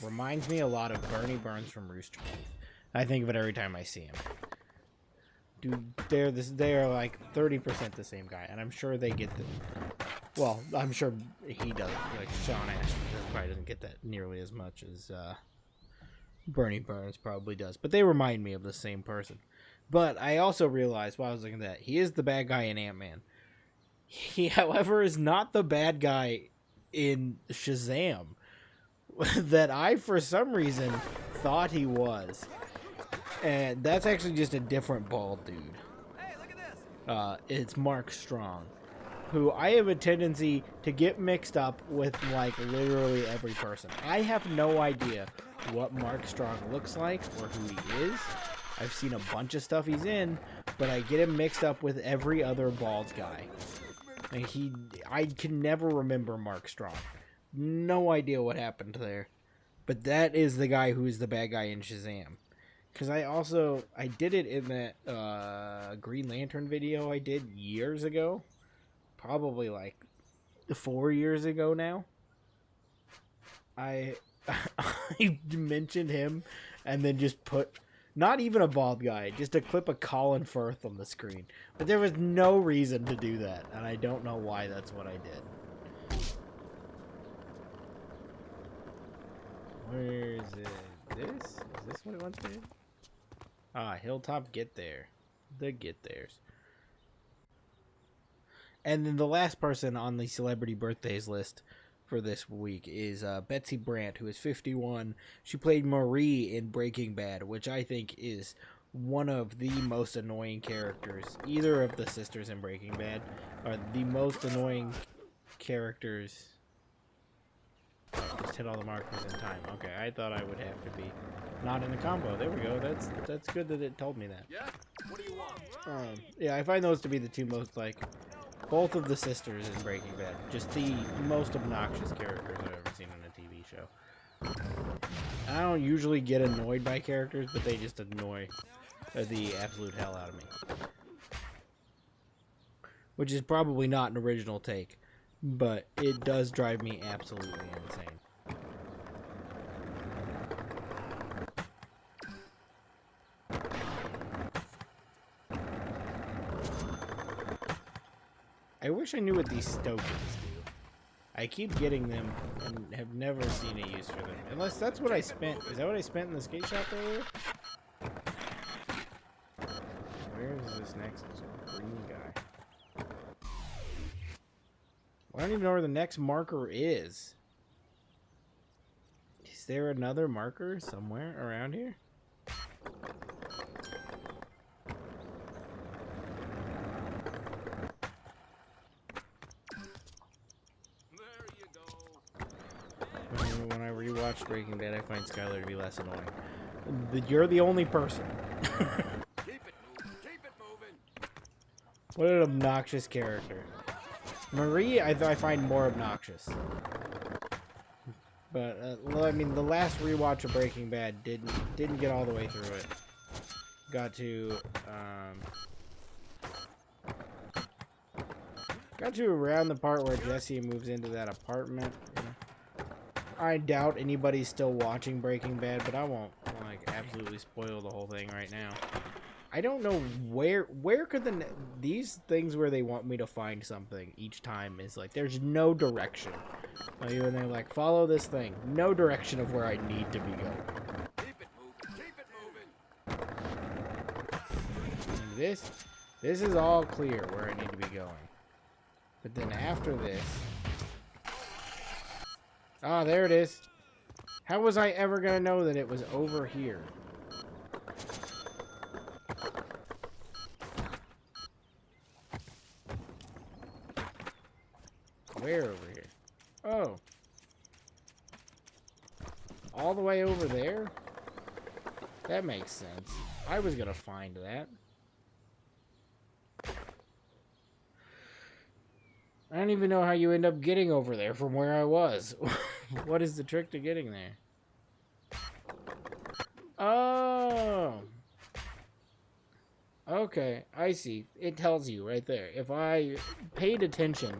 Reminds me a lot of Bernie Burns from Rooster Teeth. I think of it every time I see him. Dude, they're like 30% the same guy, and I'm sure they get the... Well, I'm sure he doesn't. Like, Sean Astin probably doesn't get that nearly as much as Bernie Burns probably does. But they remind me of the same person. But I also realized while I was looking at that, he is the bad guy in Ant-Man. He, however, is not the bad guy in Shazam that I, for some reason, thought he was. And that's actually just a different bald dude. Hey, look at this. It's Mark Strong, who I have a tendency to get mixed up with, like, literally every person. I have no idea what Mark Strong looks like or who he is. I've seen a bunch of stuff he's in, but I get him mixed up with every other bald guy. And I can never remember Mark Strong. No idea what happened there. But that is the guy who is the bad guy in Shazam. Because I did it in that Green Lantern video I did years ago. Probably like 4 years ago now. I mentioned him and then just put, not even a bald guy, just a clip of Colin Firth on the screen. But there was no reason to do that, and I don't know why that's what I did. Where is it? This? Is this what it wants to do? Ah, Hilltop Get There. The Get Theirs. And then the last person on the celebrity birthdays list for this week is Betsy Brandt, who is 51. She played Marie in Breaking Bad, which I think is one of the most annoying characters. Either of the sisters in Breaking Bad are the most annoying characters. Just hit all the markers in time. Okay, I thought I would have to be not in the combo. There we go. That's good that it told me that. Yeah? What do you want? Yeah, I find those to be the two most, like, both of the sisters in Breaking Bad, just the most obnoxious characters I've ever seen on a TV show. I don't usually get annoyed by characters, but they just annoy the absolute hell out of me. Which is probably not an original take, but it does drive me absolutely insane. I wish I knew what these stokers do. I keep getting them and have never seen a use for them. Unless that's what I spent. Is that what I spent in the skate shop earlier? Where is this next green guy? I don't even know where the next marker is. Is there another marker somewhere around here? When I rewatch Breaking Bad, I find Skylar to be less annoying. You're the only person. Keep it moving. What an obnoxious character. Marie, I find more obnoxious. But well, I mean, the last rewatch of Breaking Bad didn't get all the way through it. Got to around the part where Jesse moves into that apartment. You know. I doubt anybody's still watching Breaking Bad, but I won't like absolutely spoil the whole thing right now. I don't know where could these things where they want me to find something each time is like there's no direction. Like, when they're like follow this thing, no direction of where I need to be going. Keep it moving. This is all clear where I need to be going. But then after this, ah, there it is. How was I ever gonna know that it was over here? Where over here? Oh. All the way over there? That makes sense. I was gonna find that. I don't even know how you end up getting over there from where I was. What is the trick to getting there? Oh. Okay, I see. It tells you right there. If I paid attention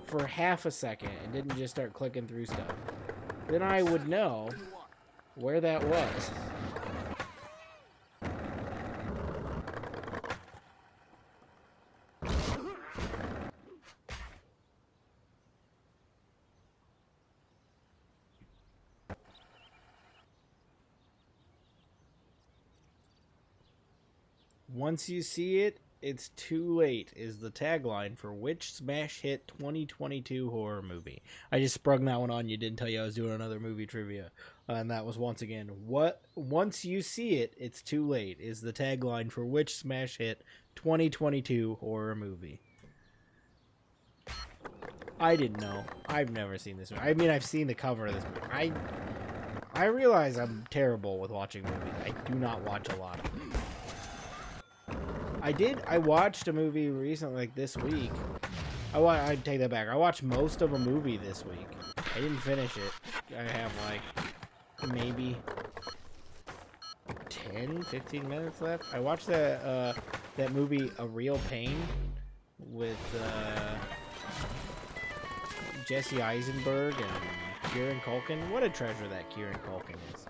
for half a second and didn't just start clicking through stuff, then I would know where that was. Once you see it, it's too late is the tagline for which smash hit 2022 horror movie. I just sprung that one on you, didn't tell you I was doing another movie trivia. And that was once again, what once you see it, it's too late, is the tagline for which smash hit 2022 horror movie. I didn't know. I've never seen this movie. I mean, I've seen the cover of this movie. I realize I'm terrible with watching movies. I do not watch a lot of movies. I watched a movie recently, like this week. I take that back. I watched most of a movie this week. I didn't finish it. I have like maybe 10, 15 minutes left. I watched that movie A Real Pain with Jesse Eisenberg and Kieran Culkin. What a treasure that Kieran Culkin is.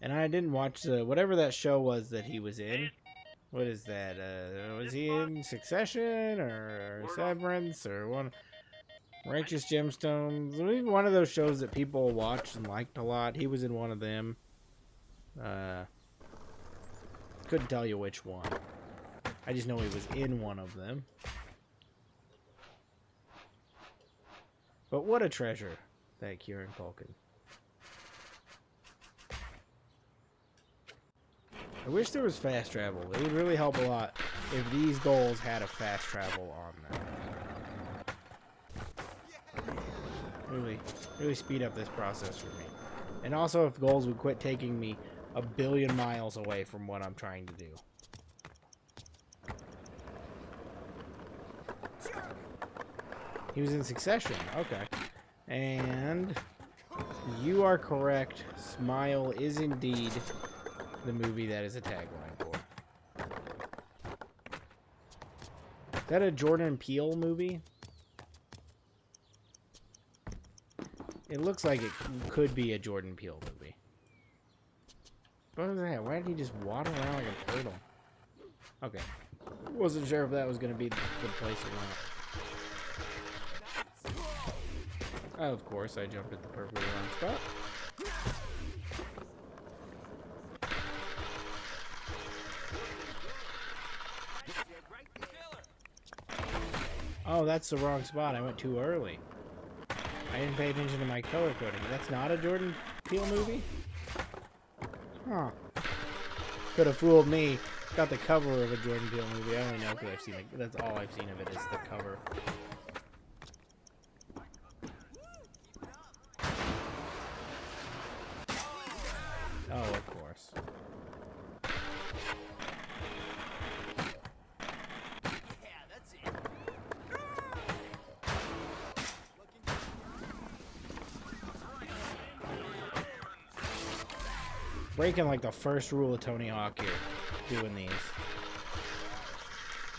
And I didn't watch whatever that show was that he was in. What is that? Was he in Succession or Severance or one? Righteous Gemstones? Maybe one of those shows that people watched and liked a lot. He was in one of them. Couldn't tell you which one. I just know he was in one of them. But what a treasure, that Kieran Culkin. I wish there was fast travel. It would really help a lot if these goals had a fast travel on them. Really speed up this process for me. And also if goals would quit taking me a billion miles away from what I'm trying to do. He was in Succession. Okay. And you are correct. Smile is indeed the movie that is a tagline for. Is that a Jordan Peele movie? It looks like it could be a Jordan Peele movie. What was that? Why did he just waddle around like a turtle? Okay. Wasn't sure if that was going to be the place or not. Oh, of course, I jumped at the perfectly wrong spot. Oh, that's the wrong spot. I went too early. I didn't pay attention to my color coding. That's not a Jordan Peele movie? Huh. Could have fooled me. Got the cover of a Jordan Peele movie. I only know because I've seen it. That's all I've seen of it is the cover. Oh, of course. Breaking like the first rule of Tony Hawk here, doing these,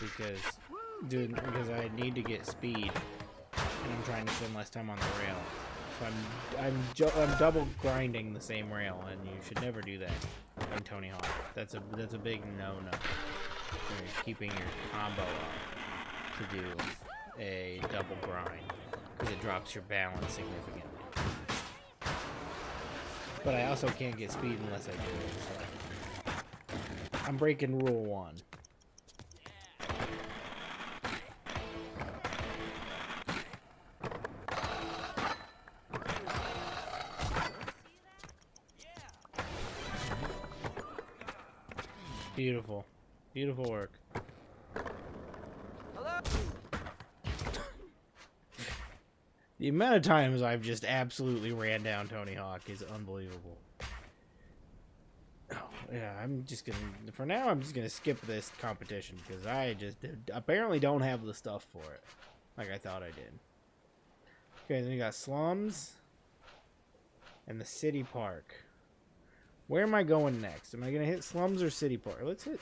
because I need to get speed, and I'm trying to spend less time on the rail. So I'm double grinding the same rail, and you should never do that in Tony Hawk. That's a big no-no. You're keeping your combo up to do a double grind, because it drops your balance significantly. But I also can't get speed unless I do it, so I'm breaking rule 1. Beautiful. Beautiful work. Hello? The amount of times I've just absolutely ran down Tony Hawk is unbelievable. Oh, yeah, I'm just gonna, for now, I'm just gonna skip this competition because I just apparently don't have the stuff for it like I thought I did. Okay, then we got slums and the city park. Where am I going next? Am I gonna hit slums or city park? Let's hit,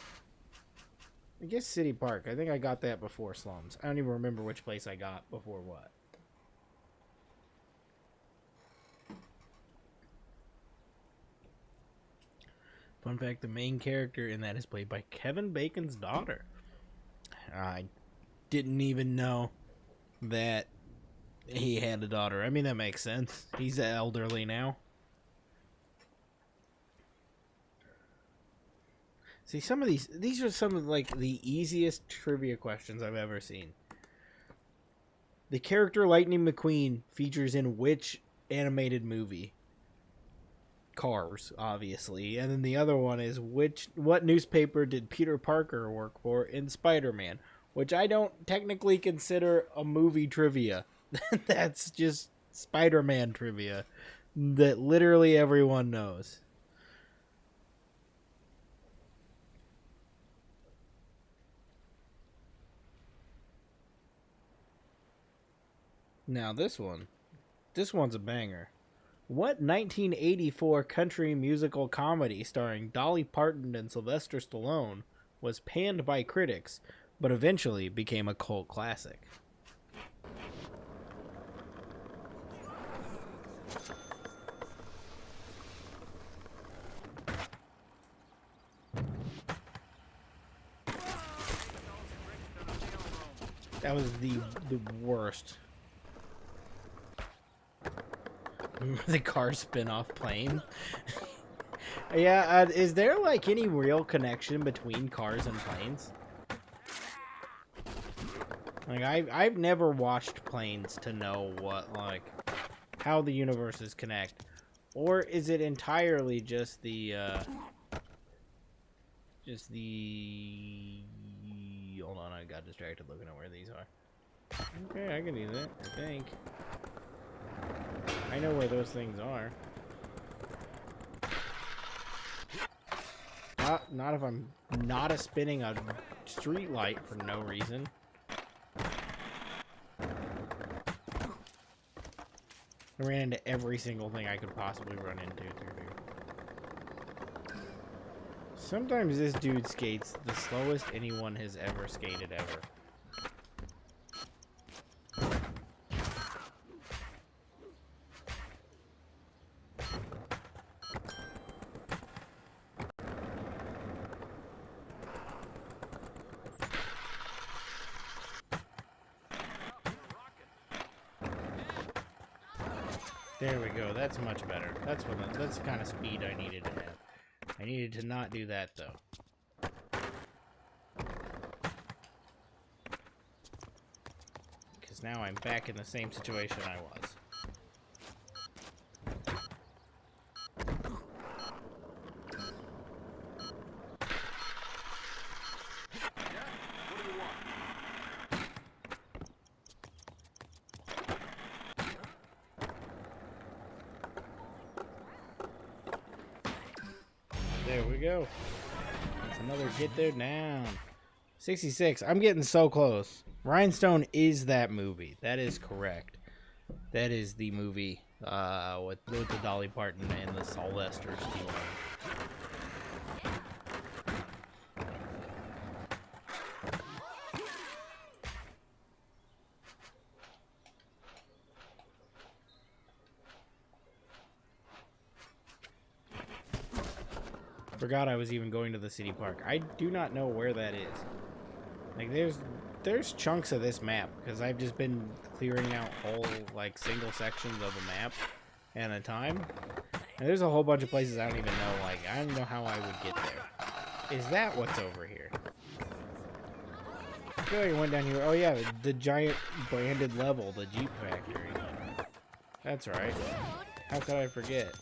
I guess, city park. I think I got that before slums. I don't even remember which place I got before what. Fun fact, the main character in that is played by Kevin Bacon's daughter. I didn't even know that he had a daughter. I mean, that makes sense. He's elderly now. See, some of these are some of like the easiest trivia questions I've ever seen. The character Lightning McQueen features in which animated movie? Cars, obviously. And then the other one is what newspaper did Peter Parker work for in Spider-Man? Which I don't technically consider a movie trivia. That's just Spider-Man trivia that literally everyone knows. Now this one's a banger. What 1984 country musical comedy starring Dolly Parton and Sylvester Stallone was panned by critics, but eventually became a cult classic? That was the worst. The Cars spin-off plane. Yeah, is there like any real connection between cars and planes? Like I've never watched planes to know what how the universes connect, or is it entirely just the hold on, I got distracted looking at where these are. Okay, I can do that, I think. I know where those things are. Not if I'm not spinning a street light for no reason. I ran into every single thing I could possibly run into through here. Sometimes this dude skates the slowest anyone has ever skated ever. There we go. That's much better. That's the kind of speed I needed to have. I needed to not do that though. Because now I'm back in the same situation I was. There we go. That's another get there down. 66. I'm getting so close. Rhinestone is that movie. That is correct. That is the movie with the Dolly Parton and the Sylvester Stallone. Forgot I was even going to the city park. I do not know where that is. Like there's chunks of this map because I've just been clearing out whole like single sections of a map at a time. And there's a whole bunch of places I don't even know. Like I don't know how I would get there. Is that what's over here? I feel like I went down here. Oh yeah, the giant branded level, the Jeep factory. That's right. How could I forget?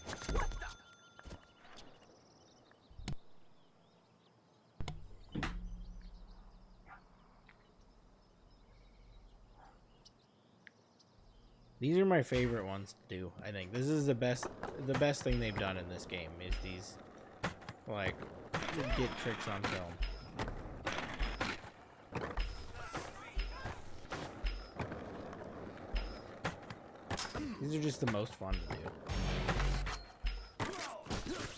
These are my favorite ones to do. I think this is the best thing they've done in this game is these like get tricks on film. These are just the most fun to do.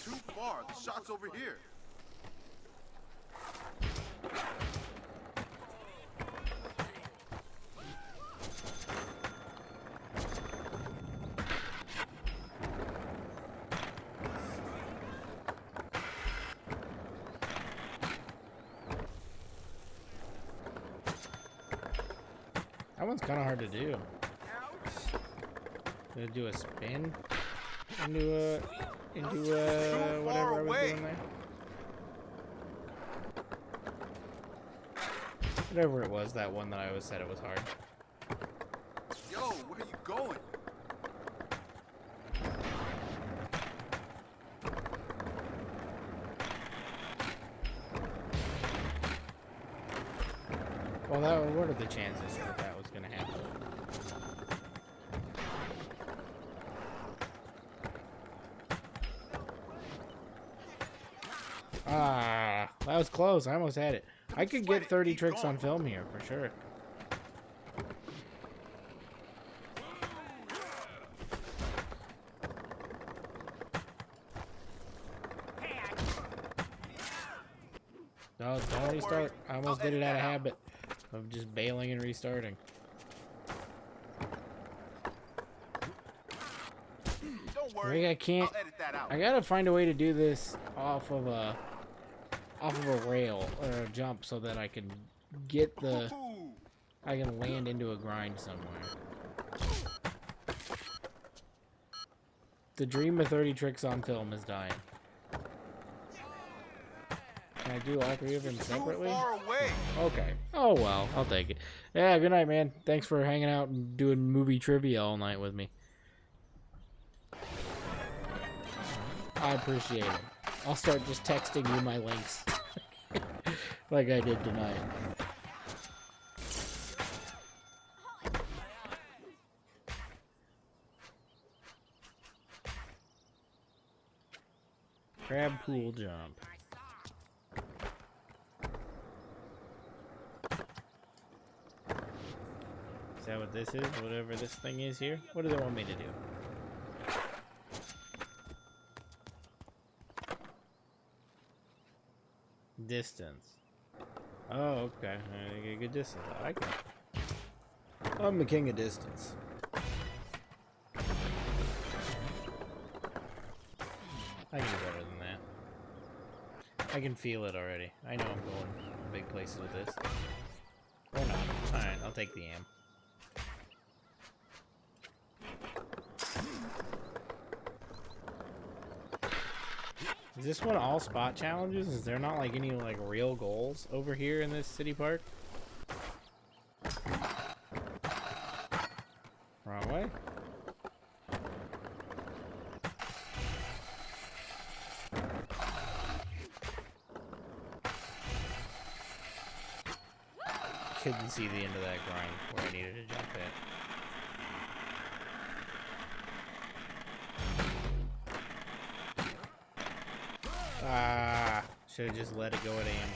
Too far. The shot's over here. That one's kind of hard to do. Gonna do a spin into whatever I was doing there. Whatever it was, that one that I always said it was hard. going. Well, what are the chances that that was going to happen? Ah, that was close. I almost had it. I could get 30 tricks on film here for sure. No, don't restart. I almost did it out of habit of just bailing and restarting. Don't worry. I can't. I'll edit that out. I gotta find a way to do this off of a rail or a jump so that I can get the. I can land into a grind somewhere. The dream of 30 tricks on film is dying. Can I do all 3 of them separately? Too far away. Okay. Oh well, I'll take it. Yeah, good night, man. Thanks for hanging out and doing movie trivia all night with me. I appreciate it. I'll start just texting you my links. Like I did tonight. Crab pool jump. Is that what this is? Whatever this thing is here? What do they want me to do? Distance. Oh, okay. I get a good distance. I like it. I'm the king of distance. I can do better than that. I can feel it already. I know I'm going big places with this. Or not. Alright, I'll take the am. Is this one all spot challenges? Is there not like any like real goals over here in this city park? Wrong way? Couldn't see the end of that grind where I needed to jump at. Ah, should have just let it go at am.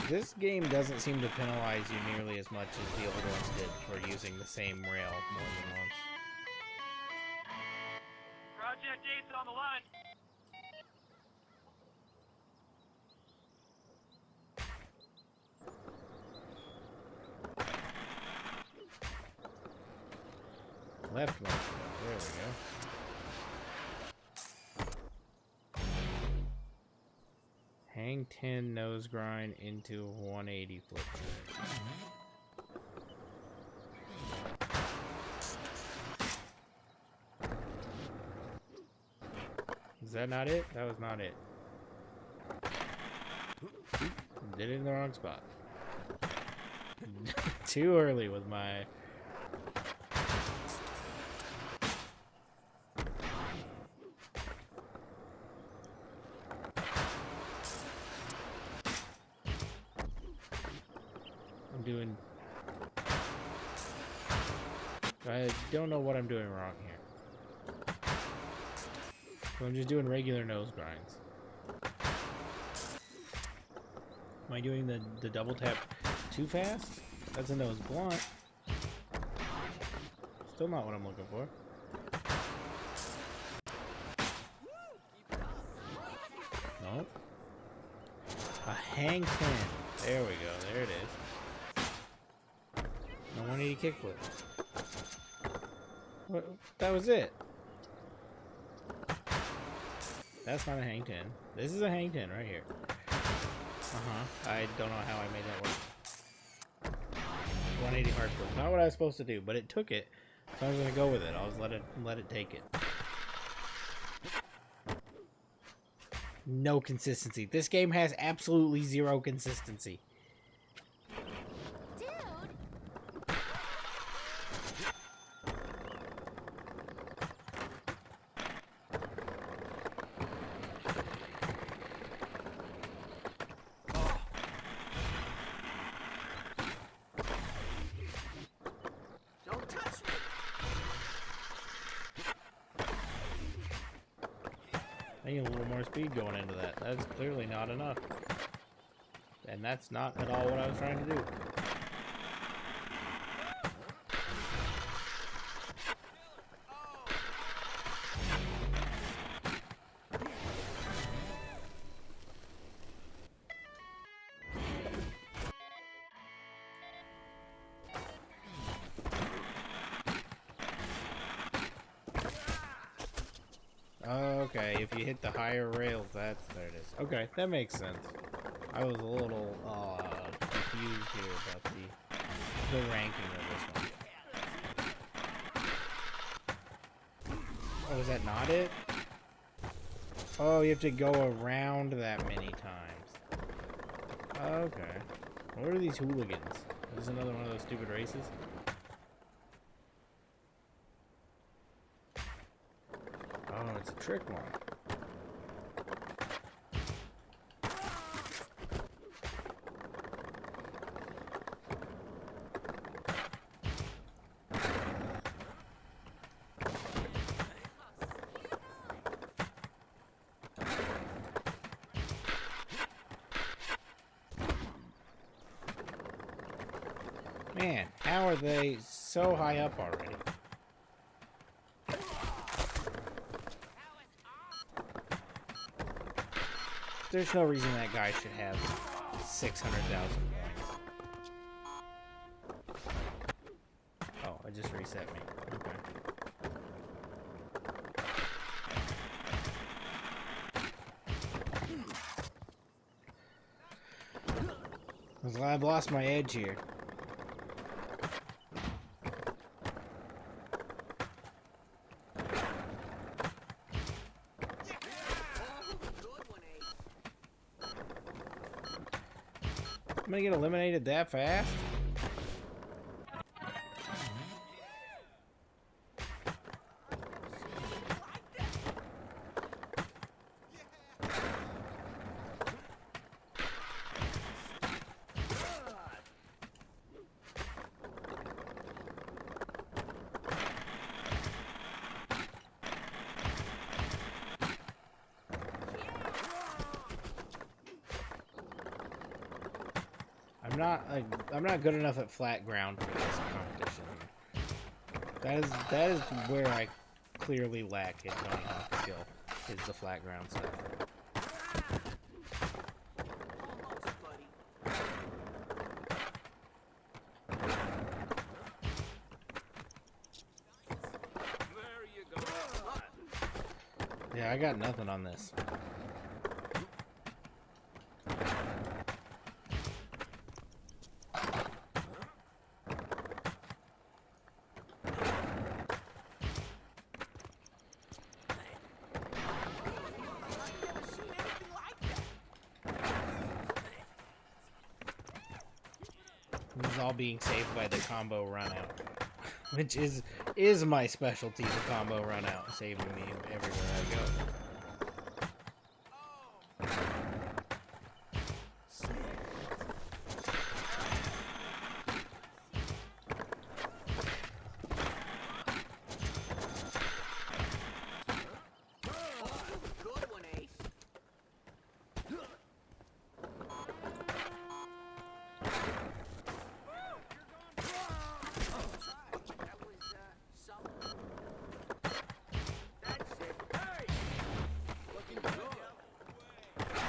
This game doesn't seem to penalize you nearly as much as the old ones did for using the same rail more than once. Project 8's on the line. Left one. There we go. Hang 10 nose grind into 180 flip trick. Is that not it? That was not it. Did it in the wrong spot. Too early with my... I don't know what I'm doing wrong here. So I'm just doing regular nose grinds. Am I doing the double tap too fast? That's a nose blunt. Still not what I'm looking for. Nope. A hang 10. There we go. There it is. A 180 kickflip. What? That was it. That's not a hang 10. This is a hang 10 right here. I don't know how I made that work. 180 hard flip. Not what I was supposed to do, but it took it. So I was gonna go with it. I'll just let it take it. No consistency. This game has absolutely zero consistency. Don't touch me. I need a little more speed going into that. That's clearly not enough. And that's not at all what I was trying to do. Okay, if you hit the higher rails, there it is. Okay, that makes sense. I was a little confused here about the ranking of this one. Oh, is that not it? Oh, you have to go around that many times. Okay. What are these hooligans? Is this another one of those stupid races? Oh, it's a trick one. Man, how are they so high up already? There's no reason that guy should have 600,000 points. Oh, it just reset me. Okay. I'm glad I've lost my edge here. I'm gonna get eliminated that fast? I'm not good enough at flat ground for this competition. That is where I clearly lack in Tony Hawk skill, is the flat ground stuff. Yeah, I got nothing on this. This is all being saved by the combo run out, which is my specialty, the combo run out, saving me everywhere I go.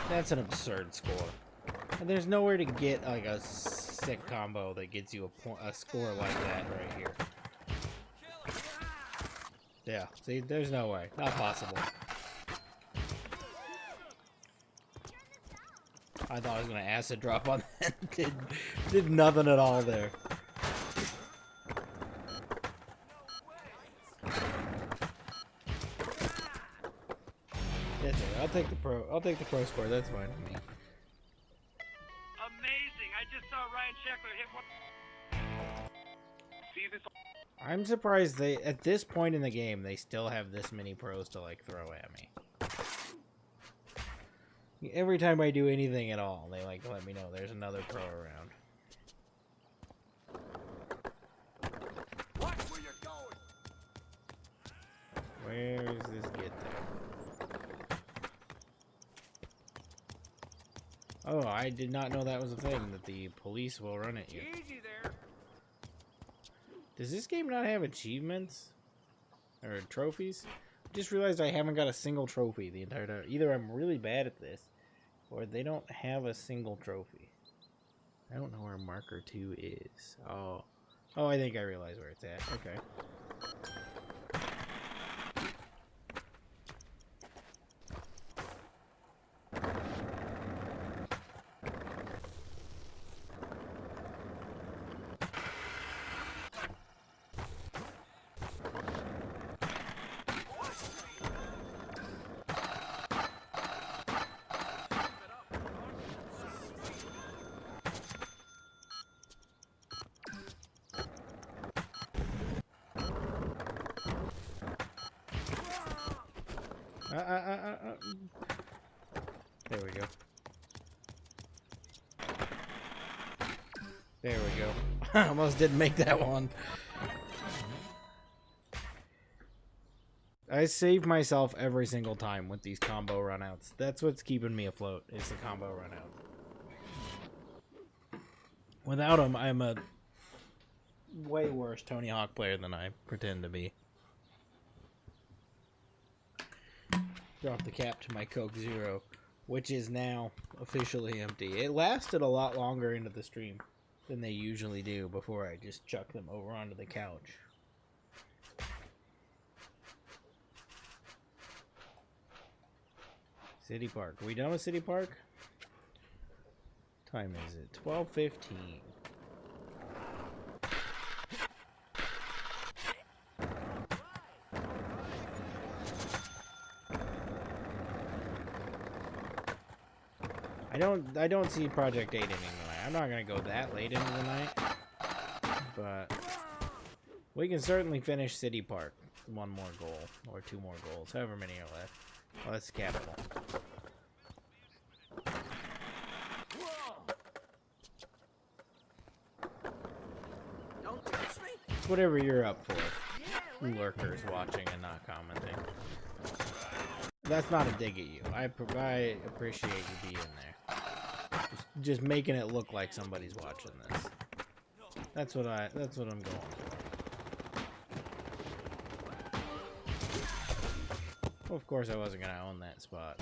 That's an absurd score. And there's nowhere to get like a sick combo that gets you a score like that right here. Yeah, see, there's no way. Not possible. I thought I was gonna acid drop on that. did nothing at all there. That's it. I'll take the pro. I'll take the pro score. That's fine with me. Amazing. I just saw Ryan Sheckler hit one. See this? I'm surprised they, at this point in the game, they still have this many pros to like throw at me. Every time I do anything at all, they like let me know there's another pro around. Watch where you're going. Where does this get there? Oh, I did not know that was a thing, that the police will run at you. Easy there. Does this game not have achievements? Or trophies? I just realized I haven't got a single trophy the entire time. Either I'm really bad at this, or they don't have a single trophy. I don't know where marker 2 is. Oh. Oh, I think I realize where it's at. Okay. There we go. There we go. Almost didn't make that one. I save myself every single time with these combo runouts. That's what's keeping me afloat, is the combo runout. Without them, I'm a way worse Tony Hawk player than I pretend to be. Drop the cap to my Coke Zero, which is now officially empty. It lasted a lot longer into the stream than they usually do before I just chuck them over onto the couch. City Park. Are we done with City Park? Time is it? 12:15. I don't see Project 8 ending tonight. I'm not gonna go that late into the night, but we can certainly finish City Park. One more goal, or two more goals, however many are left. Oh, that's capital. Don't touch me. It's whatever you're up for. Lurkers watching and not commenting. That's not a dig at you. I appreciate you being there. Just making it look like somebody's watching this. That's what I'm going for. Well, of course I wasn't gonna own that spot.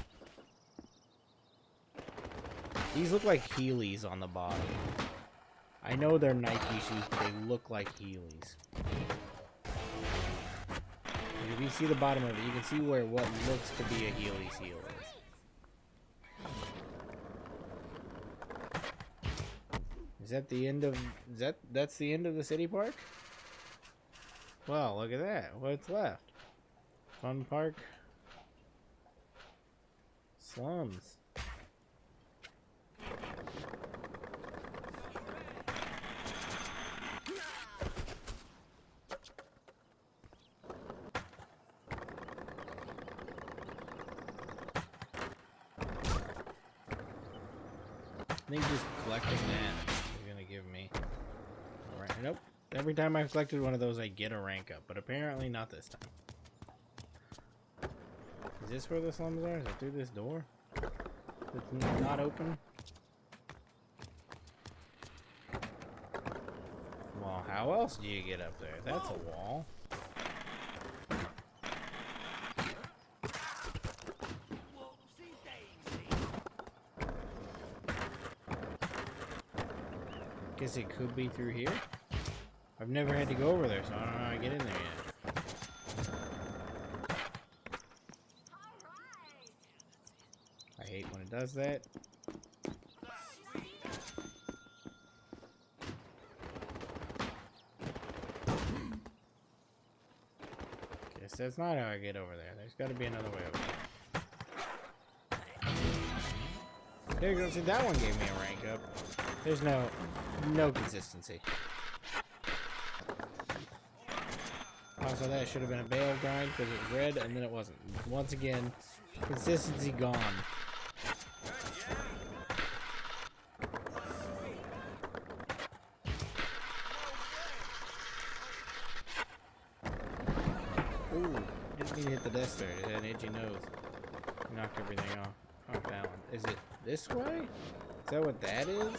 These look like Heelys on the bottom. I know they're Nike shoes, but they look like Heelys. If you see the bottom of it, you can see where what looks to be a Heely's heel is. Is that the end of... That's the end of the city park? Well, look at that. What's left? Fun park. Slums. I think just collecting that is gonna give me a rank. Nope. Every time I've collected one of those, I get a rank up, but apparently not this time. Is this where the slums are? Is it through this door? It's not open? Well, how else do you get up there? That's a wall. Guess it could be through here. I've never had to go over there, so I don't know how to get in there yet. I hate when it does that. Guess that's not how I get over there. There's got to be another way over there. There you go. See, that one gave me a rank up. There's no consistency. Also, that should have been a bail grind because it was red, and then it wasn't. Once again, consistency gone. Ooh, didn't mean to hit the desk there. It had an itchy nose. Knocked everything off. Off balance. Is it this way? Is that what that is?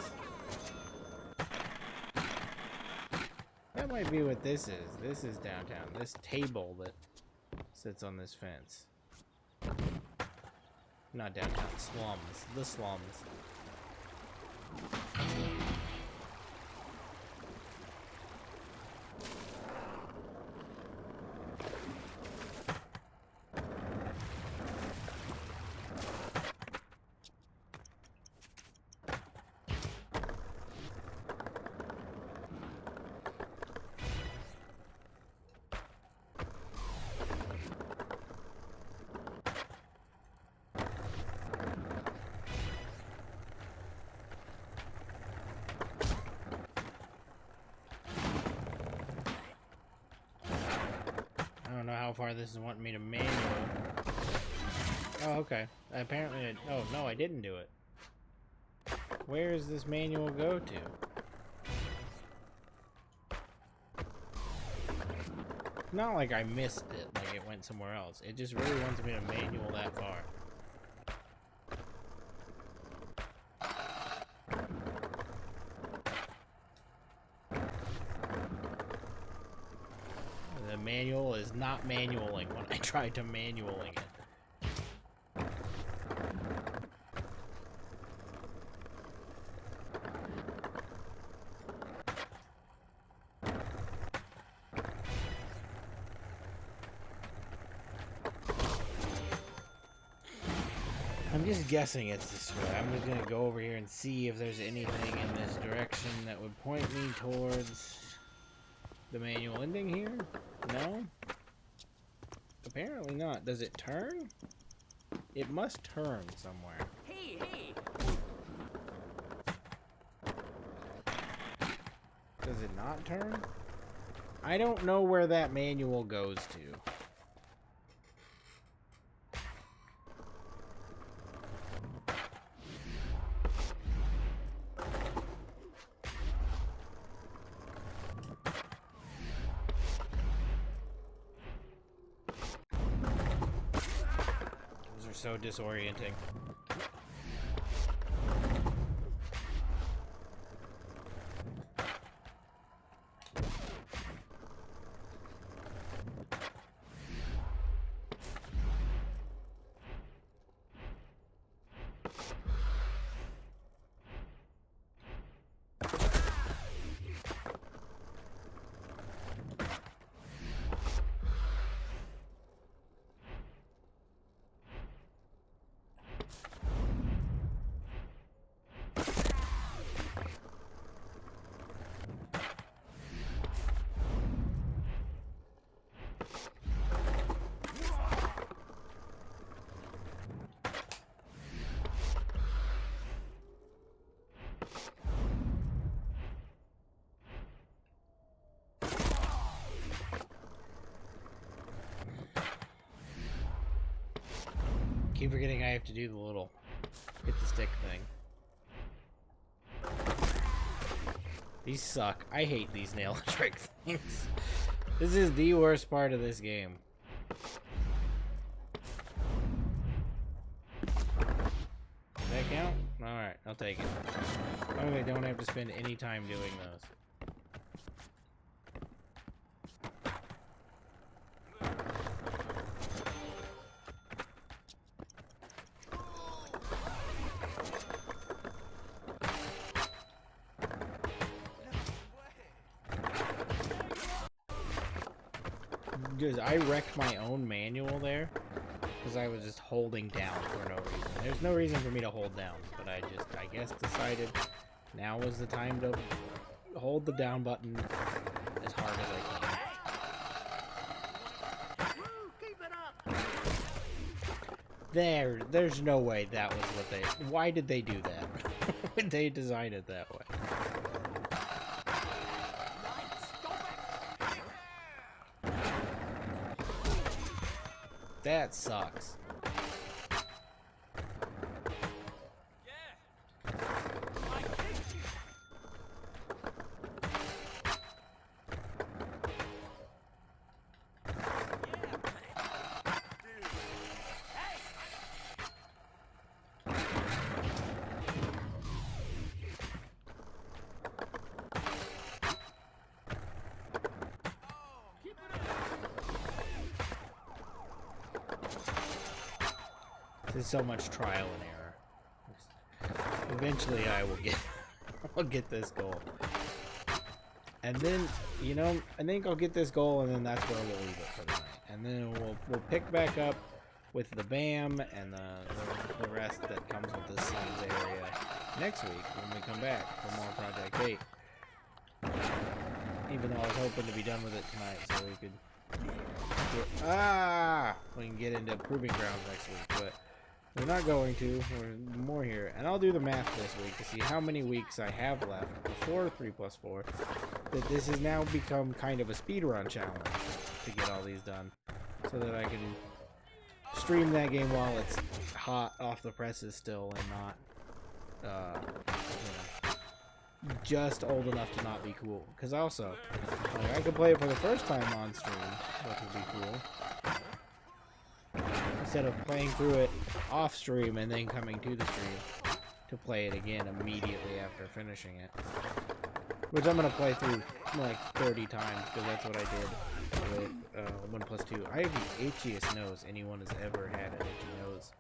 That might be what this is. This is downtown. This table that sits on this fence. Not downtown. Slums. The slums. I don't know how far this is wanting me to manual. Oh, okay. Apparently, oh no, I didn't do it. Where does this manual go to? Not like I missed it, like it went somewhere else. It just really wants me to manual that far. The manual is not manualing when I tried to manualing it. I'm just guessing it's this way. I'm just gonna go over here and see if there's anything in this direction that would point me towards the manual ending here. No? Apparently not. Does it turn? It must turn somewhere. Hey, hey! Does it not turn? I don't know where that manual goes to. So disorienting. Keep forgetting I have to do the little hit the stick thing. These suck. I hate these nail trick things. This is the worst part of this game. Does that count? Alright, I'll take it. Okay, don't have to spend any time doing those. Because I wrecked my own manual there because I was just holding down for no reason. There's no reason for me to hold down, but I guess decided now was the time to hold the down button as hard as I can. There's no way that was what they... Why did they do that? Why did they design it that way? That sucks. There's so much trial and error. Eventually I will get I'll get this goal. And then, you know, I think I'll get this goal and then that's where we'll leave it for the night. And then we'll pick back up with the BAM and the rest that comes with the Suns area next week when we come back for more Project 8. Even though I was hoping to be done with it tonight so we could we can get into Proving Grounds next week, but we're not going to. We're more here. And I'll do the math this week to see how many weeks I have left before 3+4. That this has now become kind of a speedrun challenge to get all these done. So that I can stream that game while it's hot off the presses still and not, you know, just old enough to not be cool. Because also, like, I could play it for the first time on stream, which would be cool. Instead of playing through it off stream and then coming to the stream to play it again immediately after finishing it. Which I'm going to play through like 30 times because that's what I did with 1+2. I have the itchiest nose anyone has ever had an itchy nose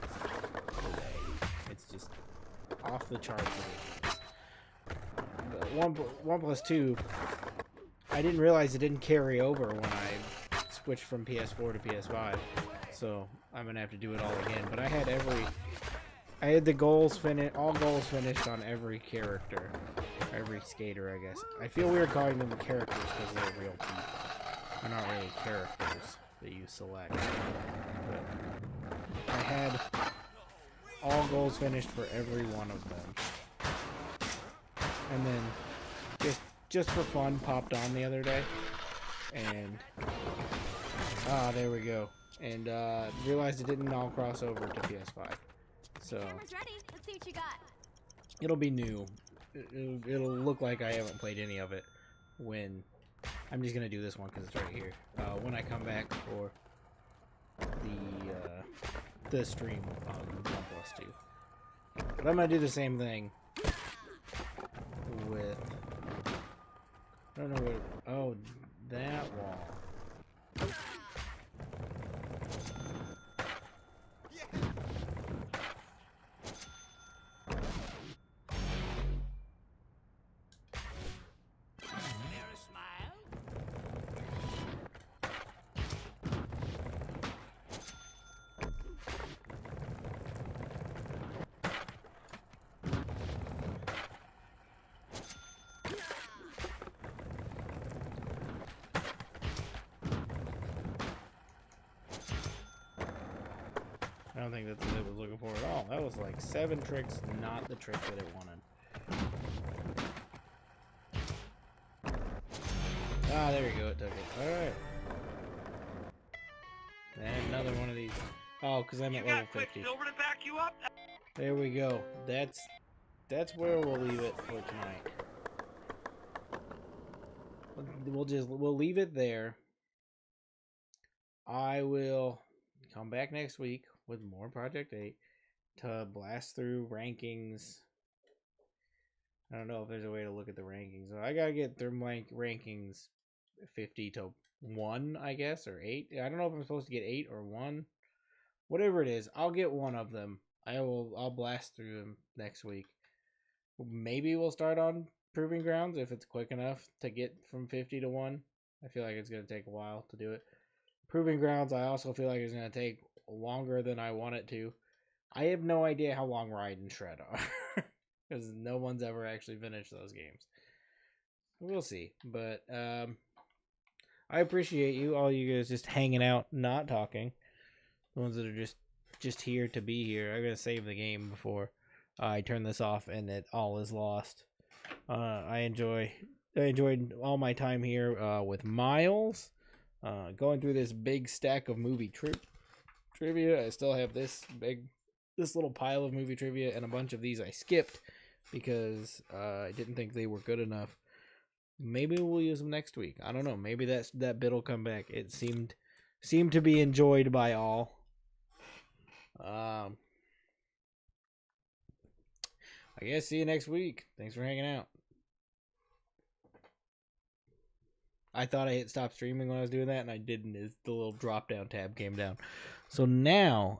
today. It's just off the charts of itchiness. But 1+2, I didn't realize it didn't carry over when I switched from PS4 to PS5. So I'm gonna have to do it all again. But I had the goals all goals finished on every character, every skater, I guess. I feel weird calling them characters because they're real people. They're not really characters that you select. But I had all goals finished for every one of them, and then just for fun, popped on the other day, and there we go. And realized it didn't all cross over to PS5. So Camera's ready. Let's see what you got. it'll be new. It'll look like I haven't played any of it when I'm just gonna do this one because it's right here. When I come back for the stream on 1+2. But I'm gonna do the same thing with, I don't know what, oh, that wall. I don't think that's what it was looking for at all. That was like 7 tricks, not the trick that it wanted. Ah, there we go, it took it. Alright. And another one of these. Oh, because I'm at level 50. Silver to back you up? There we go. That's where we'll leave it for tonight. We'll leave it there. I will come back next week with more Project 8 to blast through rankings. I don't know if there's a way to look at the rankings. I gotta get through my rankings 50 to 1, I guess, or 8. I don't know if I'm supposed to get 8 or 1. Whatever it is, I'll get one of them. I'll blast through them next week. Maybe we'll start on Proving Grounds if it's quick enough to get from 50 to 1. I feel like it's gonna take a while to do it. Proving Grounds, I also feel like it's gonna take longer than I want it to. I have no idea how long Ride and Shred are. Because no one's ever actually finished those games. We'll see. But I appreciate you, all you guys just hanging out, not talking. The ones that are just just here to be here. I'm gonna save the game before I turn this off and it all is lost. I enjoyed all my time here with Miles, going through this big stack of movie trivia. I still have this little pile of movie trivia, and a bunch of these I skipped because I didn't think they were good enough. Maybe we'll use them next week. I don't know. Maybe that bit will come back. It seemed to be enjoyed by all. I guess see you next week. Thanks for hanging out. I thought I hit stop streaming when I was doing that, and I didn't. The little drop down tab came down. So now